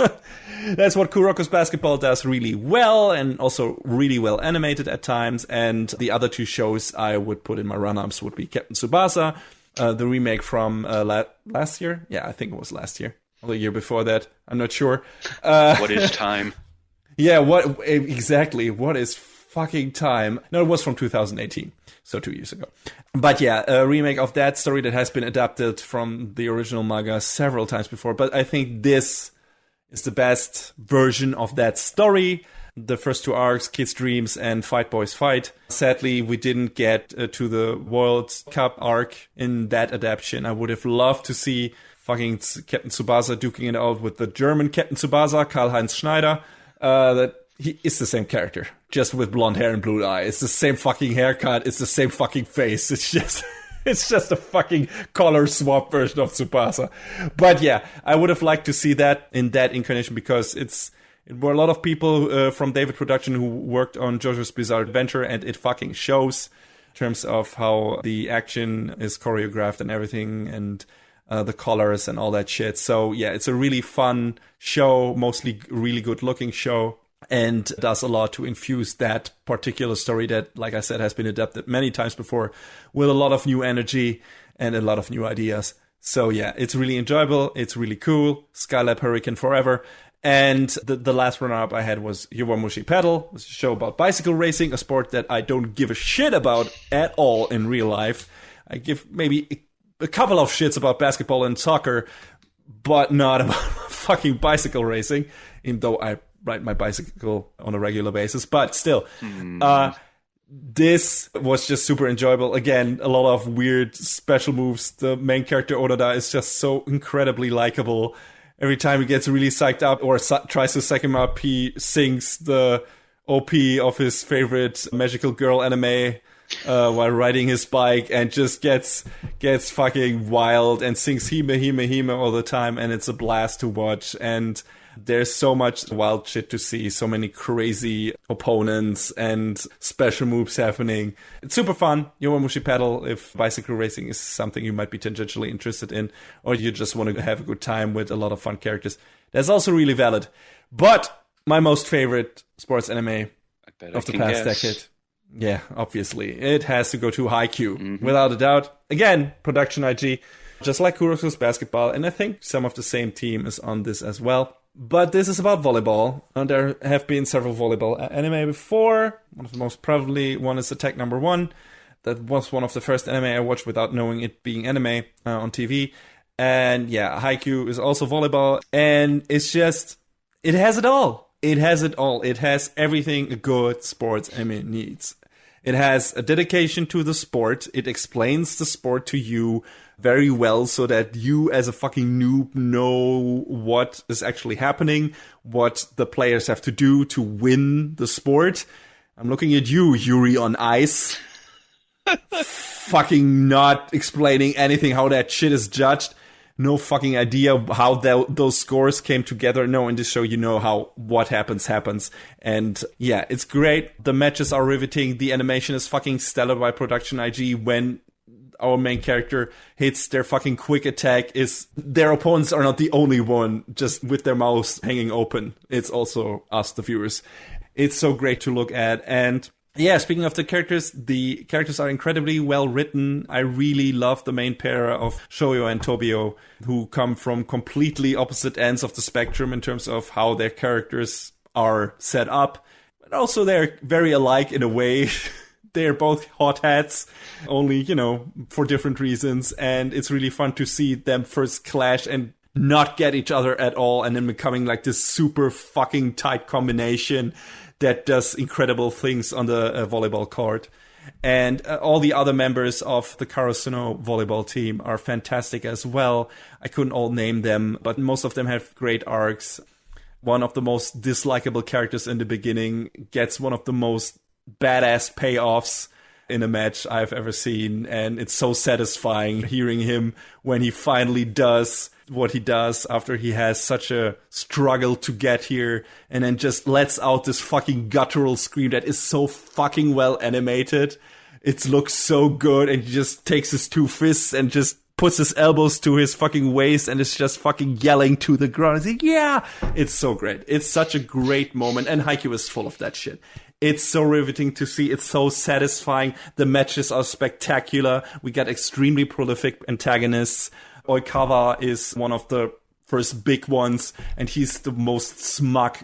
that's what Kuroko's Basketball does really well, and also really well animated at times. And the other two shows I would put in my run-ups would be Captain Tsubasa, the remake from last year. Yeah, I think it was last year. Or the year before that. I'm not sure. What is time? Yeah, what exactly? What is fucking time? No, it was from 2018. So 2 years ago. But yeah, a remake of that story that has been adapted from the original manga several times before. But I think this is the best version of that story. The first two arcs, Kids Dreams and Fight Boys Fight. Sadly, we didn't get to the World Cup arc in that adaptation. I would have loved to see fucking Captain Tsubasa duking it out with the German Captain Tsubasa, Karl-Heinz Schneider. That he is the same character, just with blonde hair and blue eyes. It's the same fucking haircut. It's the same fucking face. It's just a fucking color swap version of Tsubasa. But yeah, I would have liked to see that in that incarnation, because it's It were a lot of people from David Production who worked on JoJo's Bizarre Adventure, and it fucking shows in terms of how the action is choreographed and everything, and the colors and all that shit. So yeah, it's a really fun show, mostly really good looking show, and does a lot to infuse that particular story that, like I said, has been adapted many times before with a lot of new energy and a lot of new ideas. So yeah, it's really enjoyable. It's really cool. Skylab Hurricane Forever. And the last runner-up I had was Yowamushi Pedal, which is a show about bicycle racing, a sport that I don't give a shit about at all in real life. I give maybe a couple of shits about basketball and soccer, but not about fucking bicycle racing, even though I ride my bicycle on a regular basis. But still, this was just super enjoyable. Again, a lot of weird special moves. The main character, Onoda, is just so incredibly likable. Every time he gets really psyched up or tries to psych him up, he sings the OP of his favorite magical girl anime while riding his bike, and just gets fucking wild and sings Hime Hime Hime all the time, and it's a blast to watch. And there's so much wild shit to see, so many crazy opponents and special moves happening. It's super fun. Yowamushi Pedal, if bicycle racing is something you might be tangentially interested in, or you just want to have a good time with a lot of fun characters, that's also really valid. But my most favorite sports anime of the past decade, yeah, obviously, it has to go to Haikyuu, without a doubt. Again, production IG, just like Kuroko's Basketball, and I think some of the same team is on this as well. But this is about volleyball, and there have been several volleyball anime before. One of the most probably one is Attack Number 1. That was one of the first anime I watched without knowing it being anime on TV. And yeah, Haikyuu is also volleyball, and it's just, it has it all. It has it all. It has everything a good sports anime needs. It has a dedication to the sport. It explains the sport to you very well so that you as a fucking noob know what is actually happening, what the players have to do to win the sport. I'm looking at you, Yuri on Ice. Fucking not explaining anything how that shit is judged. No fucking idea how those scores came together. No, in this show, you know how what happens. And yeah, it's great. The matches are riveting. The animation is fucking stellar by Production IG. When our main character hits their fucking quick attack, is their opponents are not the only one just with their mouths hanging open. It's also us, the viewers. It's so great to look at. And yeah, speaking of the characters are incredibly well written. I really love the main pair of Shoyo and Tobio, who come from completely opposite ends of the spectrum in terms of how their characters are set up. But also they're very alike in a way. They're both hotheads, only, for different reasons. And it's really fun to see them first clash and not get each other at all, and then becoming like this super fucking tight combination that does incredible things on the volleyball court. And all the other members of the Karasuno volleyball team are fantastic as well. I couldn't all name them, but most of them have great arcs. One of the most dislikable characters in the beginning gets one of the most badass payoffs in a match I've ever seen, and it's so satisfying hearing him when he finally does what he does after he has such a struggle to get here, and then just lets out this fucking guttural scream that is so fucking well animated. It looks so good, and he just takes his two fists and just puts his elbows to his fucking waist and is just fucking yelling to the ground. It's like, yeah! It's so great. It's such a great moment, and Haikyuu is full of that shit. It's so riveting to see. It's so satisfying. The matches are spectacular. We got extremely prolific antagonists. Oikawa is one of the first big ones, and he's the most smug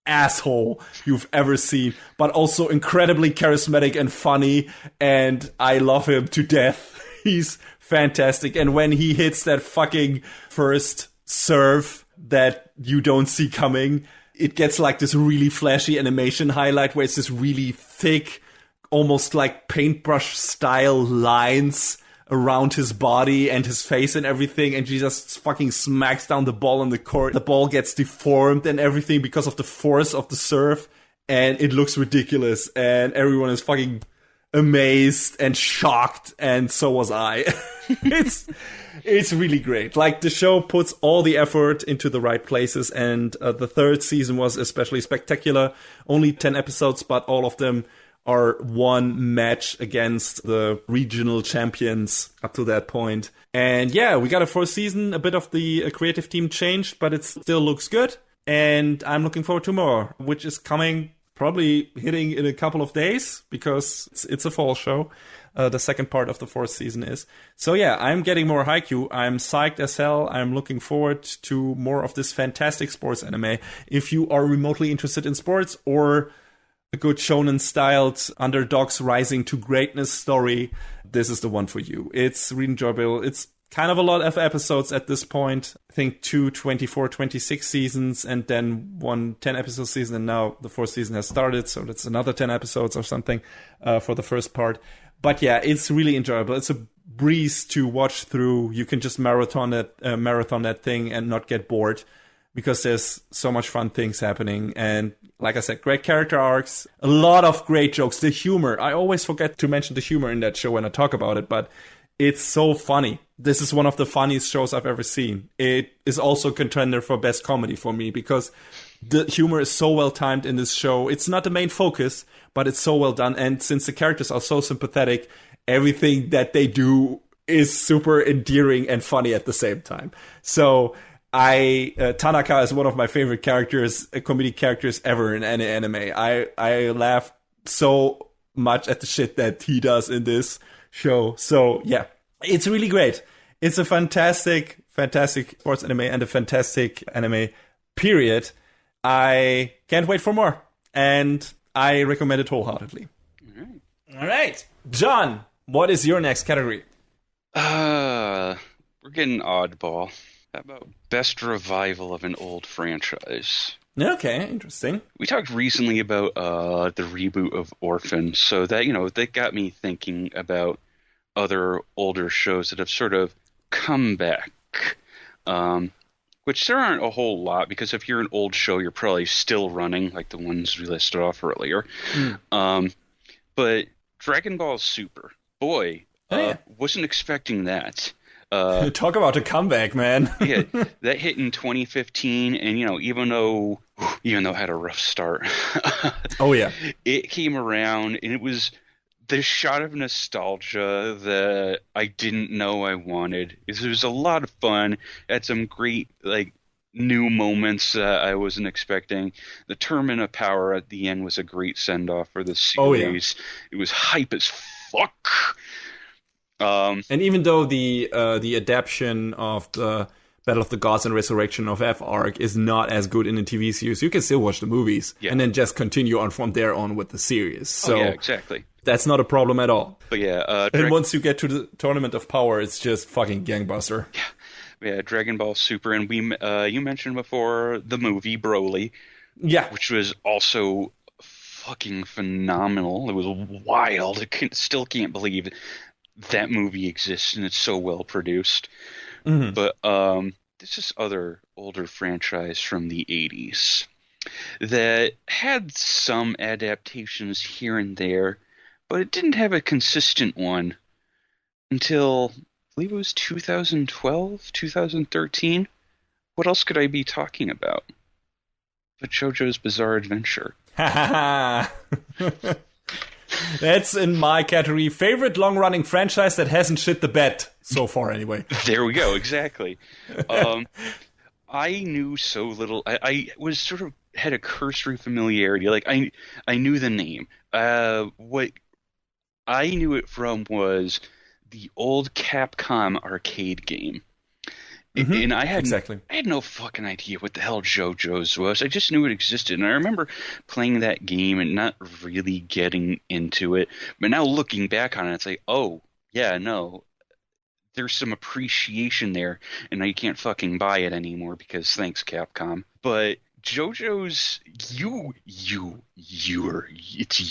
asshole you've ever seen, but also incredibly charismatic and funny, and I love him to death. He's fantastic. And when he hits that fucking first serve that you don't see coming, it gets like this really flashy animation highlight where it's this really thick, almost like paintbrush style lines around his body and his face and everything, and she just fucking smacks down the ball on the court. The ball gets deformed and everything because of the force of the serve, and it looks ridiculous, and everyone is fucking amazed and shocked, and so was I. It's really great. Like, the show puts all the effort into the right places, and the third season was especially spectacular. Only 10 episodes, but all of them are one match against the regional champions up to that point. And yeah, we got a fourth season. A bit of the creative team changed, but it still looks good. And I'm looking forward to more, which is coming, probably hitting in a couple of days, because it's a fall show. The second part of the fourth season is. So yeah, I'm getting more Haikyuu. I'm psyched as hell. I'm looking forward to more of this fantastic sports anime. If you are remotely interested in sports, or a good shonen-styled underdogs rising to greatness story, this is the one for you. It's really enjoyable. It's kind of a lot of episodes at this point. I think 2 24, 26 seasons, and then one 10-episode season, and now the fourth season has started, so that's another 10 episodes or something for the first part. But yeah, it's really enjoyable. It's a breeze to watch through. You can just marathon that thing and not get bored, because there's so much fun things happening. And like I said, great character arcs, a lot of great jokes. The humor, I always forget to mention the humor in that show when I talk about it, but it's so funny. This is one of the funniest shows I've ever seen. It is also a contender for best comedy for me, because the humor is so well timed in this show. It's not the main focus, but it's so well done. And since the characters are so sympathetic, everything that they do is super endearing and funny at the same time. So Tanaka is one of my favorite characters, comedic characters ever in any anime. I laugh so much at the shit that he does in this show. So yeah, it's really great. It's a fantastic sports anime, and a fantastic anime, period. I can't wait for more, and I recommend it wholeheartedly. All right. John, what is your next category? We're getting oddball. How about best revival of an old franchise? Okay, interesting. We talked recently about the reboot of Orphan, so that got me thinking about other older shows that have sort of come back. Which there aren't a whole lot, because if you're an old show, you're probably still running, like the ones we listed off earlier. But Dragon Ball Super, boy, wasn't expecting that. Talk about a comeback, man. Yeah, that hit in 2015, and even though it had a rough start, oh yeah, it came around, and it was the shot of nostalgia that I didn't know I wanted. It was a lot of fun. It had some great new moments I wasn't expecting. The Tournament of Power at the end was a great send off for the series. Oh, yeah. It was hype as fuck. And even though the adaptation of the Battle of the Gods and Resurrection of F arc is not as good in the TV series, you can still watch the movies and then just continue on from there on with the series. So yeah, exactly. That's not a problem at all. But yeah, and once you get to the Tournament of Power, it's just fucking gangbuster. Yeah, Dragon Ball Super, and you mentioned before the movie Broly, which was also fucking phenomenal. It was wild. Still can't believe that movie exists, and it's so well produced. Mm-hmm. But this is other older franchise from the 80s that had some adaptations here and there, but it didn't have a consistent one until, I believe it was 2012, 2013. What else could I be talking about but JoJo's Bizarre Adventure? That's in my category. Favorite long-running franchise that hasn't shit the bed so far, anyway. There we go, exactly. I knew so little. I was sort of had a cursory familiarity. Like, I knew the name. What I knew it from was the old Capcom arcade game. Mm-hmm. And I had no fucking idea what the hell JoJo's was. I just knew it existed. And I remember playing that game and not really getting into it. But now looking back on it, it's like, oh, yeah, no. There's some appreciation there. And now you can't fucking buy it anymore because thanks, Capcom. But JoJo's, it's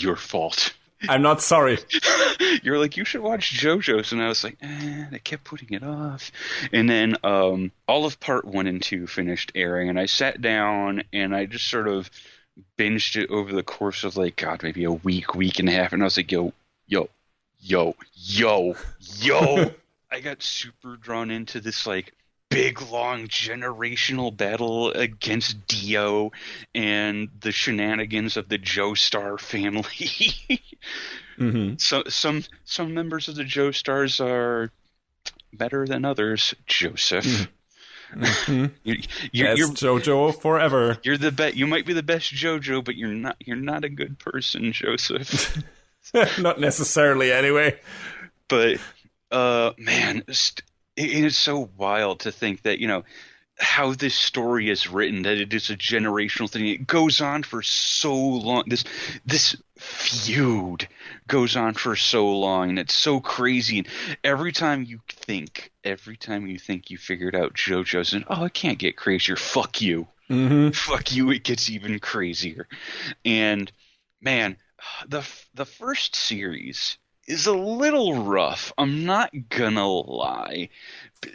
your fault. I'm not sorry. You're like, you should watch JoJo's, and I was like, they kept putting it off. And then all of part 1 and 2 finished airing, and I sat down and I just sort of binged it over the course of maybe a week and a half, and I was like, yo, yo, yo, yo, yo. I got super drawn into this like big long generational battle against Dio and the shenanigans of the Joestar family. So some members of the Joestars are better than others, Joseph. You're JoJo forever. You're the best. You might be the best JoJo, but you're not. You're not a good person, Joseph. Not necessarily, anyway. But man, it is so wild to think that how this story is written, that it is a generational thing. It goes on for so long. This feud goes on for so long, and it's so crazy. And every time you think you figured out JoJo's, and it can't get crazier. Fuck you. Fuck you. It gets even crazier. And man, the first series is a little rough. I'm not gonna lie.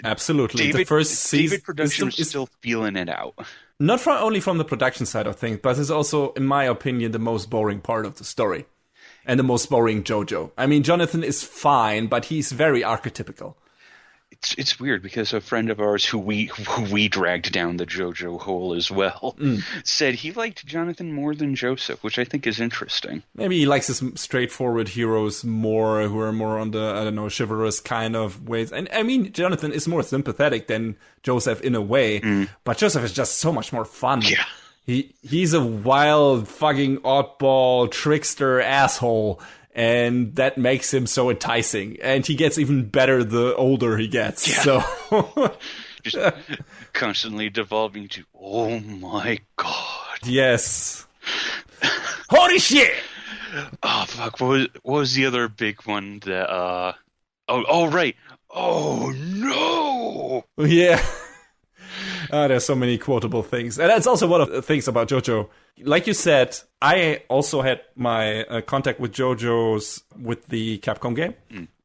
Absolutely. The first season, David Production is still feeling it out. Not only from the production side of things, but it's also, in my opinion, the most boring part of the story. And the most boring JoJo. I mean, Jonathan is fine, but he's very archetypical. It's weird because a friend of ours who we dragged down the JoJo hole as well said he liked Jonathan more than Joseph, which I think is interesting. Maybe he likes his straightforward heroes more, who are more on the, chivalrous kind of ways. And I mean, Jonathan is more sympathetic than Joseph in a way, but Joseph is just so much more fun. Yeah. He's a wild, fucking oddball, trickster asshole. And that makes him so enticing. And he gets even better the older he gets. Yeah. So just constantly devolving to, oh my god. Yes. Holy shit! Oh, fuck. What was the other big one that, right. Oh, no! Yeah. There's so many quotable things. And that's also one of the things about JoJo. Like you said, I also had my contact with JoJo's with the Capcom game,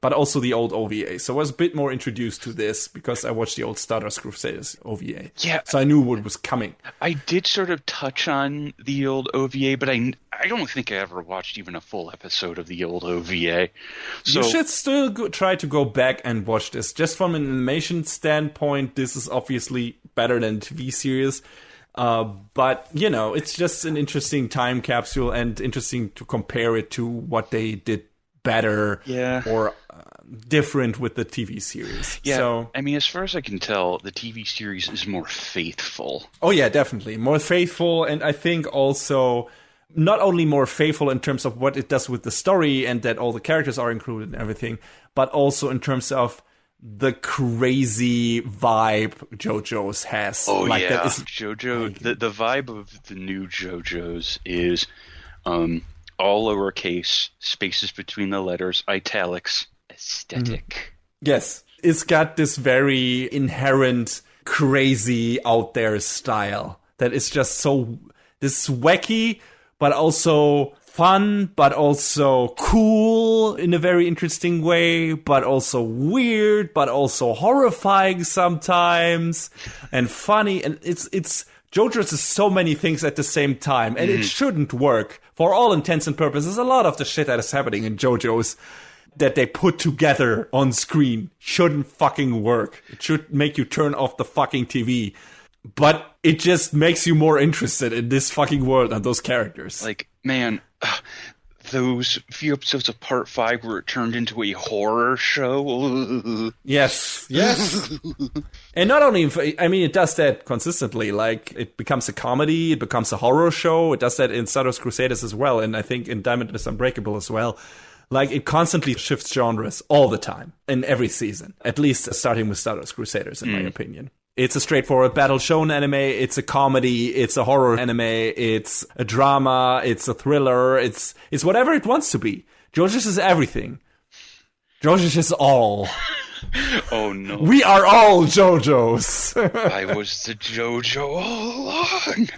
but also the old OVA. So I was a bit more introduced to this because I watched the old Stardust Crusaders OVA. Yeah. So I knew what was coming. I did sort of touch on the old OVA, but I don't think I ever watched even a full episode of the old OVA. So you should still try to go back and watch this. Just from an animation standpoint, this is obviously better than TV series. But, it's just an interesting time capsule and interesting to compare it to what they did better or different with the TV series. Yeah, so, I mean, as far as I can tell, the TV series is more faithful. Oh, yeah, definitely. More faithful, and I think also not only more faithful in terms of what it does with the story and that all the characters are included and everything, but also in terms of the crazy vibe JoJo's has. Oh, like, yeah. JoJo, the vibe of the new JoJo's is all lowercase, spaces between the letters, italics, aesthetic. Yes. It's got this very inherent, crazy, out there style that is just so this wacky, but also fun, but also cool in a very interesting way, but also weird, but also horrifying sometimes, and funny. And it's JoJo's is so many things at the same time, and it shouldn't work. For all intents and purposes, a lot of the shit that is happening in JoJo's that they put together on screen shouldn't fucking work. It should make you turn off the fucking TV. But it just makes you more interested in this fucking world and those characters. Like, man, those few episodes of Part 5 where it turned into a horror show. Yes. And not only, it does that consistently. Like, it becomes a comedy, it becomes a horror show. It does that in Stardust Crusaders as well, and I think in Diamond is Unbreakable as well. Like, it constantly shifts genres all the time, in every season. At least starting with Stardust Crusaders, in my opinion. It's a straightforward battle shonen anime, it's a comedy, it's a horror anime, it's a drama, it's a thriller, it's whatever it wants to be. JoJo's is everything. JoJo's is all. Oh no. We are all JoJo's. I was the JoJo all along.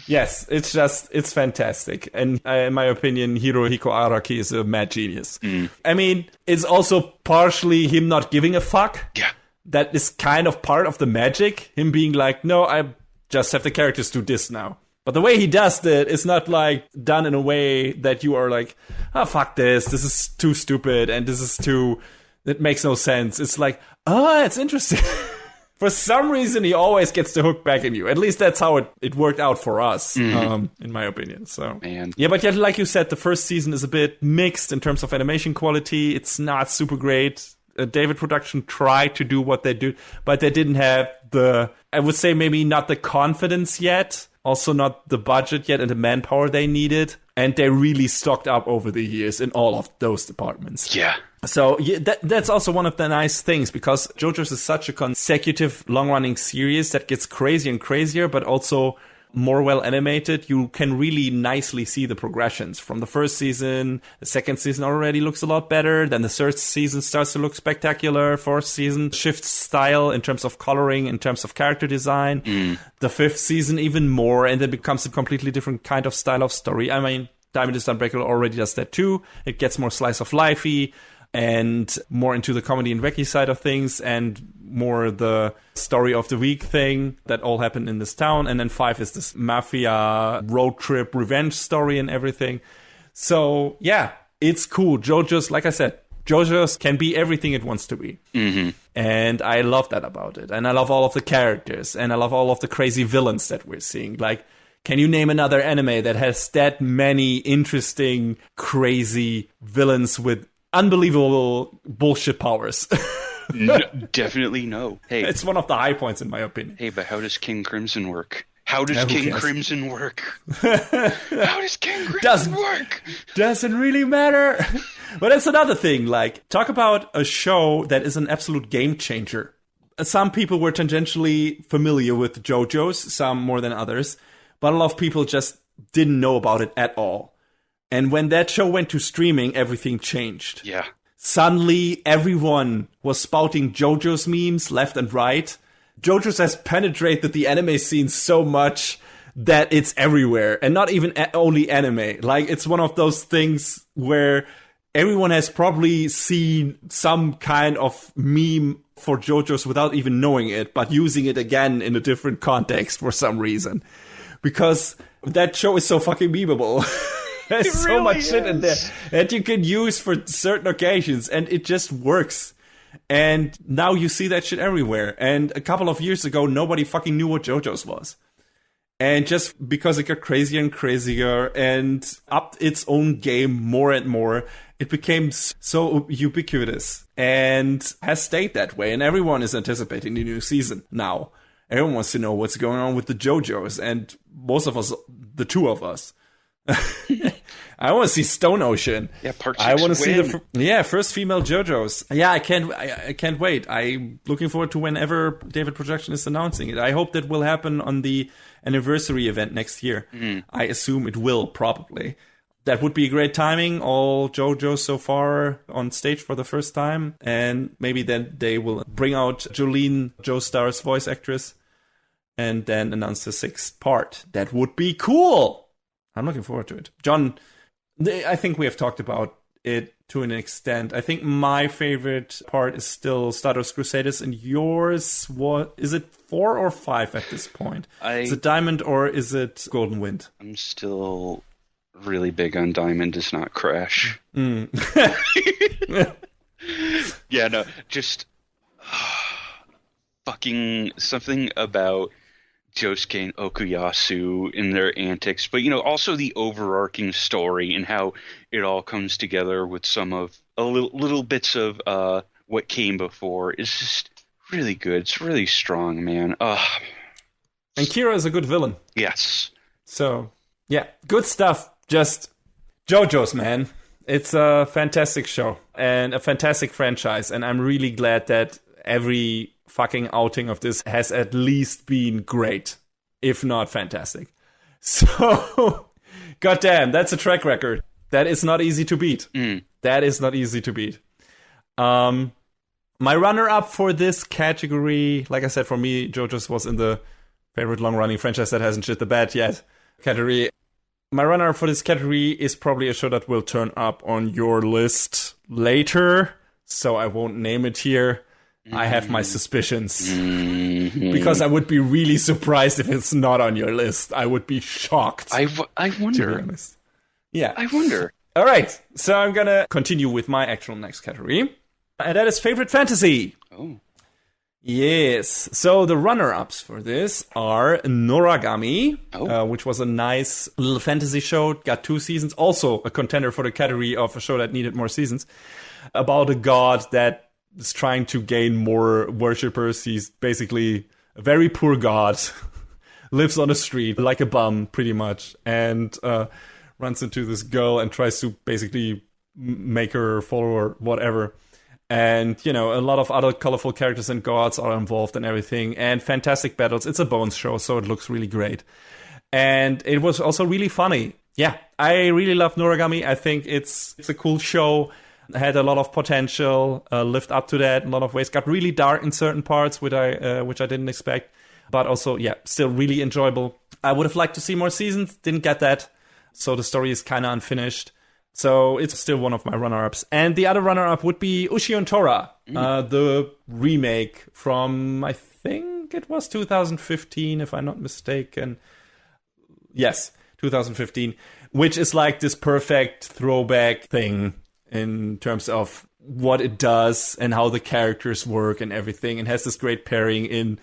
Yes, it's fantastic. And in my opinion, Hirohiko Araki is a mad genius. I mean, it's also partially him not giving a fuck. Yeah. That is kind of part of the magic. Him being like, no, I just have the characters do this now. But the way he does it is not like done in a way that you are like, oh, fuck this is too stupid, and it makes no sense. It's like, oh, it's interesting. For some reason, he always gets the hook back in you. At least that's how it worked out for us, in my opinion. So, Man. Yeah, but yet, like you said, the first season is a bit mixed in terms of animation quality. It's not super great. David Production tried to do what they do, but they didn't have I would say maybe not the confidence yet, also not the budget yet and the manpower they needed. And they really stocked up over the years in all of those departments. Yeah. So that's also one of the nice things, because JoJo's is such a consecutive long-running series that gets crazier and crazier, but also more well animated. You can really nicely see the progressions from the first season. The second season already looks a lot better. Then the third season starts to look spectacular. Fourth season shifts style in terms of coloring, in terms of character design. The fifth season even more, and then becomes a completely different kind of style of story. I mean, Diamond is Unbreakable already does that too. It gets more slice of lifey and more into the comedy and wacky side of things, and more the story of the week thing that all happened in this town. And then 5 is this mafia road trip revenge story and everything. So yeah, it's cool. JoJo's, like I said, JoJo's can be everything it wants to be. And I love that about it. And I love all of the characters, and I love all of the crazy villains that we're seeing. Like, can you name another anime that has that many interesting, crazy villains with unbelievable bullshit powers? No, definitely no. Hey, it's one of the high points in my opinion. Hey, but how does King Crimson work? How does King Crimson work? How does King Crimson work? Doesn't really matter. But that's another thing. Like, talk about a show that is an absolute game changer. Some people were tangentially familiar with JoJo's, some more than others, but a lot of people just didn't know about it at all. And when that show went to streaming, everything changed. Yeah. Suddenly, everyone was spouting JoJo's memes left and right. JoJo's has penetrated the anime scene so much that it's everywhere. And not even only anime. Like, it's one of those things where everyone has probably seen some kind of meme for JoJo's without even knowing it, but using it again in a different context for some reason. Because that show is so fucking memeable. There's so much shit in there that you can use for certain occasions, and it just works. And now you see that shit everywhere. And a couple of years ago, nobody fucking knew what JoJo's was. And just because it got crazier and crazier and upped its own game more and more, it became so ubiquitous and has stayed that way. And everyone is anticipating the new season now. Everyone wants to know what's going on with the JoJo's, and most of us, the two of us. I want to see Stone Ocean. Yeah, Part 6 I want to see the first female JoJo's. Yeah, I can't wait. I'm looking forward to whenever David Production is announcing it. I hope that will happen on the anniversary event next year. I assume it will, probably. That would be great timing. All JoJo's so far on stage for the first time, and maybe then they will bring out Jolene Joestar's voice actress, and then announce the 6th part. That would be cool. I'm looking forward to it. John, I think we have talked about it to an extent. I think my favorite part is still Stardust Crusaders, and yours, what is it, 4 or 5 at this point? Is it Diamond or is it Golden Wind? I'm still really big on Diamond Does Not Crash. Yeah, no, just fucking something about Josuke and Okuyasu in their antics, but also the overarching story and how it all comes together with some of little bits of what came before is just really good. It's really strong, man. And Kira is a good villain. Yes. So, yeah, good stuff. Just JoJo's, man. It's a fantastic show and a fantastic franchise, and I'm really glad that every fucking outing of this has at least been great, if not fantastic. So, goddamn, that's a track record. That is not easy to beat. That is not easy to beat. My runner-up for this category, like I said, for me, JoJo's was in the favorite long-running franchise that hasn't shit the bed yet category. My runner-up for this category is probably a show that will turn up on your list later, so I won't name it here. I have my suspicions. Mm-hmm. Because I would be really surprised if it's not on your list. I would be shocked. I wonder. To be honest. Yeah. I wonder. All right. So I'm going to continue with my actual next category. And that is favorite fantasy. Oh. Yes. So the runner-ups for this are Noragami, which was a nice little fantasy show. Got 2 seasons. Also a contender for the category of a show that needed more seasons. About a god that is trying to gain more worshippers. He's basically a very poor god. Lives on the street like a bum, pretty much. And runs into this girl and tries to basically make her follow or whatever. And, a lot of other colorful characters and gods are involved and everything. And fantastic battles. It's a Bones show, so it looks really great. And it was also really funny. Yeah, I really love Noragami. I think it's a cool show. Had a lot of potential, lived up to that in a lot of ways. Got really dark in certain parts, which I didn't expect. But also, yeah, still really enjoyable. I would have liked to see more seasons. Didn't get that. So the story is kind of unfinished. So it's still one of my runner-ups. And the other runner-up would be Ushio and Tora, the remake from, I think it was 2015, if I'm not mistaken. Yes, 2015, which is like this perfect throwback thing in terms of what it does and how the characters work and everything. And has this great pairing in,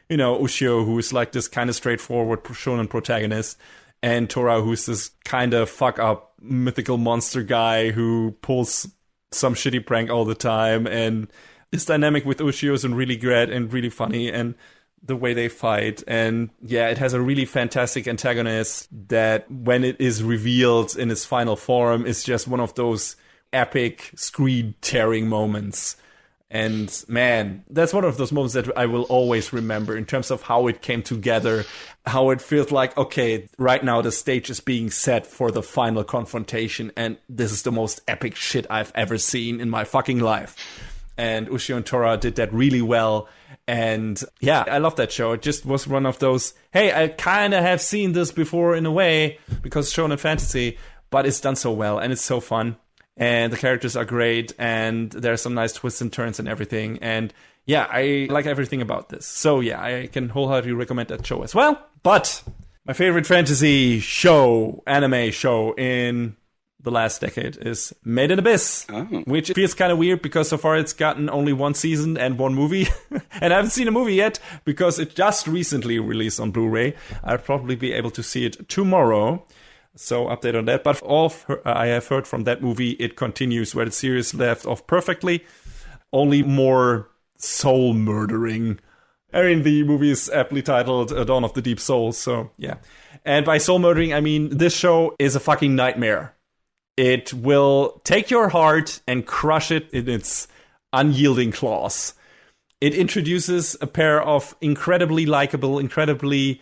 Ushio, who is like this kind of straightforward shonen protagonist, and Tora, who's this kind of fuck-up mythical monster guy who pulls some shitty prank all the time. And this dynamic with Ushio is really great and really funny, and the way they fight. And yeah, it has a really fantastic antagonist that, when it is revealed in its final form, is just one of those epic screen-tearing moments. And man, that's one of those moments that I will always remember in terms of how it came together, how it feels like, okay, right now the stage is being set for the final confrontation, and this is the most epic shit I've ever seen in my fucking life. And Ushio and Tora did that really well. And yeah, I love that show. It just was one of those, hey, I kind of have seen this before in a way, because shonen fantasy, but it's done so well and it's so fun. And the characters are great, and there's some nice twists and turns and everything. And yeah, I like everything about this. So yeah, I can wholeheartedly recommend that show as well. But my favorite fantasy show, anime show in the last decade is Made in Abyss, which feels kind of weird because so far it's gotten only 1 season and 1 movie. And I haven't seen a movie yet because it just recently released on Blu-ray. I'll probably be able to see it tomorrow. So update on that. But all I have heard from that movie, it continues where the series left off perfectly. Only more soul murdering. I mean, the movie is aptly titled Dawn of the Deep Soul. So yeah. And by soul murdering, I mean this show is a fucking nightmare. It will take your heart and crush it in its unyielding claws. It introduces a pair of incredibly likable, incredibly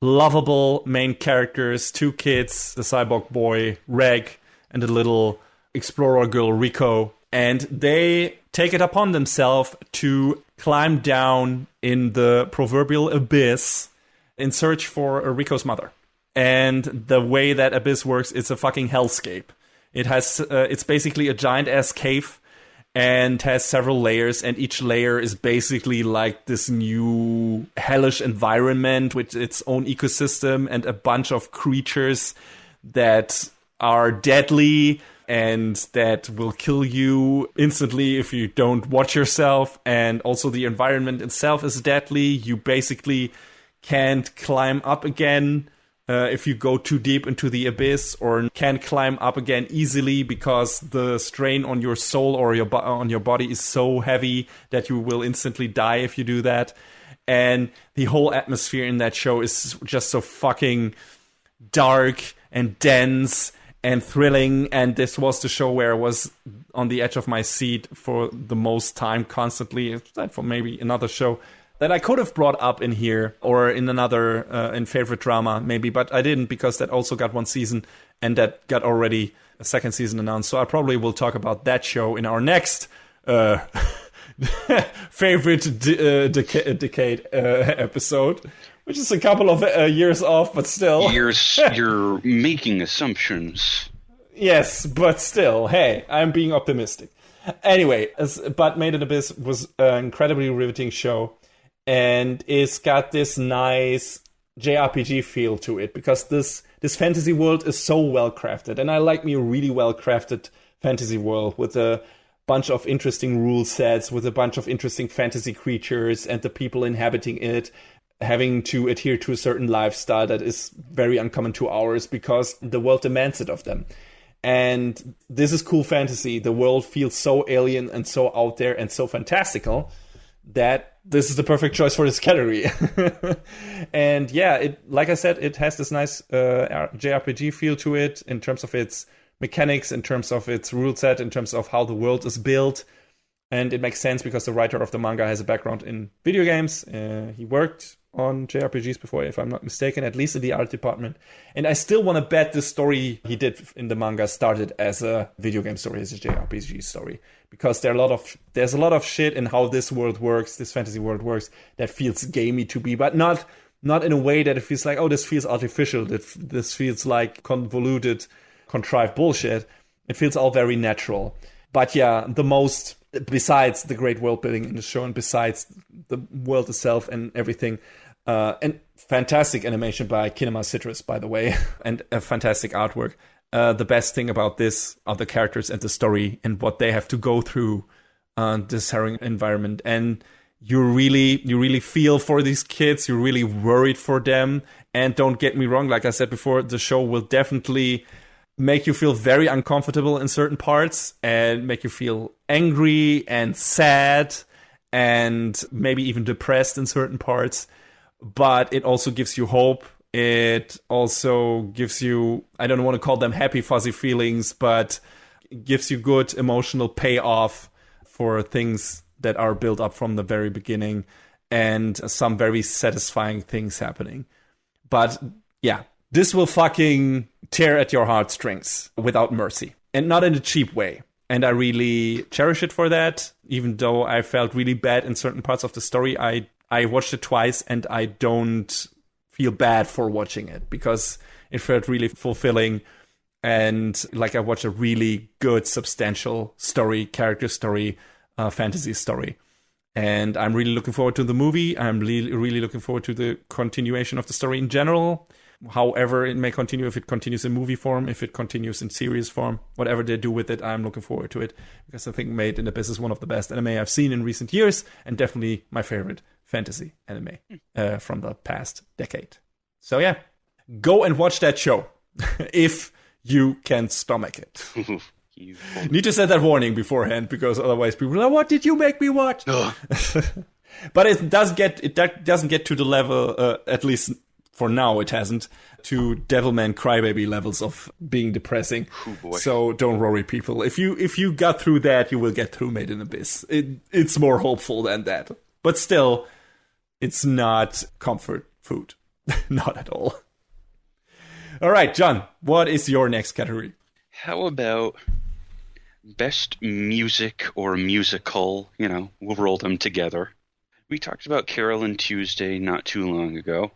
lovable main characters, 2 kids, the cyborg boy Reg and the little explorer girl Rico, and they take it upon themselves to climb down in the proverbial abyss in search for Rico's mother. And the way that abyss works, it's a fucking hellscape. It has it's basically a giant ass cave and has several layers, and each layer is basically like this new hellish environment with its own ecosystem and a bunch of creatures that are deadly and that will kill you instantly if you don't watch yourself. And also the environment itself is deadly. You basically can't climb up again if you go too deep into the abyss, or can't climb up again easily because the strain on your soul or on your body is so heavy that you will instantly die if you do that. And the whole atmosphere in that show is just so fucking dark and dense and thrilling. And this was the show where I was on the edge of my seat for the most time, constantly. That for maybe another show that I could have brought up in here or in another in favorite drama maybe, but I didn't because that also got 1 season and that got already a 2nd season announced. So I probably will talk about that show in our next favorite decade episode, which is a couple of years off, but still. You're making assumptions. Yes, but still, hey, I'm being optimistic. Anyway, but Made in Abyss was an incredibly riveting show, and it's got this nice JRPG feel to it, because this fantasy world is so well crafted, and I like me a really well crafted fantasy world with a bunch of interesting rule sets, with a bunch of interesting fantasy creatures, and the people inhabiting it having to adhere to a certain lifestyle that is very uncommon to ours because the world demands it of them. And this is cool fantasy. The world feels so alien and so out there and so fantastical that this is the perfect choice for this category. And yeah, like I said, it has this nice JRPG feel to it in terms of its mechanics, in terms of its rule set, in terms of how the world is built. And it makes sense because the writer of the manga has a background in video games. He worked on JRPGs before, if I'm not mistaken, at least in the art department. And I still want to bet the story he did in the manga started as a video game story, as a JRPG story. Because there's a lot of shit in how this world works, this fantasy world works, that feels gamey to be, but not in a way that it feels like, oh, this feels artificial, this feels like convoluted, contrived bullshit. It feels all very natural. But yeah, besides the great world building in the show and besides the world itself and everything, and fantastic animation by Kinema Citrus, by the way, and a fantastic artwork. The best thing about this are the characters and the story and what they have to go through this harrowing environment. And you really feel for these kids. You're really worried for them. And don't get me wrong, like I said before, the show will definitely make you feel very uncomfortable in certain parts and make you feel angry and sad and maybe even depressed in certain parts. But it also gives you hope. It also gives you, I don't want to call them happy, fuzzy feelings, but it gives you good emotional payoff for things that are built up from the very beginning and some very satisfying things happening. But yeah, this will fucking tear at your heartstrings without mercy, and not in a cheap way. And I really cherish it for that, even though I felt really bad in certain parts of the story. I watched it twice, and I don't feel bad for watching it because it felt really fulfilling. And like I watched a really good, substantial story, character story, fantasy story. And I'm really looking forward to the movie. I'm really looking forward to the continuation of the story in general. However it may continue, if it continues in movie form, if it continues in series form, whatever they do with it, I'm looking forward to it. Because I think Made in Abyss is one of the best anime I've seen in recent years, and definitely my favorite fantasy anime from the past decade. So yeah, go and watch that show if you can stomach it. Need to set that warning beforehand, because otherwise people are like, what did you make me watch? But it doesn't get to the level, at least for now it hasn't, to Devilman Crybaby levels of being depressing. Oh boy. So don't worry, people. If you got through that, you will get through Made in Abyss. It's more hopeful than that. But still, it's not comfort food. Not at all. All right, John, what is your next category? How about best music or musical? We'll roll them together. We talked about Carol and Tuesday not too long ago,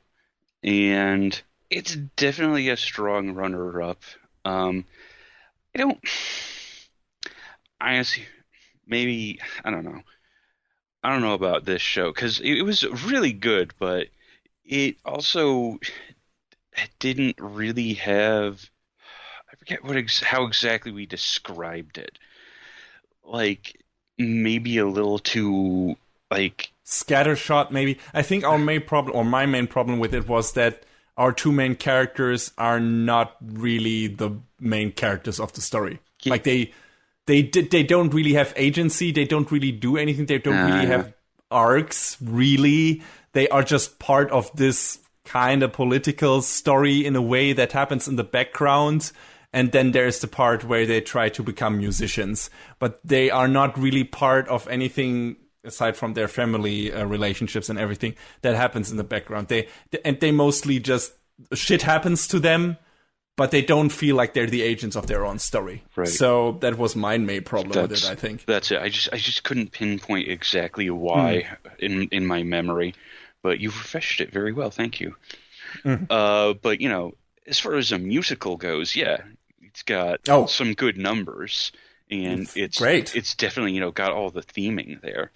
and it's definitely a strong runner-up. I don't... Honestly, maybe... I don't know. I don't know about this show, because it was really good, but it also didn't really have... I forget how exactly we described it. Like, maybe a little too, like... Scattershot, maybe. I think our main problem, or my main problem with it, was that our two main characters are not really the main characters of the story. Yeah. Like, they don't really have agency. They don't really do anything. They don't really have arcs, really. They are just part of this kind of political story in a way that happens in the background. And then there's the part where they try to become musicians. But they are not really part of anything aside from their family relationships and everything that happens in the background. They mostly just... shit happens to them, but they don't feel like they're the agents of their own story. Right. So that was my main problem with it, I think. That's it. I just couldn't pinpoint exactly why in my memory, but you've refreshed it very well. Thank you. But as far as a musical goes, yeah, it's got some good numbers, and it's great. It's definitely got all the theming there.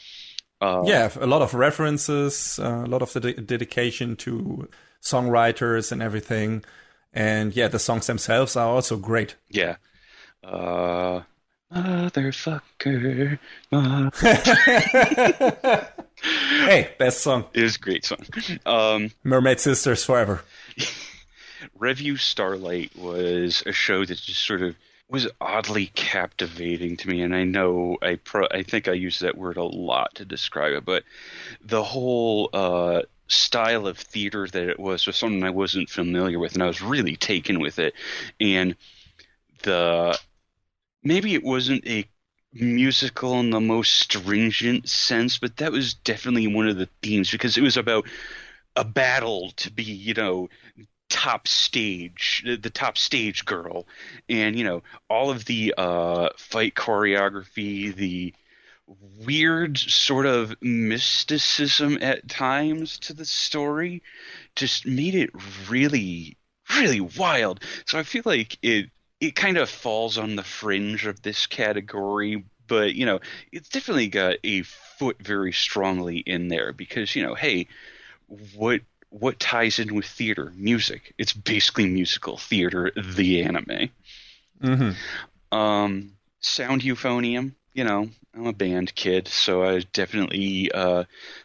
Yeah, a lot of references, a lot of the dedication to songwriters and everything. And yeah, the songs themselves are also great. Yeah. Motherfucker. Hey, best song. It is a great song. Mermaid Sisters forever. Revue Starlight was a show that just sort of was oddly captivating to me, and I know I think I use that word a lot to describe it, but the whole style of theater that it was something I wasn't familiar with, and I was really taken with it. And maybe it wasn't a musical in the most stringent sense, but that was definitely one of the themes, because it was about a battle to be, top stage, the top stage girl, and all of the fight choreography, the weird sort of mysticism at times to the story just made it really, really wild. So I feel like it kind of falls on the fringe of this category, but it's definitely got a foot very strongly in there, because hey, what ties in with theater? Music. It's basically musical theater, the anime. Mm-hmm. Sound euphonium. I'm a band kid, so I definitely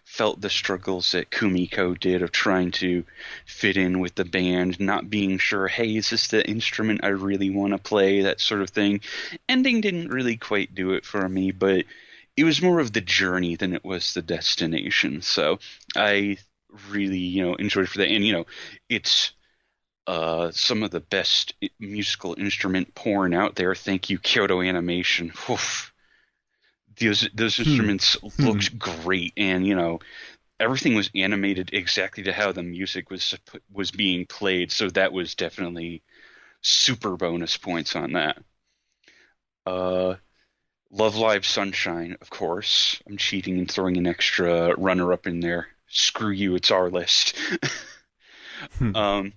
felt the struggles that Kumiko did of trying to fit in with the band, not being sure, hey, is this the instrument I really want to play, that sort of thing. Ending didn't really quite do it for me, but it was more of the journey than it was the destination. So I really, enjoyed it for that. And, it's some of the best musical instrument porn out there. Thank you, Kyoto Animation. Oof. Those instruments looked great, and everything was animated exactly to how the music was being played. So that was definitely super bonus points on that. Love Live Sunshine, of course. I'm cheating and throwing an extra runner-up in there. Screw you, it's our list. The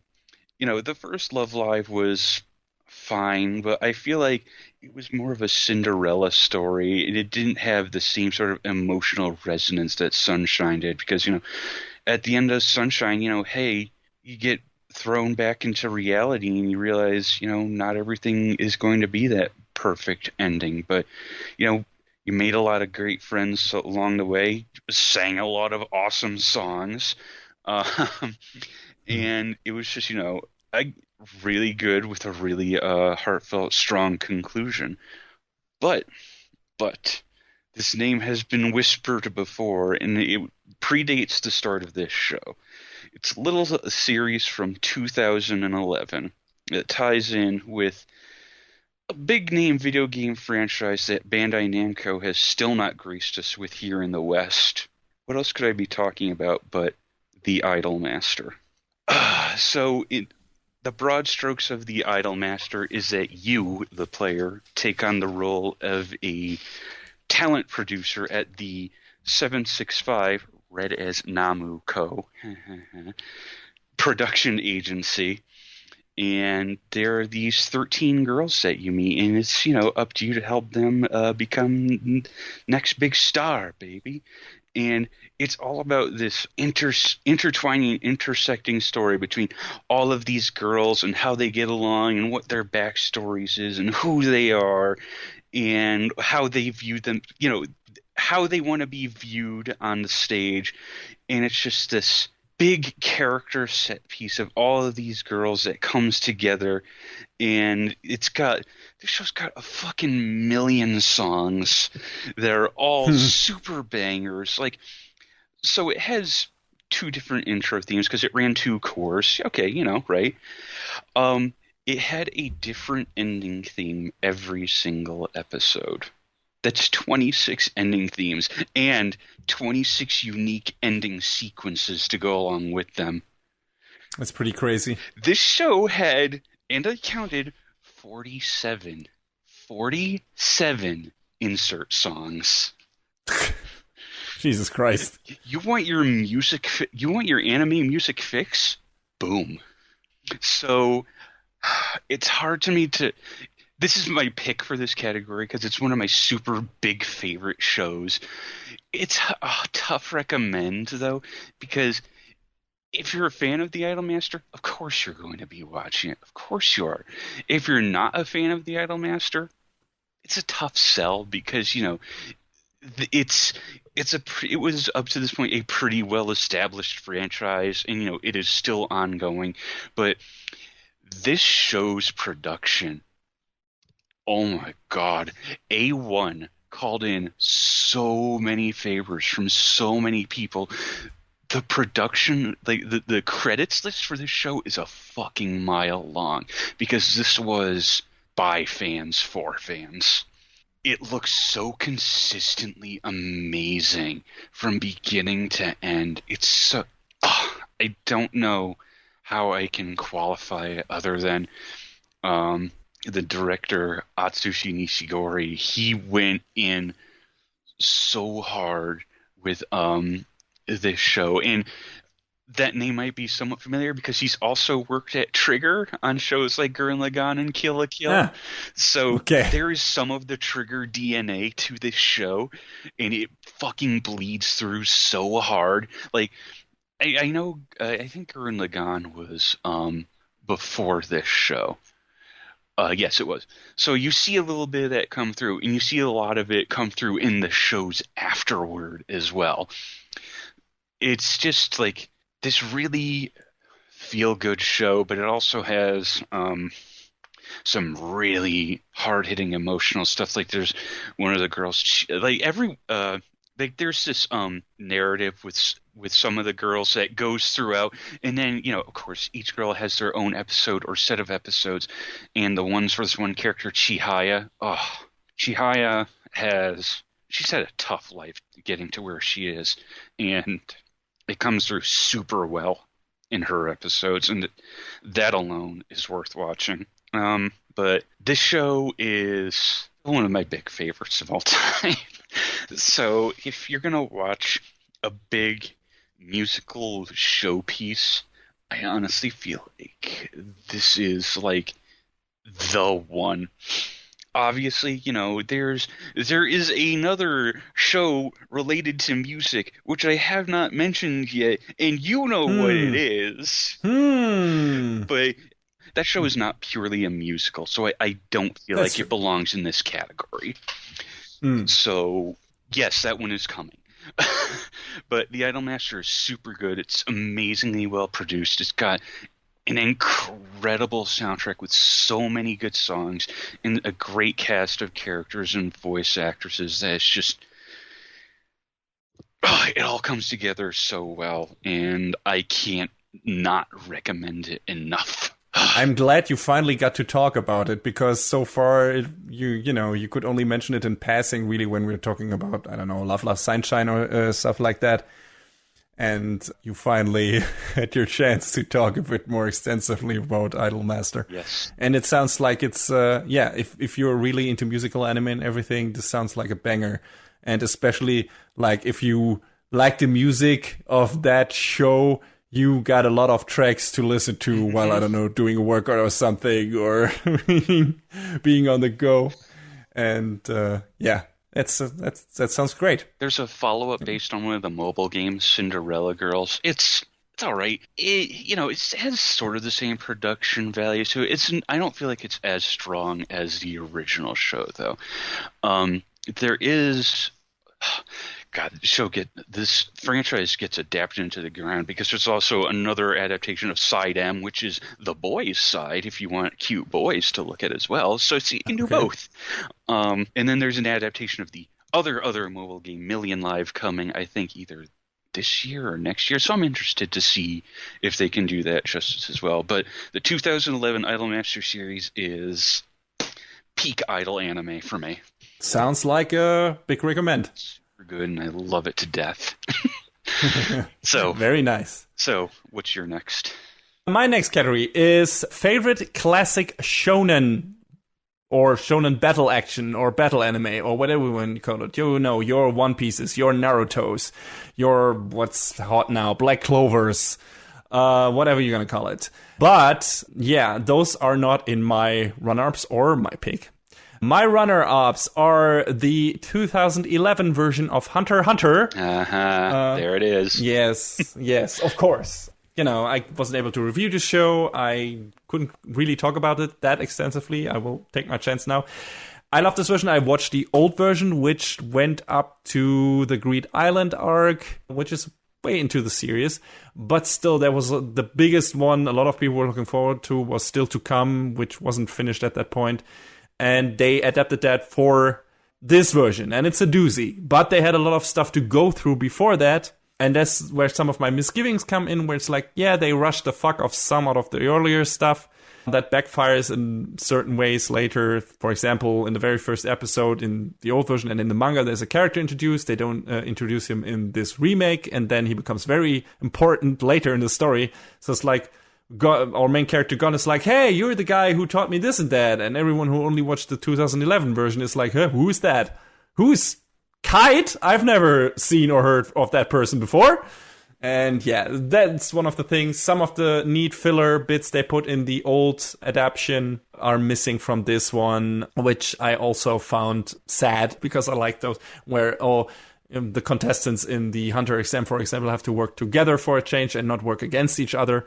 first Love Live was fine, but I feel like it was more of a Cinderella story, and it didn't have the same sort of emotional resonance that Sunshine did, because, at the end of Sunshine, hey, you get thrown back into reality and you realize, not everything is going to be that perfect ending, but, you made a lot of great friends along the way, sang a lot of awesome songs, and it was just, really good with a really heartfelt, strong conclusion. But this name has been whispered before, and it predates the start of this show. It's a series from 2011 that ties in with a big-name video game franchise that Bandai Namco has still not graced us with here in the West. What else could I be talking about but The Idolmaster? The broad strokes of The Idolmaster is that you, the player, take on the role of a talent producer at the 765, read as Namu Co. production agency. And there are these 13 girls that you meet, and it's, up to you to help them become next big star, baby. And it's all about this intertwining, intersecting story between all of these girls and how they get along and what their backstories is and who they are and how they view them, how they want to be viewed on the stage. And it's just this big character set piece of all of these girls that comes together, and this show's got a fucking million songs that are all super bangers. Like, so it has two different intro themes because it ran two cores. Okay, right? It had a different ending theme every single episode. That's 26 ending themes and 26 unique ending sequences to go along with them. That's pretty crazy. This show had, and I counted, 47 insert songs. Jesus Christ. You want your anime music fix? Boom. So it's hard to me to... this is my pick for this category because it's one of my super big favorite shows. It's a tough recommend, though, because if you're a fan of The Idolmaster, of course you're going to be watching it. Of course you are. If you're not a fan of The Idolmaster, it's a tough sell because, it was up to this point a pretty well established franchise, and it is still ongoing. But this show's production, oh my God, A1 called in so many favors from so many people. The production, like the credits list for this show is a fucking mile long because this was by fans for fans. It looks so consistently amazing from beginning to end. It's so I don't know how I can qualify it other than the director Atsushi Nishigori. He went in so hard with this show, and that name might be somewhat familiar because he's also worked at Trigger on shows like Gurren Lagann and Kill la Kill. So there is some of the Trigger DNA to this show, and it fucking bleeds through so hard. Like, I know, I think Gurren Lagann was before this show. Yes, it was. So you see a little bit of that come through, and you see a lot of it come through in the shows afterward as well. It's just like this really feel-good show, but it also has some really hard-hitting emotional stuff. Like there's one of the girls, there's this narrative with some of the girls that goes throughout, and then of course each girl has their own episode or set of episodes, and the ones for this one character, Chihaya. She's had a tough life getting to where she is, and it comes through super well in her episodes, and that alone is worth watching. But this show is one of my big favorites of all time. So if you're going to watch a big musical showpiece, I honestly feel like this is like the one. Obviously, there is another show related to music, which I have not mentioned yet, and you know what it is. But that show is not purely a musical, so I don't feel like it belongs in this category. So, yes, that one is coming. But The Idolmaster is super good. It's amazingly well produced. It's got an incredible soundtrack with so many good songs and a great cast of characters and voice actresses that's just it all comes together so well, and I can't not recommend it enough. I'm glad you finally got to talk about it, because so far you could only mention it in passing, really, when we were talking about, I don't know, Love, Love, Sunshine or stuff like that. And you finally had your chance to talk a bit more extensively about Idolmaster. Yes. And it sounds like it's, if you're really into musical anime and everything, this sounds like a banger. And especially, like, if you like the music of that show, you got a lot of tracks to listen to while, I don't know, doing a workout or something, or being on the go. And, that sounds great. There's a follow-up based on one of the mobile games, Cinderella Girls. It's all right. It has sort of the same production value to it. I don't feel like it's as strong as the original show, though. There is... God, this franchise gets adapted into the ground because there's also another adaptation of Side M, which is the boys' side, if you want cute boys to look at as well. So you can do both. And then there's an adaptation of the other mobile game, Million Live, coming, I think, either this year or next year. So I'm interested to see if they can do that justice as well. But the 2011 Idolmaster series is peak idol anime for me. Sounds like a big recommend. Good, and I love it to death. So very nice. So what's your next? My next category is favorite classic shonen or shonen battle action or battle anime or whatever we want to call it. Your One Pieces, your Narutos, your what's hot now, Black Clovers, whatever you're gonna call it. But yeah, those are not in my runner-ups or my pick. My runner-ups are the 2011 version of Hunter x Hunter. There it is. Yes, of course. I wasn't able to review the show. I couldn't really talk about it that extensively. I will take my chance now. I love this version. I watched the old version, which went up to the Greed Island arc, which is way into the series. But still, there was the biggest one a lot of people were looking forward to was still to come, which wasn't finished at that point. And they adapted that for this version. And it's a doozy. But they had a lot of stuff to go through before that. And that's where some of my misgivings come in, where it's like, yeah, they rushed the fuck off some out of the earlier stuff. That backfires in certain ways later. For example, in the very first episode in the old version and in the manga, there's a character introduced. They don't introduce him in this remake. And then he becomes very important later in the story. So it's like, our main character Gon is like, hey, you're the guy who taught me this and that. And everyone who only watched the 2011 version is like, huh, who's that? Who's Kite? I've never seen or heard of that person before. And yeah, that's one of the things. Some of the neat filler bits they put in the old adaptation are missing from this one, which I also found sad because I like those where, the contestants in the Hunter exam, for example, have to work together for a change and not work against each other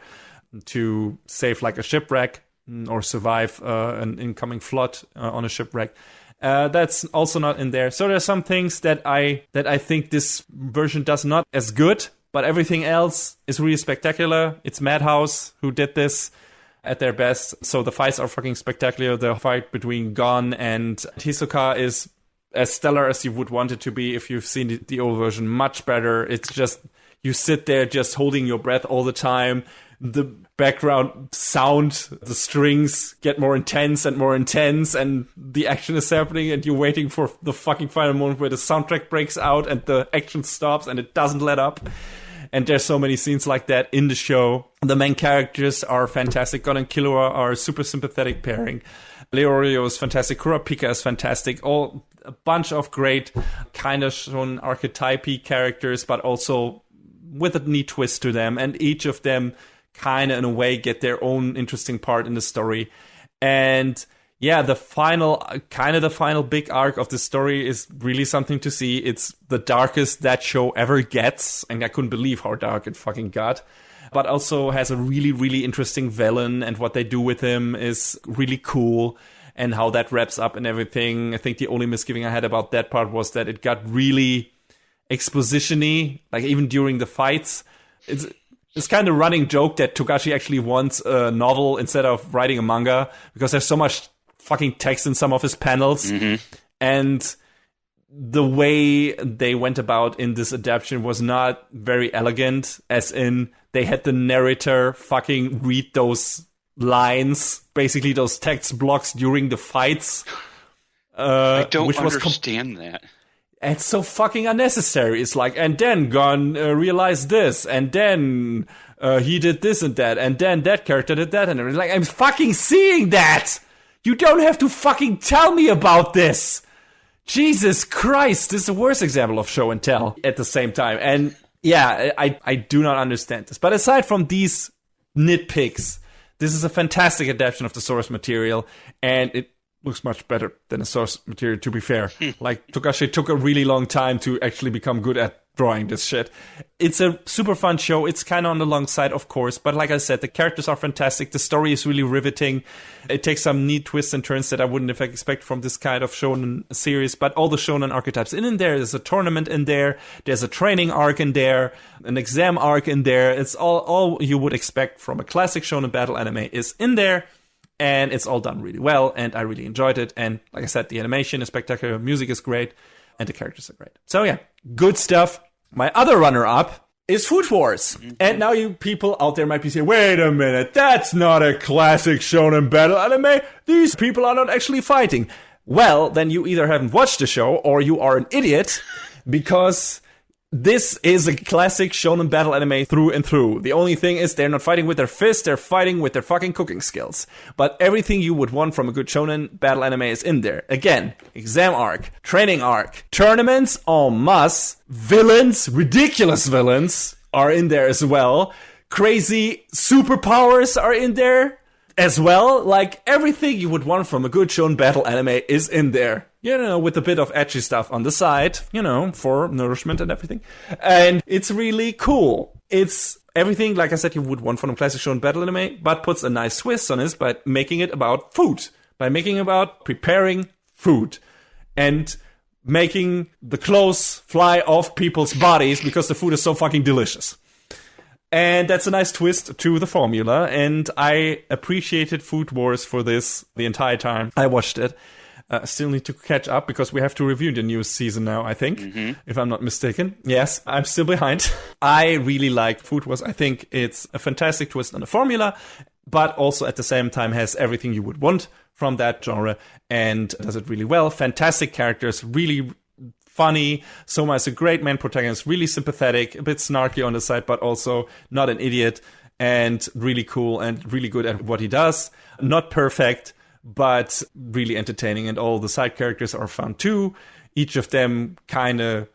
to save like a shipwreck or survive an incoming flood on a shipwreck. That's also not in there. So there's some things that I think this version does not as good, but everything else is really spectacular. It's Madhouse who did this at their best. So the fights are fucking spectacular. The fight between Gon and Hisoka is as stellar as you would want it to be if you've seen the old version. Much better. It's just, you sit there just holding your breath all the time. The background sound, the strings get more intense, and the action is happening, and you're waiting for the fucking final moment where the soundtrack breaks out and the action stops and it doesn't let up. And there's so many scenes like that in the show. The main characters are fantastic. Gon and Killua are a super sympathetic pairing. Leorio is fantastic. Kurapika is fantastic. A bunch of great kind of shown archetype-y characters, but also with a neat twist to them. And each of them kind of in a way get their own interesting part in the story. And yeah, the final big arc of the story is really something to see. It's the darkest that show ever gets, and I couldn't believe how dark it fucking got. But also has a really, really interesting villain, and what they do with him is really cool, and how that wraps up and everything. I think the only misgiving I had about that part was that it got really exposition-y, like even during the fights. It's kind of a running joke that Togashi actually wants a novel instead of writing a manga, because there's so much fucking text in some of his panels. Mm-hmm. And the way they went about in this adaptation was not very elegant, as in they had the narrator fucking read those lines, basically those text blocks during the fights. I don't understand that. It's so fucking unnecessary. It's like, and then Gon realized this, and then he did this and that, and then that character did that, and it's like, I'm fucking seeing that! You don't have to fucking tell me about this! Jesus Christ, this is the worst example of show and tell at the same time. And yeah, I do not understand this. But aside from these nitpicks, this is a fantastic adaptation of the source material, and it looks much better than the source material, to be fair. Like, Togashi took a really long time to actually become good at drawing this shit. It's a super fun show. It's kind of on the long side, of course, but like I said, the characters are fantastic. The story is really riveting. It takes some neat twists and turns that I wouldn't have expected from this kind of shonen series, but all the shonen archetypes in there. There's a tournament in there. There's a training arc in there, an exam arc in there. It's all you would expect from a classic shonen battle anime is in there. And it's all done really well, and I really enjoyed it. And like I said, the animation is spectacular, music is great, and the characters are great. So yeah, good stuff. My other runner-up is Food Wars. Mm-hmm. And now you people out there might be saying, wait a minute, that's not a classic shonen battle anime. These people are not actually fighting. Well, then you either haven't watched the show, or you are an idiot, because this is a classic shonen battle anime through and through. The only thing is they're not fighting with their fists, they're fighting with their fucking cooking skills. But everything you would want from a good shonen battle anime is in there. Again, exam arc, training arc, tournaments en masse, villains, ridiculous villains are in there as well. Crazy superpowers are in there as well. Like, everything you would want from a good shonen battle anime is in there. With a bit of edgy stuff on the side, for nourishment and everything. And it's really cool. It's everything, like I said, you would want from a classic shonen battle anime, but puts a nice twist on it by making it about food. By making it about preparing food. And making the clothes fly off people's bodies because the food is so fucking delicious. And that's a nice twist to the formula, and I appreciated Food Wars for this the entire time I watched it. Still need to catch up because we have to review the new season now, I think, if I'm not mistaken. Yes, I'm still behind. I really like Food Wars. I think it's a fantastic twist on the formula, but also at the same time has everything you would want from that genre and does it really well. Fantastic characters, really funny. Soma is a great main protagonist, really sympathetic, a bit snarky on the side, but also not an idiot, and really cool and really good at what he does. Not perfect, but really entertaining, and all the side characters are fun too. Each of them kind of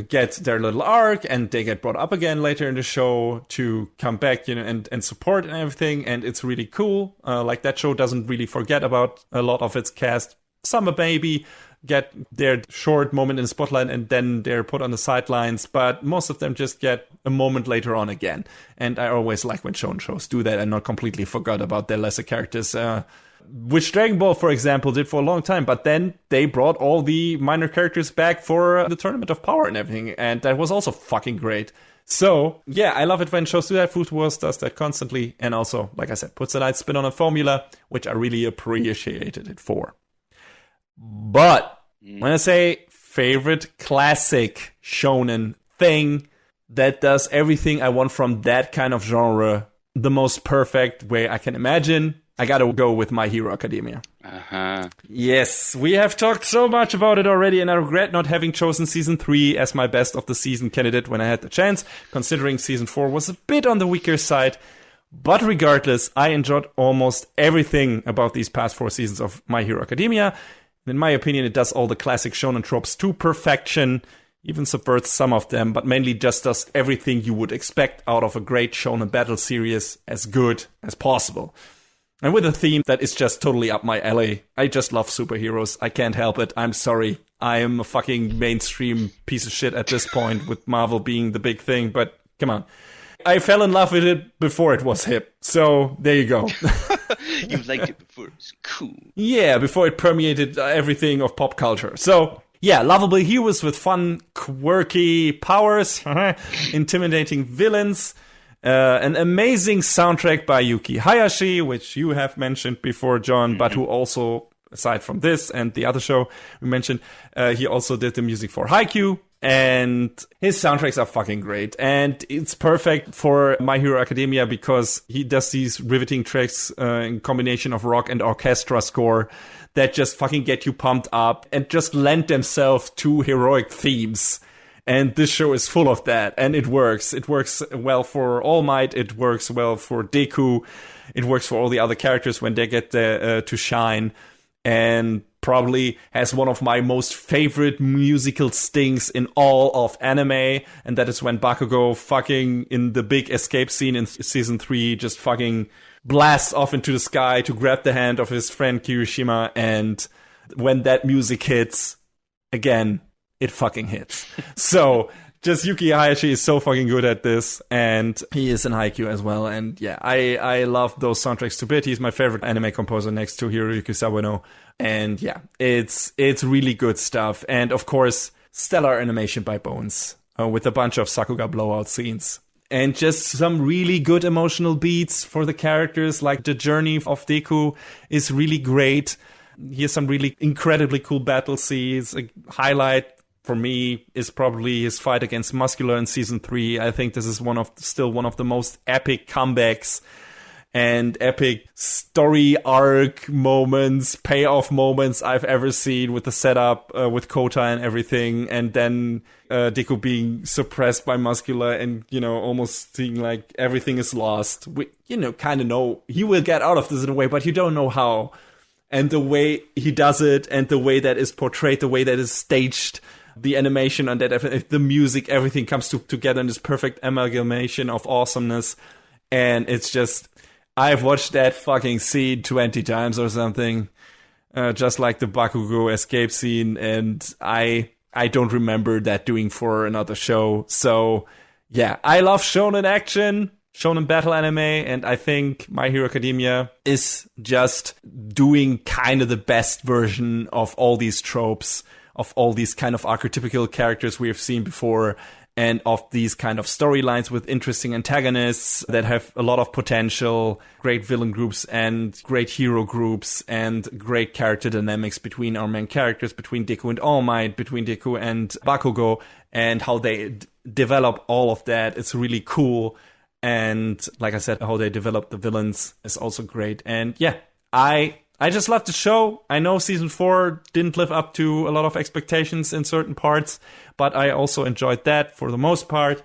get their little arc, and they get brought up again later in the show to come back, and support and everything, and it's really cool. Like, that show doesn't really forget about a lot of its cast. Some maybe get their short moment in the spotlight and then they're put on the sidelines, but most of them just get a moment later on again. And I always like when shonen shows do that and not completely forgot about their lesser characters, which Dragon Ball, for example, did for a long time, but then they brought all the minor characters back for the Tournament of Power and everything, and that was also fucking great. So, yeah, I love it when shows do that. Food Wars does that constantly, and also, like I said, puts a nice spin on a formula, which I really appreciated it for. But when I say favorite classic shonen thing that does everything I want from that kind of genre the most perfect way I can imagine, I gotta go with My Hero Academia. Yes, we have talked so much about it already, and I regret not having chosen Season 3 as my best of the season candidate when I had the chance, considering Season 4 was a bit on the weaker side. But regardless, I enjoyed almost everything about these past 4 seasons of My Hero Academia. In my opinion, it does all the classic shonen tropes to perfection, even subverts some of them, but mainly just does everything you would expect out of a great shonen battle series as good as possible. And with a theme that is just totally up my alley. I just love superheroes. I can't help it. I'm sorry. I am a fucking mainstream piece of shit at this point, with Marvel being the big thing, but come on. I fell in love with it before it was hip. So, there you go. You liked it before it was cool. Yeah, before it permeated everything of pop culture. So, yeah, lovable heroes with fun, quirky powers, intimidating villains, an amazing soundtrack by Yuki Hayashi, which you have mentioned before, John, but who also, aside from this and the other show we mentioned, he also did the music for Haikyuu. And his soundtracks are fucking great. And it's perfect for My Hero Academia because he does these riveting tracks in combination of rock and orchestra score that just fucking get you pumped up and just lend themselves to heroic themes. And this show is full of that. And it works. It works well for All Might. It works well for Deku. It works for all the other characters when they get to shine. And probably has one of my most favorite musical stings in all of anime, and that is when Bakugo fucking in the big escape scene in season 3 just fucking blasts off into the sky to grab the hand of his friend Kirishima, and when that music hits, again, it fucking hits. So, just Yuki Hayashi is so fucking good at this, and he is in Haikyuu as well, and yeah, I love those soundtracks to bit. He's my favorite anime composer next to Hiroyuki Sawano, and yeah, it's really good stuff, and of course, stellar animation by Bones, with a bunch of Sakuga blowout scenes. And just some really good emotional beats for the characters, like the journey of Deku is really great. He has some really incredibly cool battle scenes. A highlight for me is probably his fight against Muscular in season 3. I think this is still one of the most epic comebacks and epic story arc moments, payoff moments I've ever seen, with the setup with Kota and everything, and then Deku being suppressed by Muscular and, almost seeing like everything is lost. We, kind of know he will get out of this in a way, but you don't know how. And the way he does it, and the way that is portrayed, the way that is staged, the animation and that, the music, everything comes together in this perfect amalgamation of awesomeness. And it's just, I've watched that fucking scene 20 times or something, just like the Bakugo escape scene, and I don't remember that doing for another show. So yeah, I love shonen action, shonen battle anime, and I think My Hero Academia is just doing kind of the best version of all these tropes, of all these kind of archetypical characters we have seen before, and of these kind of storylines with interesting antagonists that have a lot of potential, great villain groups and great hero groups, and great character dynamics between our main characters, between Deku and All Might, between Deku and Bakugo, and how they develop all of that. It's really cool. And like I said, how they develop the villains is also great. And yeah, I just love the show. I know season 4 didn't live up to a lot of expectations in certain parts, but I also enjoyed that for the most part.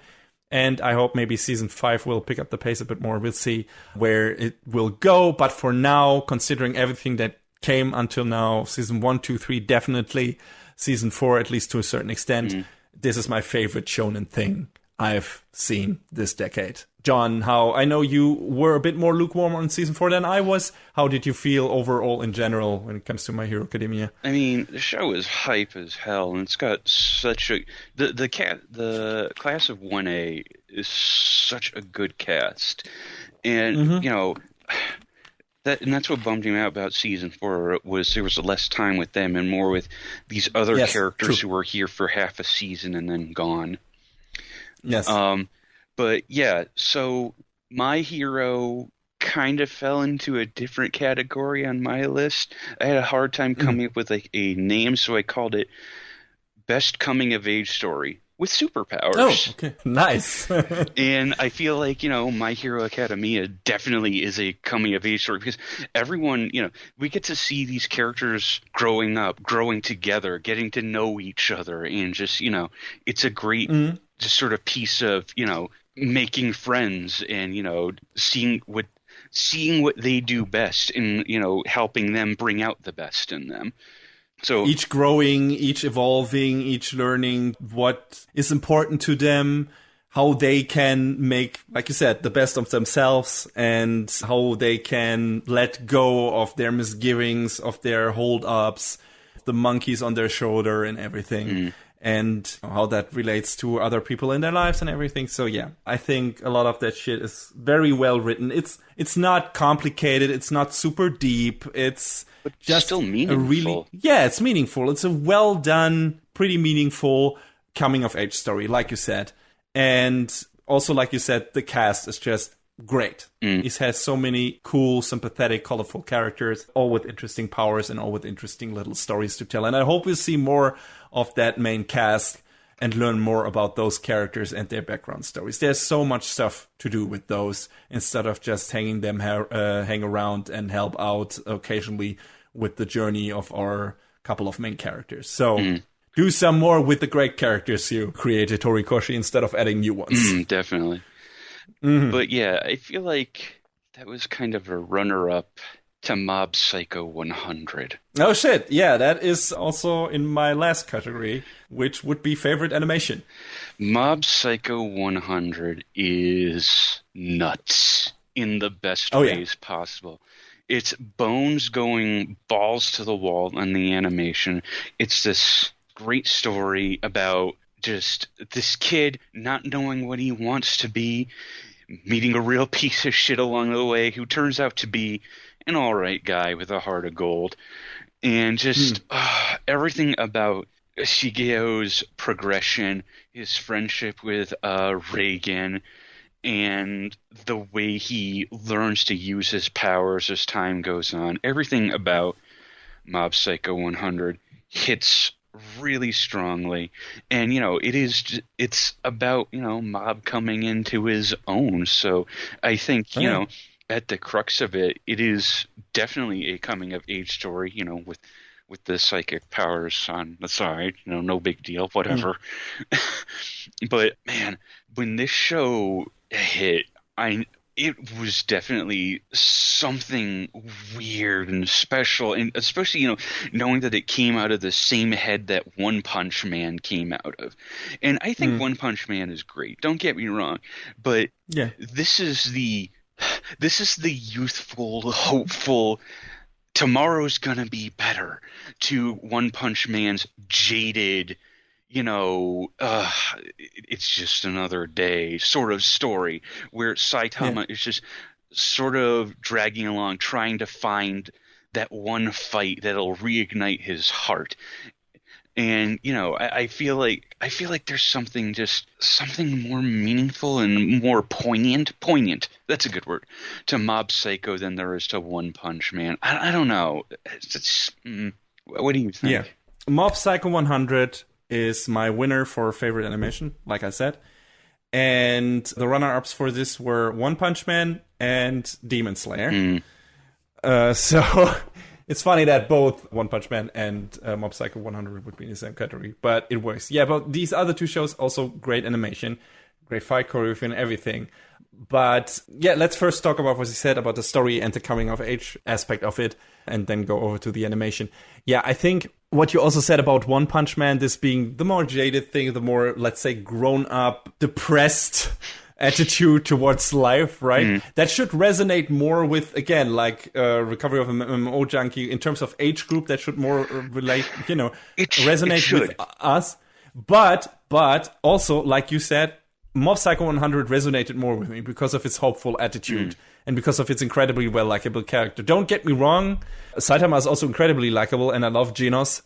And I hope maybe season 5 will pick up the pace a bit more. We'll see where it will go. But for now, considering everything that came until now, season 1, 2, 3, definitely. Season 4, at least to a certain extent. This is my favorite shonen thing I've seen this decade. John, I know you were a bit more lukewarm on season 4 than I was. How did you feel overall in general when it comes to My Hero Academia? I mean, the show is hype as hell, and it's got such a the class of 1A is such a good cast, and you know that's what bummed me out about season 4 was there was less time with them and more with these other characters who were here for half a season and then gone. Yes. But yeah, so My Hero kind of fell into a different category on my list. I had a hard time coming up with a name, so I called it Best Coming of Age Story with Superpowers. Oh, okay. Nice. And I feel like, My Hero Academia definitely is a coming of age story because everyone, we get to see these characters growing up, growing together, getting to know each other, and just, it's a great just sort of piece of, making friends and, seeing what they do best and, helping them bring out the best in them. So each growing, each evolving, each learning what is important to them, how they can make, like you said, the best of themselves, and how they can let go of their misgivings, of their hold-ups, the monkeys on their shoulder and everything. And how that relates to other people in their lives and everything. So yeah, I think a lot of that shit is very well written. It's not complicated. It's not super deep. It's just still meaningful. It's meaningful. It's a well done, pretty meaningful coming of age story, like you said. And also, like you said, the cast is just great. It has so many cool, sympathetic, colorful characters, all with interesting powers and all with interesting little stories to tell. And I hope we'll see more of that main cast and learn more about those characters and their background stories. There's so much stuff to do with those instead of just hang around and help out occasionally with the journey of our couple of main characters. So do some more with the great characters you created, Horikoshi, instead of adding new ones. Definitely. But yeah, I feel like that was kind of a runner-up to Mob Psycho 100. Oh shit, yeah, that is also in my last category, which would be favorite animation. Mob Psycho 100 is nuts in the best ways possible. It's Bones going balls to the wall on the animation. It's this great story about just this kid not knowing what he wants to be, meeting a real piece of shit along the way who turns out to be an all right guy with a heart of gold. And just everything about Shigeo's progression, his friendship with Reagan, and the way he learns to use his powers as time goes on. Everything about Mob Psycho 100 hits really strongly. And, it's about, Mob coming into his own. So I think, at the crux of it, it is definitely a coming of age story, with the psychic powers on the side, no big deal, whatever. But man, when this show hit, it was definitely something weird and special, and especially, knowing that it came out of the same head that One Punch Man came out of. And I think One Punch Man is great, don't get me wrong, but this is the This is the youthful, hopeful, tomorrow's gonna be better to One Punch Man's jaded, it's just another day sort of story where Saitama is just sort of dragging along, trying to find that one fight that'll reignite his heart. And I feel like there's something more meaningful and more poignant. That's a good word, to Mob Psycho than there is to One Punch Man. I don't know. What do you think? Yeah, Mob Psycho 100 is my winner for favorite animation, like I said. And the runner-ups for this were One Punch Man and Demon Slayer. So it's funny that both One Punch Man and Mob Psycho 100 would be in the same category, but it works. Yeah, but these other two shows, also great animation, great fight choreography and everything. But yeah, let's first talk about what you said about the story and the coming of age aspect of it, and then go over to the animation. Yeah, I think what you also said about One Punch Man, this being the more jaded thing, the more, let's say, grown-up, depressed attitude towards life, right? That should resonate more with, again, like Recovery of an MMO Junkie in terms of age group. That should more relate, resonate with us. But also, like you said, Mob Psycho 100 resonated more with me because of its hopeful attitude and because of its incredibly well likable character. Don't get me wrong, Saitama is also incredibly likable, and I love Genos.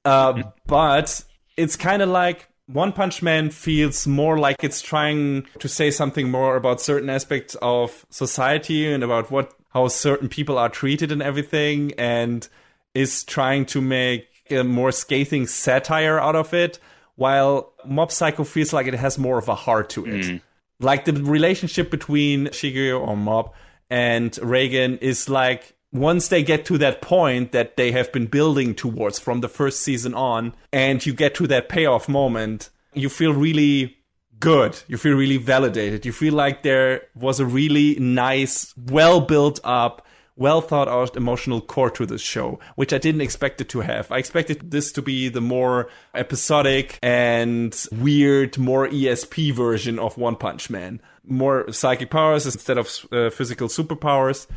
But it's kind of like One Punch Man feels more like it's trying to say something more about certain aspects of society and about how certain people are treated and everything, and is trying to make a more scathing satire out of it, while Mob Psycho feels like it has more of a heart to it. Like the relationship between Shigeo or Mob and Reagan is like, once they get to that point that they have been building towards from the first season on, and you get to that payoff moment, you feel really good. You feel really validated. You feel like there was a really nice, well built up, well thought out emotional core to this show, which I didn't expect it to have. I expected this to be the more episodic and weird, more ESP version of One Punch Man. More psychic powers instead of physical superpowers.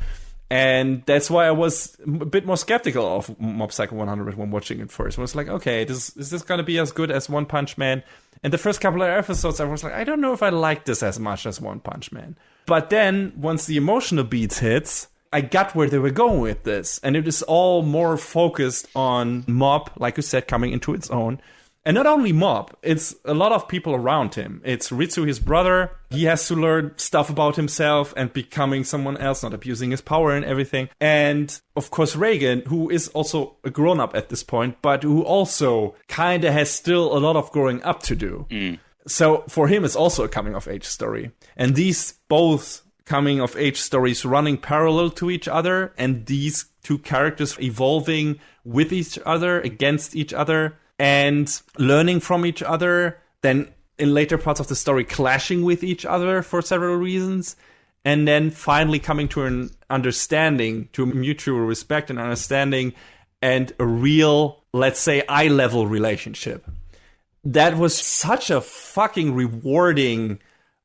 And that's why I was a bit more skeptical of Mob Psycho 100 when watching it first. I was like, okay, is this going to be as good as One Punch Man? And the first couple of episodes, I was like, I don't know if I like this as much as One Punch Man. But then, once the emotional beats hits, I got where they were going with this. And it is all more focused on Mob, like you said, coming into its own. And not only Mob, it's a lot of people around him. It's Ritsu, his brother. He has to learn stuff about himself and becoming someone else, not abusing his power and everything. And, of course, Reagan, who is also a grown-up at this point, but who also kind of has still a lot of growing up to do. So, for him, it's also a coming-of-age story. And these both coming-of-age stories running parallel to each other, and these two characters evolving with each other, against each other, and learning from each other, then in later parts of the story clashing with each other for several reasons, and then finally coming to an understanding, to mutual respect and understanding, and a real, let's say, eye-level relationship. That was such a fucking rewarding,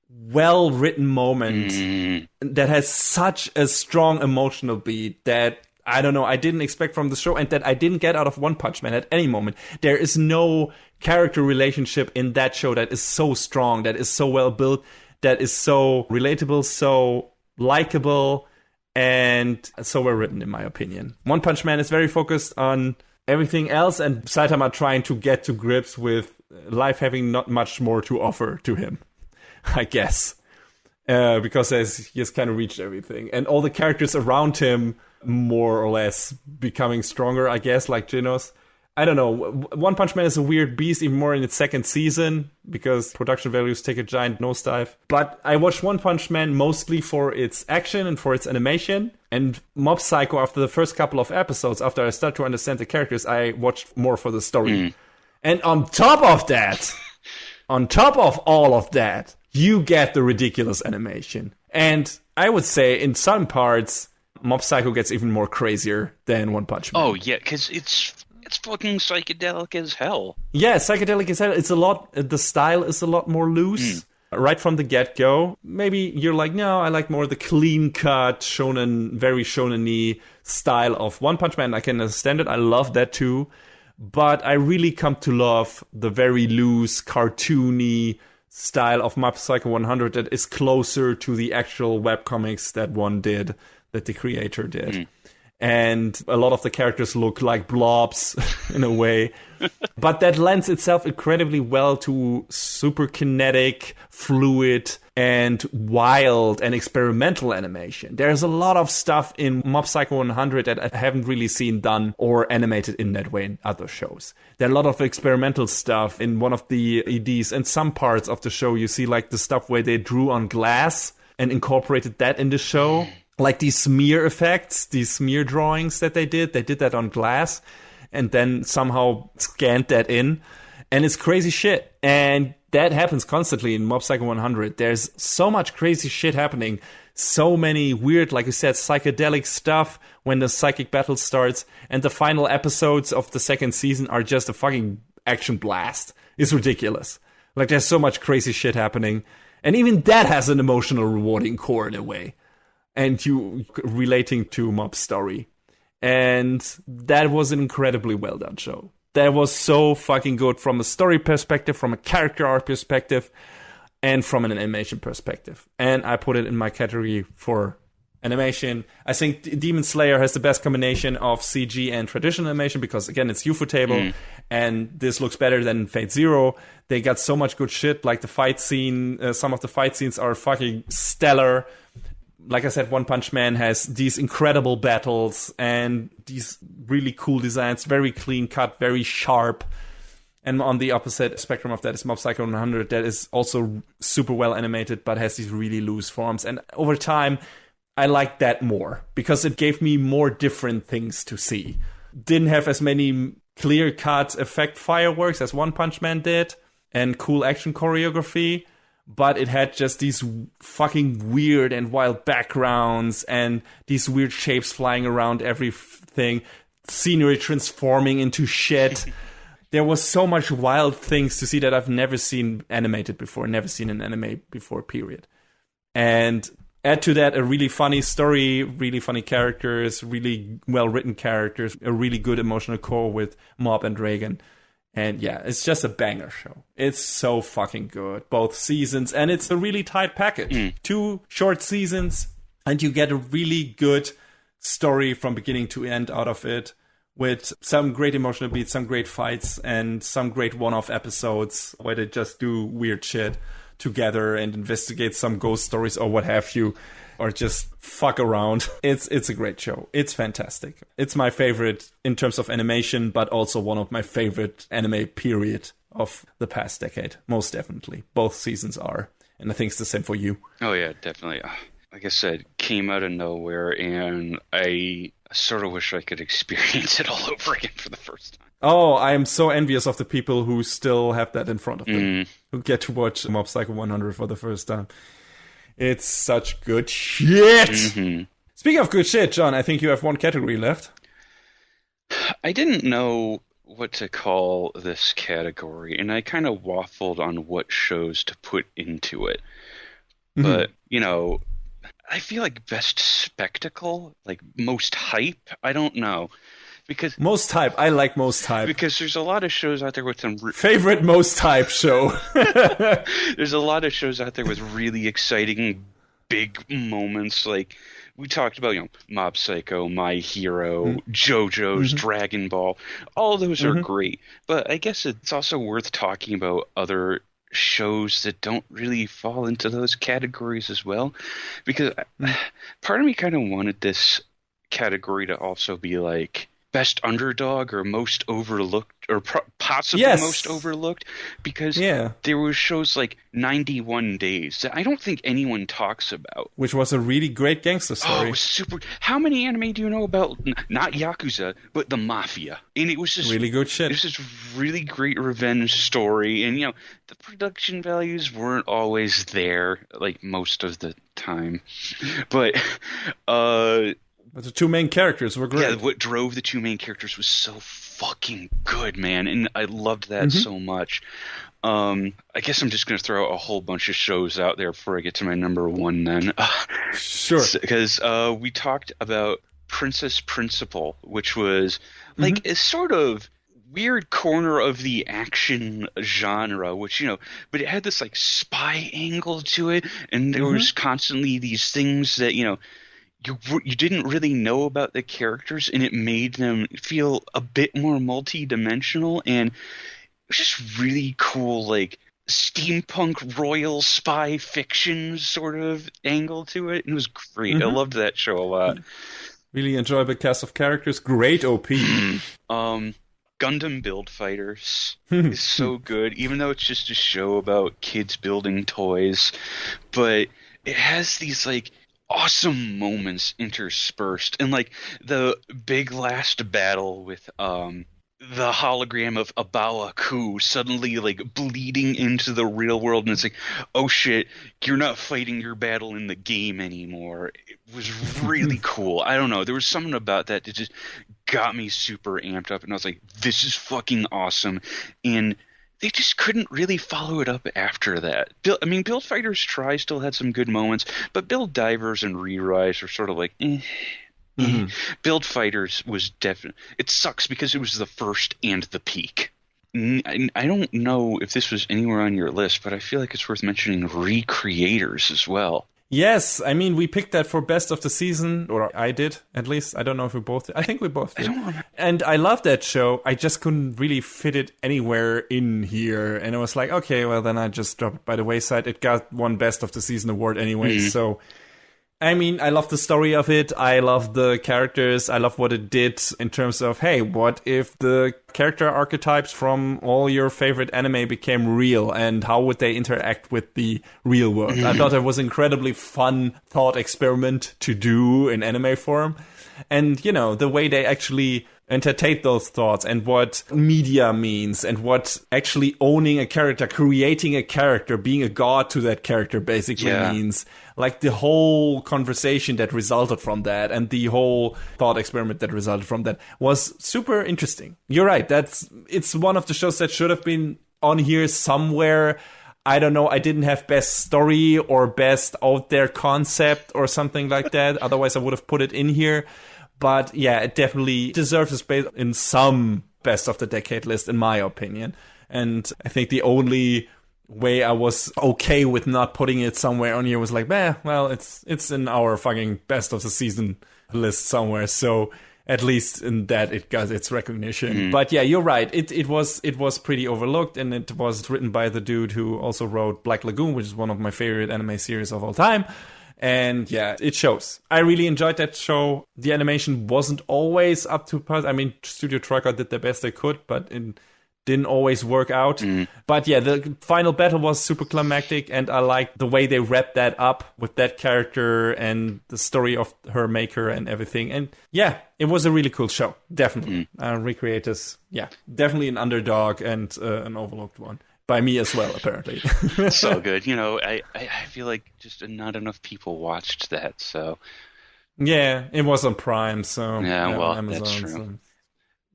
well-written moment that has such a strong emotional beat that, I don't know, I didn't expect from the show, and that I didn't get out of One Punch Man at any moment. There is no character relationship in that show that is so strong, that is so well built, that is so relatable, so likable, and so well written, in my opinion. One Punch Man is very focused on everything else, and Saitama trying to get to grips with life having not much more to offer to him, I guess. Because he has kind of reached everything. And all the characters around him more or less becoming stronger, I guess, like Genos. I don't know. One Punch Man is a weird beast, even more in its second season, because production values take a giant nosedive. But I watched One Punch Man mostly for its action and for its animation. And Mob Psycho, after the first couple of episodes, after I started to understand the characters, I watched more for the story. And on top of that, on top of all of that, you get the ridiculous animation. And I would say, in some parts, Mob Psycho gets even more crazier than One Punch Man. Oh, yeah, because it's fucking psychedelic as hell. Yeah, psychedelic as hell. It's a lot, the style is a lot more loose. right from the get-go. Maybe you're like, no, I like more the clean-cut, shonen, very shonen-y style of One Punch Man. I can understand it. I love that too. But I really come to love the very loose, cartoony style of Mob Psycho 100 that is closer to the actual webcomics that one did, that the creator did. And a lot of the characters look like blobs in a way. But that lends itself incredibly well to super kinetic, fluid, and wild and experimental animation. There's a lot of stuff in Mob Psycho 100 that I haven't really seen done or animated in that way in other shows. There are a lot of experimental stuff in one of the EDs. And some parts of the show, you see like the stuff where they drew on glass and incorporated that in the show. Like these smear effects, these smear drawings that they did that on glass and then somehow scanned that in. And it's crazy shit. And that happens constantly in Mob Psycho 100. There's so much crazy shit happening. So many weird, like you said, psychedelic stuff when the psychic battle starts. And the final episodes of the second season are just a fucking action blast. It's ridiculous. Like there's so much crazy shit happening. And even that has an emotional rewarding core in a way. And you relating to Mob's story. And that was an incredibly well done show. That was so fucking good from a story perspective, from a character arc perspective, and from an animation perspective. And I put it in my category for animation. I think Demon Slayer has the best combination of CG and traditional animation because, again, it's Ufotable, and this looks better than Fate Zero. They got so much good shit, like the fight scene. Some of the fight scenes are fucking stellar. Like I said, One Punch Man has these incredible battles and these really cool designs, very clean cut, very sharp. And on the opposite spectrum of that is Mob Psycho 100, that is also super well animated, but has these really loose forms. And over time, I liked that more because it gave me more different things to see. Didn't have as many clear-cut effect fireworks as One Punch Man did, and cool action choreography. But it had just these fucking weird and wild backgrounds and these weird shapes flying around everything, scenery transforming into shit. There was so much wild things to see that I've never seen animated before, never seen an anime before, period. And add to that a really funny story, really funny characters, really well-written characters, a really good emotional core with Mob and Reagan. And yeah, it's just a banger show. It's so fucking good. Both seasons. And it's a really tight package. 2 short seasons. And you get a really good story from beginning to end out of it. With some great emotional beats, some great fights, and some great one-off episodes where they just do weird shit together and investigate some ghost stories or what have you. Or just fuck around. It's a great show. It's fantastic. It's my favorite in terms of animation, but also one of my favorite anime period of the past decade. Most definitely. Both seasons are. And I think it's the same for you. Oh, yeah, definitely. Like I said, came out of nowhere, and I sort of wish I could experience it all over again for the first time. Oh, I am so envious of the people who still have that in front of them. Who get to watch Mob Psycho 100 for the first time. It's such good shit. Speaking of good shit, John, I think you have one category left. I didn't know what to call this category, and I kind of waffled on what shows to put into it. But, you know, I feel like best spectacle, like most hype, I don't know. Because most hype. I like most hype. Because there's a lot of shows out there with some... Favorite most hype show. There's a lot of shows out there with really exciting, big moments. Like, we talked about, you know, Mob Psycho, My Hero, JoJo's, Dragon Ball. All those are great. But I guess it's also worth talking about other shows that don't really fall into those categories as well. Because part of me kind of wanted this category to also be like... best underdog or most overlooked or possibly most overlooked, because there were shows like 91 Days that I don't think anyone talks about. Which was a really great gangster story. Oh, super. How many anime do you know about, not Yakuza, but the Mafia? And it was just really good shit. It was just really great revenge story. And, you know, the production values weren't always there, like most of the time. But, But the 2 main characters were great. Yeah, what drove the 2 main characters was so fucking good, man, and I loved that so much. I guess I'm just going to throw a whole bunch of shows out there before I get to my number one then. Sure. Because we talked about Princess Principal, which was like a sort of weird corner of the action genre, which, but it had this like spy angle to it, and there was constantly these things that, you didn't really know about the characters, and it made them feel a bit more multi-dimensional, and it was just really cool, like steampunk royal spy fiction sort of angle to it, and it was great. I loved that show a lot. Really enjoyable cast of characters. Great OP. Gundam Build Fighters is so good, even though it's just a show about kids building toys, but it has these like awesome moments interspersed, and like the big last battle with the hologram of Abawa Ku suddenly like bleeding into the real world, and it's like, oh shit, you're not fighting your battle in the game anymore. It was really cool. I don't know, there was something about that just got me super amped up, and I was like, this is fucking awesome. And they just couldn't really follow it up after that. Build Fighters Try still had some good moments, but Build Divers and Re-Rise are sort of like, Build Fighters was definitely... It sucks because it was the first and the peak. I don't know if this was anywhere on your list, but I feel like it's worth mentioning Recreators as well. Yes, we picked that for best of the season, or I did, at least. I don't know if we both did. I think we both did. I don't remember. And I love that show. I just couldn't really fit it anywhere in here. And I was like, okay, well, then I just dropped it by the wayside. It got one best of the season award anyway, so... I love the story of it. I love the characters. I love what it did in terms of, hey, what if the character archetypes from all your favorite anime became real, and how would they interact with the real world? I thought it was an incredibly fun thought experiment to do in anime form. And, the way they actually entertain those thoughts, and what media means, and what actually owning a character, creating a character, being a god to that character basically means. Like the whole conversation that resulted from that, and the whole thought experiment that resulted from that, was super interesting. You're right. It's one of the shows that should have been on here somewhere. I don't know. I didn't have best story or best out there concept or something like that. Otherwise, I would have put it in here. But yeah, it definitely deserves a space in some best of the decade list, in my opinion. And I think the only way I was okay with not putting it somewhere on here was like, well, it's in our fucking best of the season list somewhere. So at least in that it got its recognition. But yeah, you're right. It was pretty overlooked, and it was written by the dude who also wrote Black Lagoon, which is one of my favorite anime series of all time. And yeah, it shows. I really enjoyed that show. The animation wasn't always up to par. Studio Trucker did their best they could, but it didn't always work out. But yeah, the final battle was super climactic, and I liked the way they wrapped that up with that character and the story of her maker and everything. And yeah, it was a really cool show. Definitely. Recreators, yeah, definitely an underdog and an overlooked one. By me as well, apparently. So good. I feel like just not enough people watched that, so... Yeah, it was on Prime, so... Yeah, well, Amazon, that's true. So,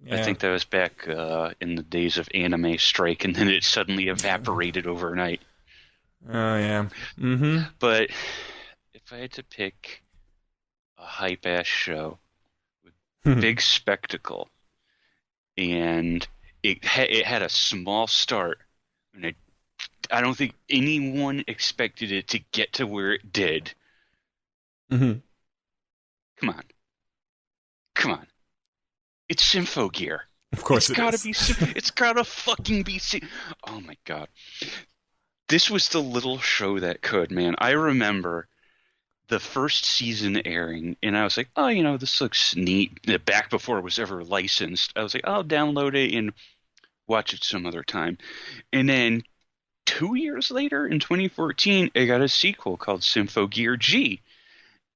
yeah. I think that was back in the days of anime strike, and then it suddenly evaporated overnight. Oh, yeah. But if I had to pick a hype-ass show with big spectacle, and it had a small start, and I don't think anyone expected it to get to where it did. Come on. It's Symphogear. Of course it's gotta be. It's gotta fucking be. Oh my god. This was the little show that could, man. I remember the first season airing, and I was like, oh, this looks neat. Back before it was ever licensed, I was like, I'll download it and watch it some other time. And then 2 years later, in 2014, it got a sequel called Symphogear G.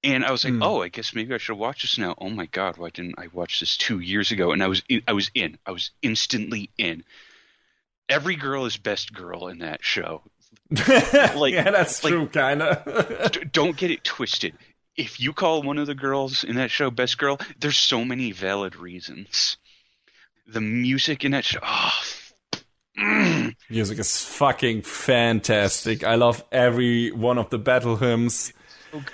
And I was like, oh, I guess maybe I should watch this now. Oh my god, why didn't I watch this 2 years ago? And I was in. I was instantly in. Every girl is best girl in that show. Yeah, that's true, kind of. Don't get it twisted. If you call one of the girls in that show best girl, there's so many valid reasons. the music in that show. Music is fucking fantastic. I love every one of the battle hymns,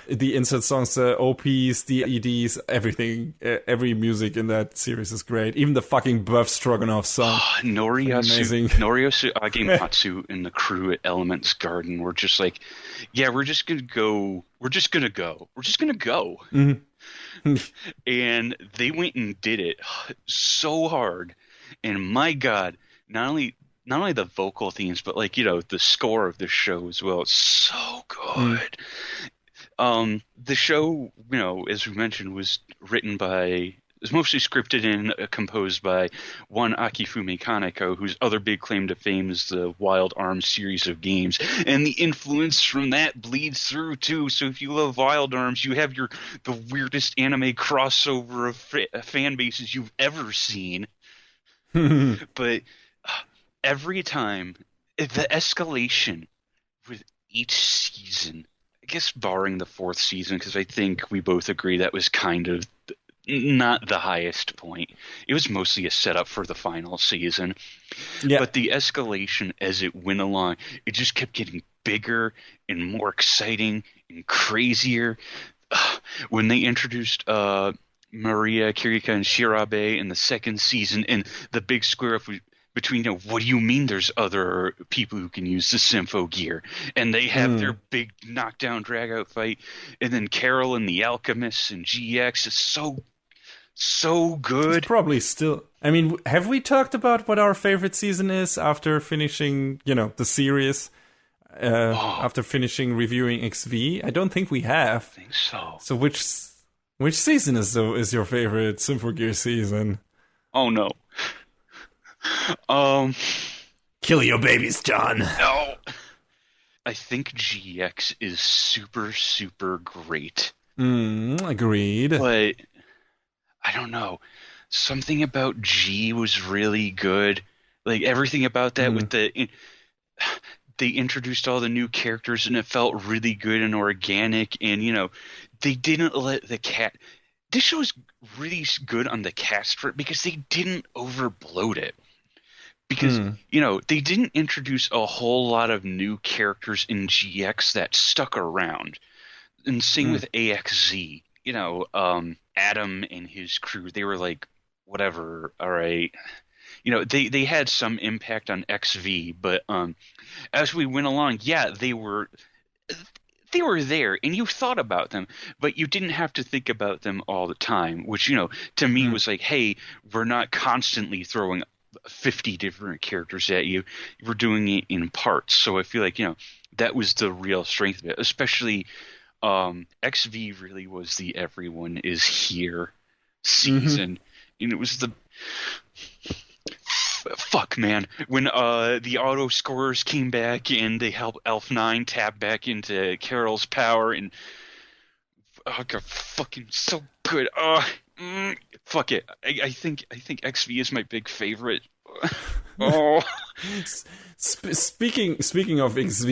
the insert songs, the OPs, the EDs, everything. Every music in that series is great. Even the fucking Buff Stroganoff song. Noriyasu Agematsu and the crew at Element's Garden were just like, yeah, we're just gonna go. Mm-hmm. And they went and did it so hard. And my God, not only the vocal themes, but like, the score of the show as well. It's so good. The show, as we mentioned, was mostly scripted and composed by one Akifumi Kaneko, whose other big claim to fame is the Wild Arms series of games. And the influence from that bleeds through, too. So if you love Wild Arms, you have the weirdest anime crossover of fan bases you've ever seen. But every time, the escalation with each season, I guess barring the fourth season, because I think we both agree that was kind of not the highest point. It was mostly a setup for the final season. Yeah. But the escalation as it went along, it just kept getting bigger and more exciting and crazier. When they introduced Maria, Kirika, and Shirabe in the second season, and the big square up between, what do you mean there's other people who can use the Sympho gear? And they have their big knockdown drag-out fight. And then Carol and the Alchemists and GX is so good. It's probably still... I mean, have we talked about what our favorite season is after finishing, the series? After finishing reviewing XV? I don't think we have. I think so. So which season is your favorite Sympho Gear season? Oh, no. Kill your babies, John. No. I think GX is super, super great. Agreed. But I don't know. Something about G was really good. Like everything about that with they introduced all the new characters and it felt really good and organic, and they didn't let the cat. This show is really good on the cast for it because they didn't overbloat it. Because, they didn't introduce a whole lot of new characters in GX that stuck around. And same with AXZ. Adam and his crew, they were like, whatever, all right. They had some impact on XV, but as we went along, yeah, they were there, and you thought about them, but you didn't have to think about them all the time, which, to me was like, hey, we're not constantly throwing 50 different characters at you. We're doing it in parts. So I feel like, that was the real strength of it, especially XV really was the everyone is here season. And it was the fuck, man, when the auto scorers came back and they helped Elf9 tap back into Carol's power, and God, fucking so good. Fuck it. I think XV is my big favorite. Speaking of XV,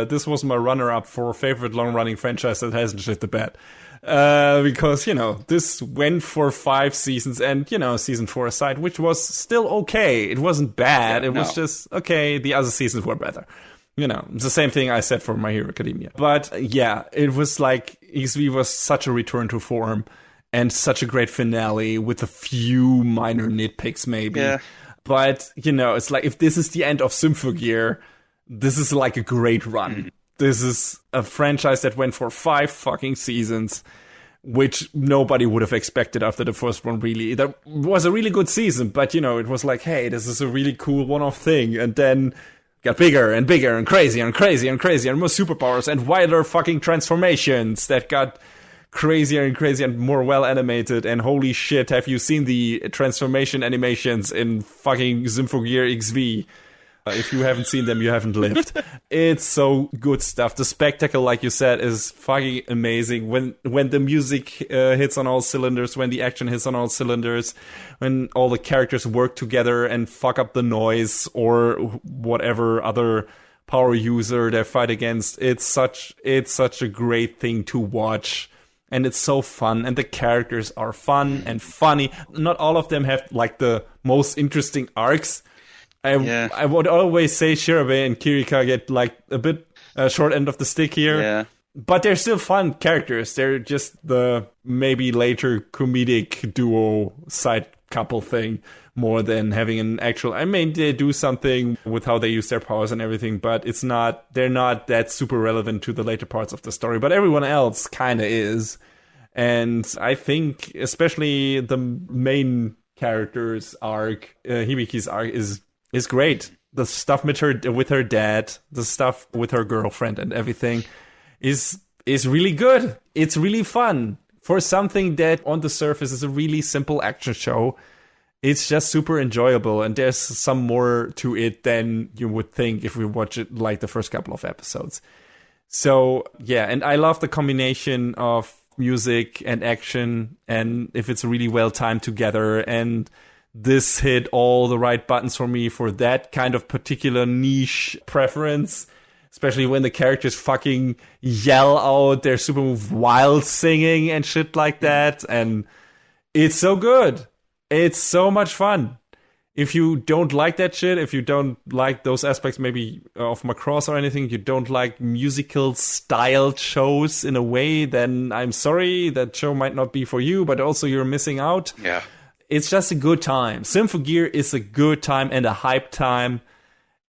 this was my runner-up for favorite long-running franchise that hasn't shit the bed. Because, this went for 5 seasons and, season 4 aside, which was still okay. It wasn't bad. It was just, okay, the other seasons were better. It's the same thing I said for My Hero Academia. But, yeah, it was like, XV was such a return to form and such a great finale with a few minor nitpicks, maybe. Yeah. But, it's like, if this is the end of Sympho Gear, this is like a great run. This is a franchise that went for 5 fucking seasons, which nobody would have expected after the first one, really. That was a really good season, but, it was like, hey, this is a really cool one-off thing. And then got bigger and bigger and crazier and crazier and crazier and more superpowers and wilder fucking transformations that got crazier and crazier and more well animated. And holy shit, have you seen the transformation animations in fucking Sympho Gear XV? If you haven't seen them, you haven't lived. It's so good stuff. The spectacle, like you said, is fucking amazing. When the music hits on all cylinders, when the action hits on all cylinders, when all the characters work together and fuck up the noise or whatever other power user they fight against, it's such a great thing to watch. and it's so fun, and the characters are fun and funny. Not all of them have like the most interesting arcs. I would always say Shirabe and Kirika get like a bit short end of the stick here. Yeah. But they're still fun characters. They're just the maybe later comedic duo side couple thing more than having an actual... I mean, they do something with how they use their powers and everything, but they're not that super relevant to the later parts of the story. But everyone else kind of is. And I think especially the main character's arc, Hibiki's arc, is great. The stuff with her dad, the stuff with her girlfriend and everything is really good. It's really fun. For something that on the surface is a really simple action show, it's just super enjoyable, and there's some more to it than you would think if we watch it like the first couple of episodes. So, yeah, and I love the combination of music and action, and if it's really well timed together, and this hit all the right buttons for me for that kind of particular niche preference, especially when the characters fucking yell out their super move while singing and shit like that, and it's so good. It's so much fun. If you don't like that shit, if you don't like those aspects maybe of Macross or anything, you don't like musical styled shows in a way, then I'm sorry, that show might not be for you, but also you're missing out. Yeah. It's just a good time. Symphogear is a good time and a hype time,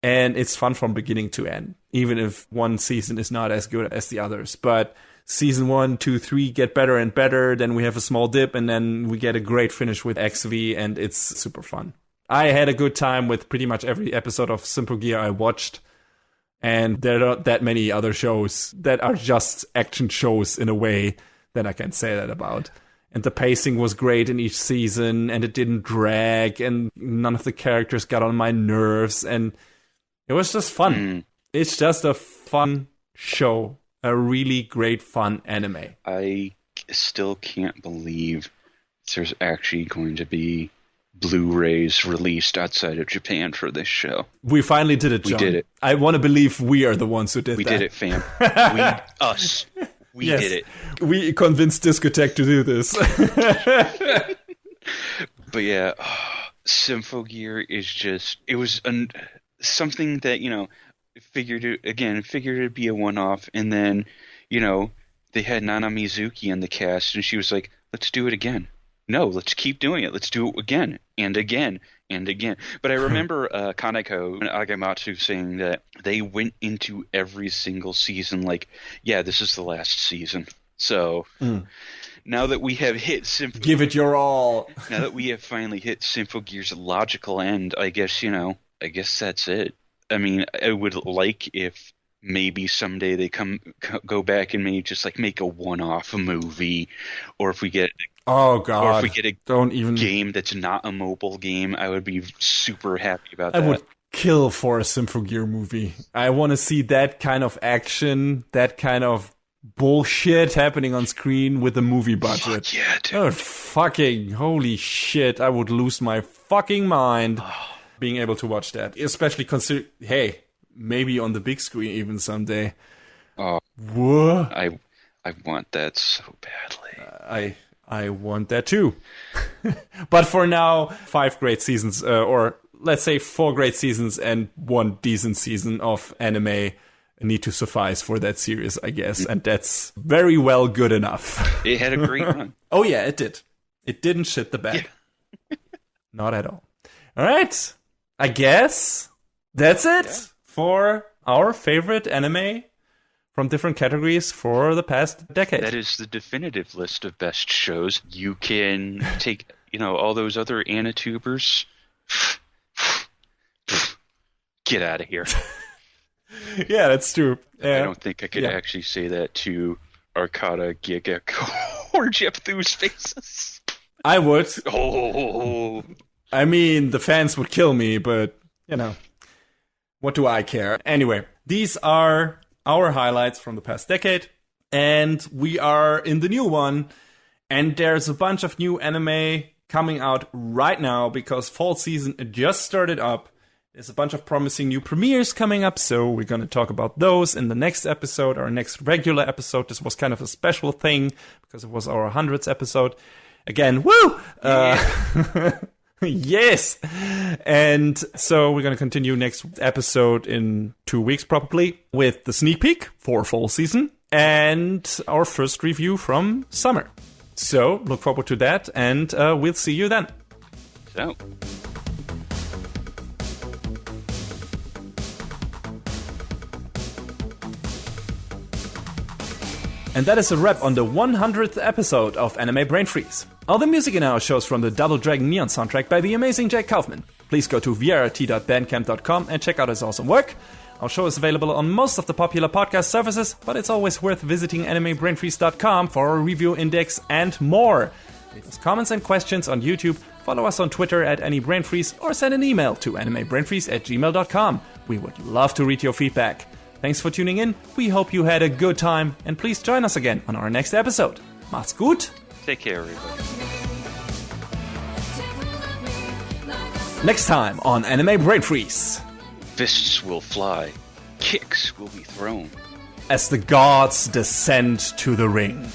and it's fun from beginning to end, even if one season is not as good as the others. But season 1, 2, 3 get better and better, then we have a small dip, and then we get a great finish with XV, and it's super fun. I had a good time with pretty much every episode of Symphogear I watched, and there are not that many other shows that are just action shows in a way that I can say that about. And the pacing was great in each season, and it didn't drag, and none of the characters got on my nerves, and it was just fun. It's just a fun show. A really great fun anime. I still can't believe there's actually going to be Blu-rays released outside of Japan for this show. We finally did it, John. We did it. I want to believe we are the ones who did that. We did it, fam. We did it. We convinced Discotech to do this. But yeah, Symphogear is just... It was something that, figured it'd be a one-off, and then, they had Nana Mizuki in the cast, and she was like, let's do it again. No, let's keep doing it. Let's do it again, and again, and again. But I remember Kaneko and Agematsu saying that they went into every single season like, yeah, this is the last season. So now that we have hit give it your all. Now that we have finally hit Symphogear's logical end, I guess that's it. I mean, I would like if maybe someday they go back and maybe just like make a one-off movie, or if we get or if we get game that's not a mobile game, I would be super happy about that. I would kill for a Symphogear movie. I want to see that kind of action, that kind of bullshit happening on screen with a movie budget. Fuck yeah, dude. Oh, fucking holy shit! I would lose my fucking mind. Being able to watch that, especially maybe on the big screen even someday. Oh, whoa! I want that so badly. I want that too. But for now, 5 great seasons, or let's say 4 great seasons and 1 decent season of anime need to suffice for that series, I guess, and that's very well good enough. It had a great run. Oh yeah, it did. It didn't shit the bed. Yeah. Not at all. All right. I guess that's it for our favorite anime from different categories for the past decade. That is the definitive list of best shows. You can take, all those other Anitubers. Get out of here. Yeah, that's true. I don't think I could actually say that to Arcada, Giga, or Jephthu's faces. I would. Oh. I mean, the fans would kill me, but, what do I care? Anyway, these are our highlights from the past decade, and we are in the new one, and there's a bunch of new anime coming out right now because fall season just started up, There's a bunch of promising new premieres coming up, so we're going to talk about those in the next episode, our next regular episode. This was kind of a special thing because it was our 100th episode. Again, woo! Yes! And so we're going to continue next episode in 2 weeks probably with the sneak peek for fall season and our first review from summer. So look forward to that, and we'll see you then. So. And that is a wrap on the 100th episode of Anime Brain Freeze. All the music in our show is from the Double Dragon Neon soundtrack by the amazing Jake Kaufman. Please go to vrt.bandcamp.com and check out his awesome work. Our show is available on most of the popular podcast services, but it's always worth visiting animebrainfreeze.com for our review index and more. Leave us comments and questions on YouTube, follow us on Twitter at AnyBrainFreeze, or send an email to animebrainfreeze@gmail.com. We would love to read your feedback. Thanks for tuning in, we hope you had a good time, and please join us again on our next episode. Macht's gut! Take care, everybody. Next time on Anime Brain Freeze. Fists will fly, kicks will be thrown. As the gods descend to the ring.